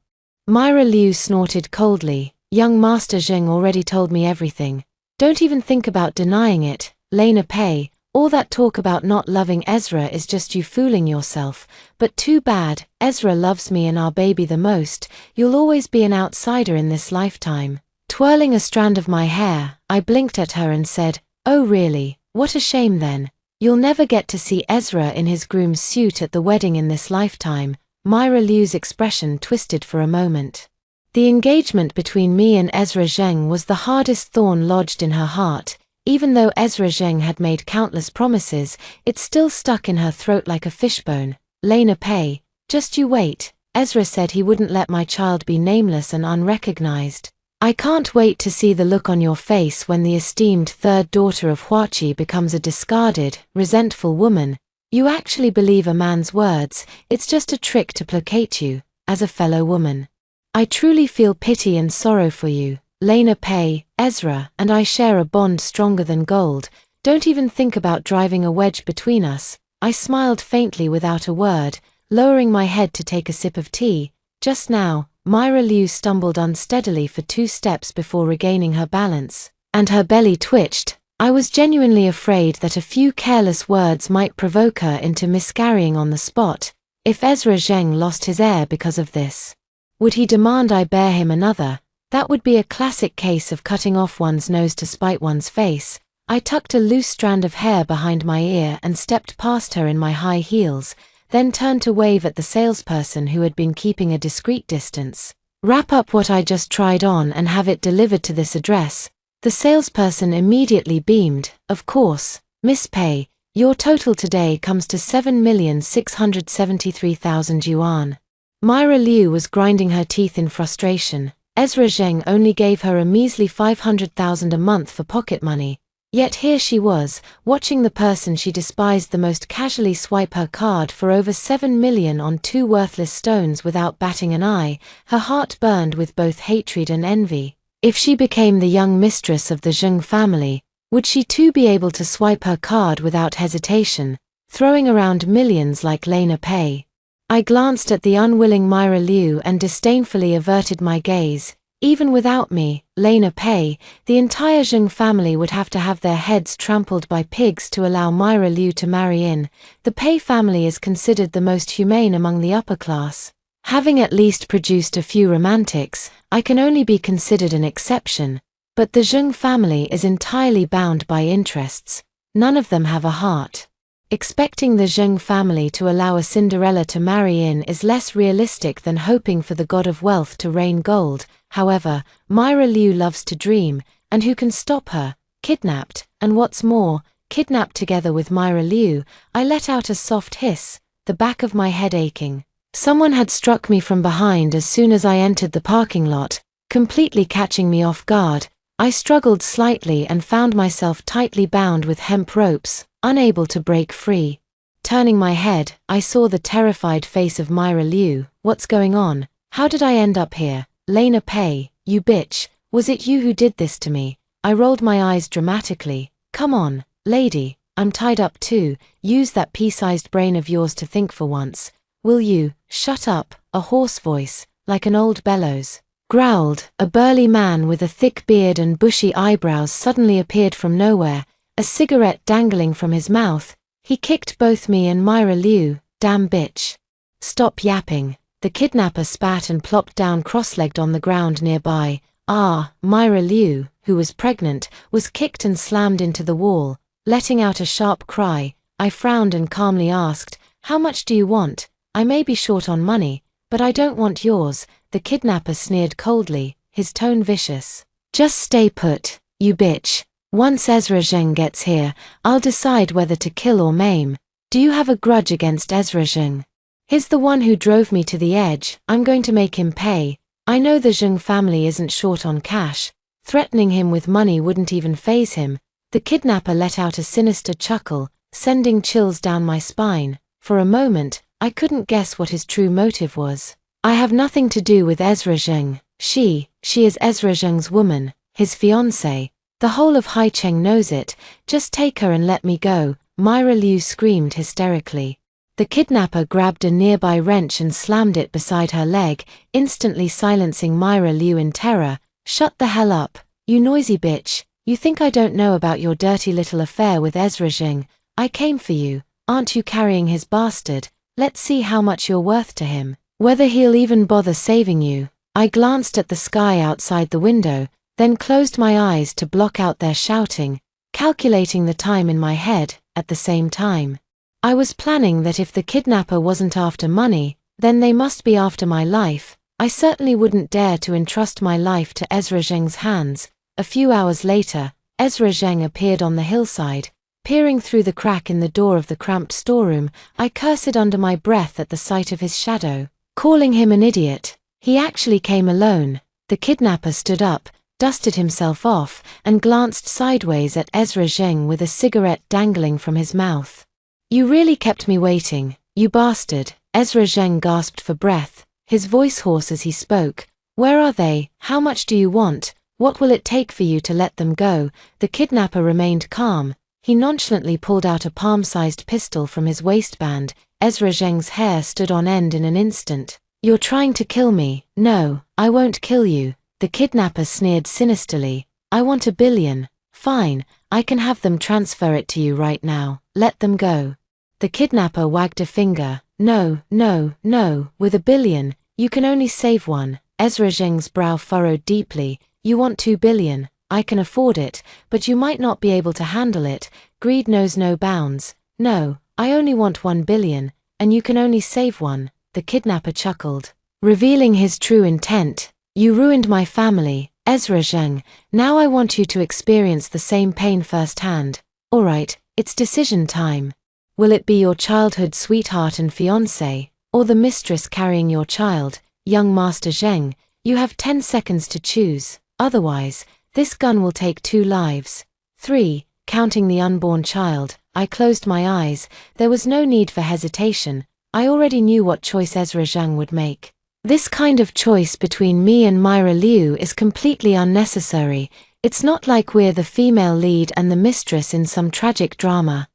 Myra Liu snorted coldly. Young Master Zheng already told me everything. Don't even think about denying it. Lena Pei, All that talk about not loving Ezra is just you fooling yourself, but too bad, Ezra loves me and our baby the most, you'll always be an outsider in this lifetime. Twirling a strand of my hair, I blinked at her and said, oh really, what a shame then. You'll never get to see Ezra in his groom's suit at the wedding in this lifetime. Myra Liu's expression twisted for a moment. The engagement between me and Ezra Zheng was the hardest thorn lodged in her heart. Even though Ezra Zheng had made countless promises, it still stuck in her throat like a fishbone. Lena Pei, just you wait. Ezra said he wouldn't let my child be nameless and unrecognized. I can't wait to see the look on your face when the esteemed third daughter of Huaqi becomes a discarded, resentful woman. You actually believe a man's words, it's just a trick to placate you, as a fellow woman. I truly feel pity and sorrow for you. Lena Pei, Ezra, and I share a bond stronger than gold. Don't even think about driving a wedge between us. I smiled faintly without a word, lowering my head to take a sip of tea. Just now, Myra Liu stumbled unsteadily for 2 steps before regaining her balance, and her belly twitched. I was genuinely afraid that a few careless words might provoke her into miscarrying on the spot. If Ezra Zheng lost his heir because of this, would he demand I bear him another? That would be a classic case of cutting off one's nose to spite one's face. I tucked a loose strand of hair behind my ear and stepped past her in my high heels, then turned to wave at the salesperson who had been keeping a discreet distance. Wrap up what I just tried on and have it delivered to this address. The salesperson immediately beamed. Of course, Miss Pei, your total today comes to 7,673,000 yuan. Myra Liu was grinding her teeth in frustration. Ezra Zheng only gave her a measly 500,000 a month for pocket money. Yet here she was, watching the person she despised the most casually swipe her card for over 7 million on 2 worthless stones without batting an eye. Her heart burned with both hatred and envy. If she became the young mistress of the Zheng family, would she too be able to swipe her card without hesitation, throwing around millions like Lena Pei? I glanced at the unwilling Myra Liu and disdainfully averted my gaze. Even without me, Lena Pei, the entire Zheng family would have to have their heads trampled by pigs to allow Myra Liu to marry in. The Pei family is considered the most humane among the upper class. Having at least produced a few romantics, I can only be considered an exception. But the Zheng family is entirely bound by interests. None of them have a heart. Expecting the Zheng family to allow a Cinderella to marry in is less realistic than hoping for the god of wealth to rain gold. However, Myra Liu loves to dream, and who can stop her? Kidnapped, and what's more, kidnapped together with Myra Liu. I let out a soft hiss, the back of my head aching. Someone had struck me from behind as soon as I entered the parking lot, completely catching me off guard. I struggled slightly and found myself tightly bound with hemp ropes, unable to break free. Turning my head, I saw the terrified face of Myra Liu. What's going on? How did I end up here? Lena Pei, you bitch, was it you who did this to me? I rolled my eyes dramatically. Come on, lady, I'm tied up too. Use that pea-sized brain of yours to think for once. Will you? Shut up, a hoarse voice, like an old bellows, growled. A burly man with a thick beard and bushy eyebrows suddenly appeared from nowhere, a cigarette dangling from his mouth. He kicked both me and Myra Liu. Damn bitch. Stop yapping. The kidnapper spat and plopped down cross-legged on the ground nearby. Myra Liu, who was pregnant, was kicked and slammed into the wall. Letting out a sharp cry, I frowned and calmly asked, how much do you want? I may be short on money, but I don't want yours. The kidnapper sneered coldly, his tone vicious. Just stay put, you bitch. Once Ezra Zheng gets here, I'll decide whether to kill or maim. Do you have a grudge against Ezra Zheng? He's the one who drove me to the edge. I'm going to make him pay. I know the Zheng family isn't short on cash. Threatening him with money wouldn't even faze him. The kidnapper let out a sinister chuckle, sending chills down my spine. For a moment, I couldn't guess what his true motive was. I have nothing to do with Ezra Zheng. She is Ezra Zheng's woman, his fiancée. The whole of Haicheng knows it. Just take her and let me go, Myra Liu screamed hysterically. The kidnapper grabbed a nearby wrench and slammed it beside her leg, instantly silencing Myra Liu in terror. Shut the hell up, you noisy bitch. You think I don't know about your dirty little affair with Ezra Zheng? I came for you. Aren't you carrying his bastard? Let's see how much you're worth to him. Whether he'll even bother saving you." I glanced at the sky outside the window, then closed my eyes to block out their shouting, calculating the time in my head. At the same time, I was planning that if the kidnapper wasn't after money, then they must be after my life. I certainly wouldn't dare to entrust my life to Ezra Zheng's hands. A few hours later, Ezra Zheng appeared on the hillside, peering through the crack in the door of the cramped storeroom. I cursed under my breath at the sight of his shadow, calling him an idiot. He actually came alone. The kidnapper stood up, dusted himself off, and glanced sideways at Ezra Zheng with a cigarette dangling from his mouth. "You really kept me waiting, you bastard." Ezra Zheng gasped for breath, his voice hoarse as he spoke. "Where are they? How much do you want? What will it take for you to let them go?" The kidnapper remained calm. He nonchalantly pulled out a palm-sized pistol from his waistband. Ezra Zheng's hair stood on end in an instant. "You're trying to kill me." "No, I won't kill you." The kidnapper sneered sinisterly. "I want $1 billion. Fine, I can have them transfer it to you right now. Let them go." The kidnapper wagged a finger. "No, no, no, with $1 billion, you can only save one." Ezra Zheng's brow furrowed deeply. "You want $2 billion. I can afford it, but you might not be able to handle it. Greed knows no bounds." "No, I only want $1 billion, and you can only save one." The kidnapper chuckled, revealing his true intent. "You ruined my family, Ezra Zheng. Now I want you to experience the same pain firsthand. All right, it's decision time. Will it be your childhood sweetheart and fiancé, or the mistress carrying your child? Young Master Zheng, you have 10 seconds to choose. Otherwise, this gun will take 2 lives. 3, counting the unborn child." I closed my eyes. There was no need for hesitation. I already knew what choice Ezra Zheng would make. This kind of choice between me and Myra Liu is completely unnecessary. It's not like we're the female lead and the mistress in some tragic drama,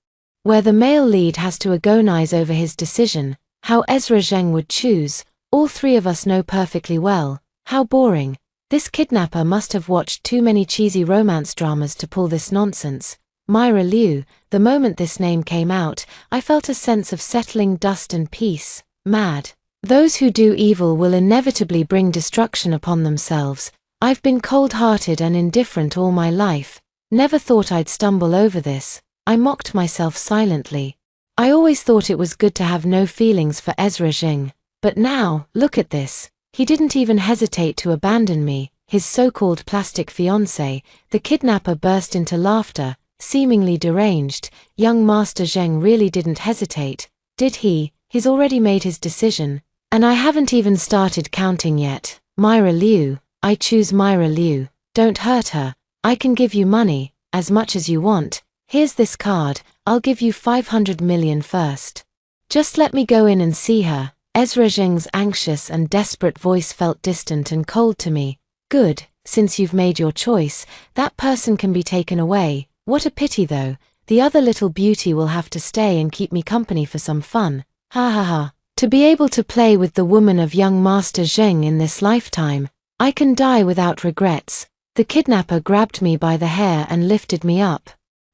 where the male lead has to agonize over his decision. How Ezra Zheng would choose, all 3 of us know perfectly well. How boring. This kidnapper must have watched too many cheesy romance dramas to pull this nonsense. Myra Liu. The moment this name came out, I felt a sense of settling dust and peace. Mad. Those who do evil will inevitably bring destruction upon themselves. I've been cold-hearted and indifferent all my life. Never thought I'd stumble over this. I mocked myself silently. I always thought it was good to have no feelings for Ezra Zheng. But now, look at this. He didn't even hesitate to abandon me, his so-called plastic fiancé. The kidnapper burst into laughter, seemingly deranged. Young Master Zheng really didn't hesitate, did he? He's already made his decision. And I haven't even started counting yet. Myra Liu. I choose Myra Liu. Don't hurt her. I can give you money, as much as you want. Here's this card. I'll give you 500 million first. Just let me go in and see her." Ezra Zheng's anxious and desperate voice felt distant and cold to me. "Good, since you've made your choice, that person can be taken away. What a pity though. The other little beauty will have to stay and keep me company for some fun. Ha ha ha. To be able to play with the woman of young Master Zheng in this lifetime. I can die without regrets." The kidnapper grabbed me by the hair and lifted me up.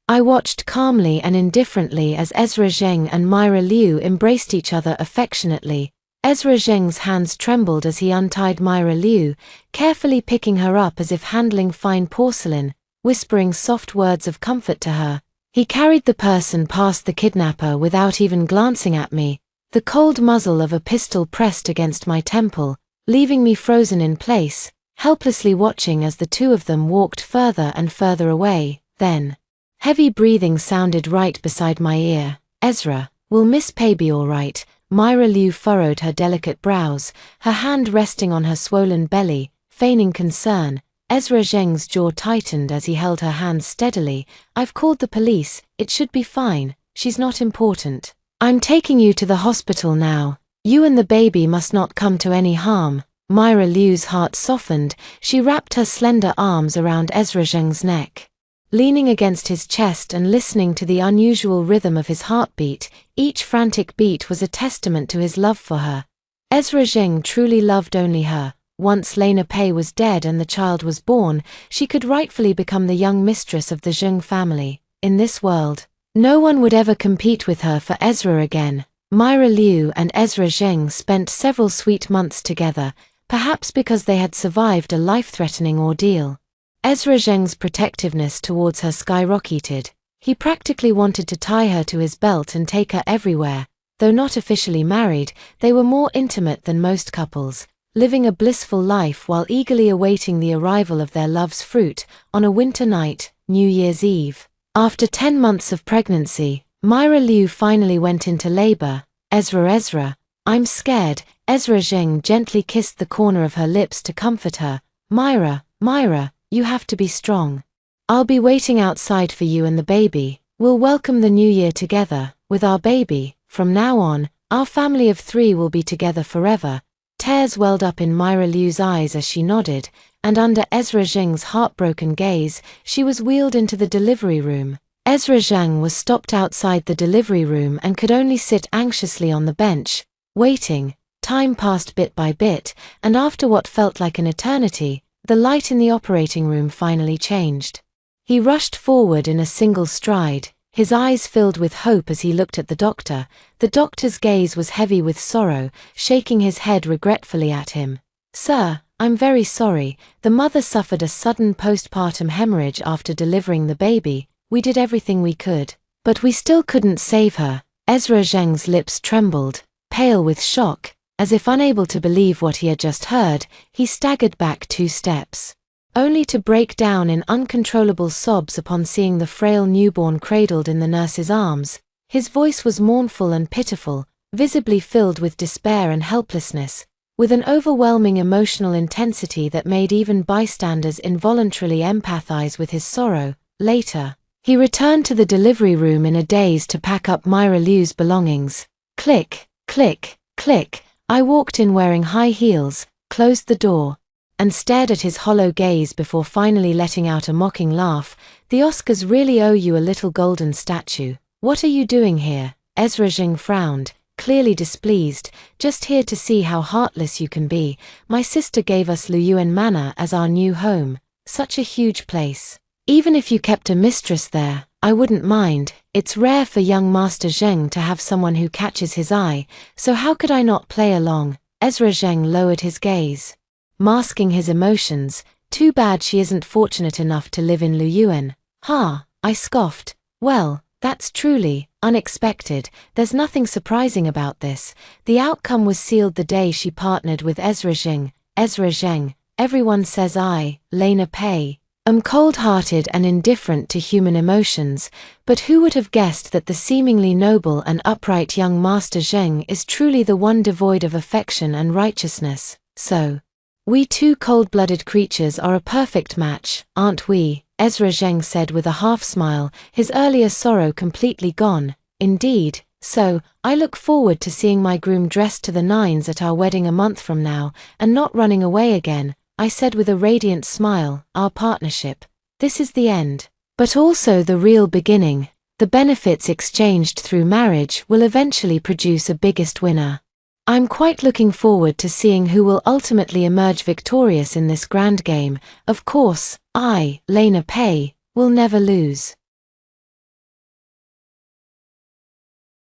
I watched calmly and indifferently as Ezra Zheng and Myra Liu embraced each other affectionately. Ezra Zheng's hands trembled as he untied Myra Liu, carefully picking her up as if handling fine porcelain, whispering soft words of comfort to her. He carried the person past the kidnapper without even glancing at me, the cold muzzle of a pistol pressed against my temple, leaving me frozen in place, helplessly watching as the 2 of them walked further and further away. Then, heavy breathing sounded right beside my ear. "Ezra, will Miss Pei be all right?" Myra Liu furrowed her delicate brows, her hand resting on her swollen belly, feigning concern. Ezra Zheng's jaw tightened as he held her hand steadily. "I've called the police. It should be fine. She's not important. I'm taking you to the hospital now. You and the baby must not come to any harm." Myra Liu's heart softened. She wrapped her slender arms around Ezra Zheng's neck, leaning against his chest and listening to the unusual rhythm of his heartbeat. Each frantic beat was a testament to his love for her. Ezra Zheng truly loved only her. Once Lena Pei was dead and the child was born, she could rightfully become the young mistress of the Zheng family. In this world, No one would ever compete with her for Ezra again. Myra Liu and Ezra Zheng spent several sweet months together, perhaps because they had survived a life-threatening ordeal. Ezra Zheng's protectiveness towards her skyrocketed. He practically wanted to tie her to his belt and take her everywhere. Though not officially married, they were more intimate than most couples, living a blissful life while eagerly awaiting the arrival of their love's fruit on a winter night, New Year's Eve. After 10 months of pregnancy, Myra Liu finally went into labor. Ezra, I'm scared. Ezra Zheng gently kissed the corner of her lips to comfort her. Myra, you have to be strong. I'll be waiting outside for you and the baby. We'll welcome the new year together, with our baby. From now on, our family of 3 will be together forever. Tears welled up in Myra Liu's eyes as she nodded, and under Ezra Zheng's heartbroken gaze, she was wheeled into the delivery room. Ezra Zheng was stopped outside the delivery room and could only sit anxiously on the bench, waiting. Time passed bit by bit, and after what felt like an eternity, the light in the operating room finally changed. He rushed forward in a single stride, his eyes filled with hope as he looked at the doctor. The doctor's gaze was heavy with sorrow, shaking his head regretfully at him. Sir, I'm very sorry. The mother suffered a sudden postpartum hemorrhage after delivering the baby. We did everything we could, but we still couldn't save her. Ezra Zheng's lips trembled, pale with shock. As if unable to believe what he had just heard, he staggered back 2 steps, only to break down in uncontrollable sobs upon seeing the frail newborn cradled in the nurse's arms. His voice was mournful and pitiful, visibly filled with despair and helplessness, with an overwhelming emotional intensity that made even bystanders involuntarily empathize with his sorrow. Later, he returned to the delivery room in a daze to pack up Myra Liu's belongings. Click, click, click. I walked in wearing high heels, closed the door, and stared at his hollow gaze before finally letting out a mocking laugh. The Oscars really owe you a little golden statue. What are you doing here? Ezra Zheng frowned, clearly displeased. Just here to see how heartless you can be. My sister gave us Luyuan Manor as our new home. Such a huge place. Even if you kept a mistress there, I wouldn't mind. It's rare for young Master Zheng to have someone who catches his eye, so how could I not play along? Ezra Zheng lowered his gaze, masking his emotions. Too bad she isn't fortunate enough to live in Luyuan. Ha, I scoffed. Well, that's truly unexpected. There's nothing surprising about this. The outcome was sealed the day she partnered with Ezra Zheng. Ezra Zheng, everyone says I, Lena Pei, am cold-hearted and indifferent to human emotions, but who would have guessed that the seemingly noble and upright young Master Zheng is truly the one devoid of affection and righteousness? So, we 2 cold-blooded creatures are a perfect match, aren't we? Ezra Zheng said with a half-smile, his earlier sorrow completely gone. Indeed, so, I look forward to seeing my groom dressed to the nines at our wedding a month from now, and not running away again, I said with a radiant smile. Our partnership. This is the end. But also the real beginning. The benefits exchanged through marriage will eventually produce a biggest winner. I'm quite looking forward to seeing who will ultimately emerge victorious in this grand game. Of course, I, Lena Pei, will never lose.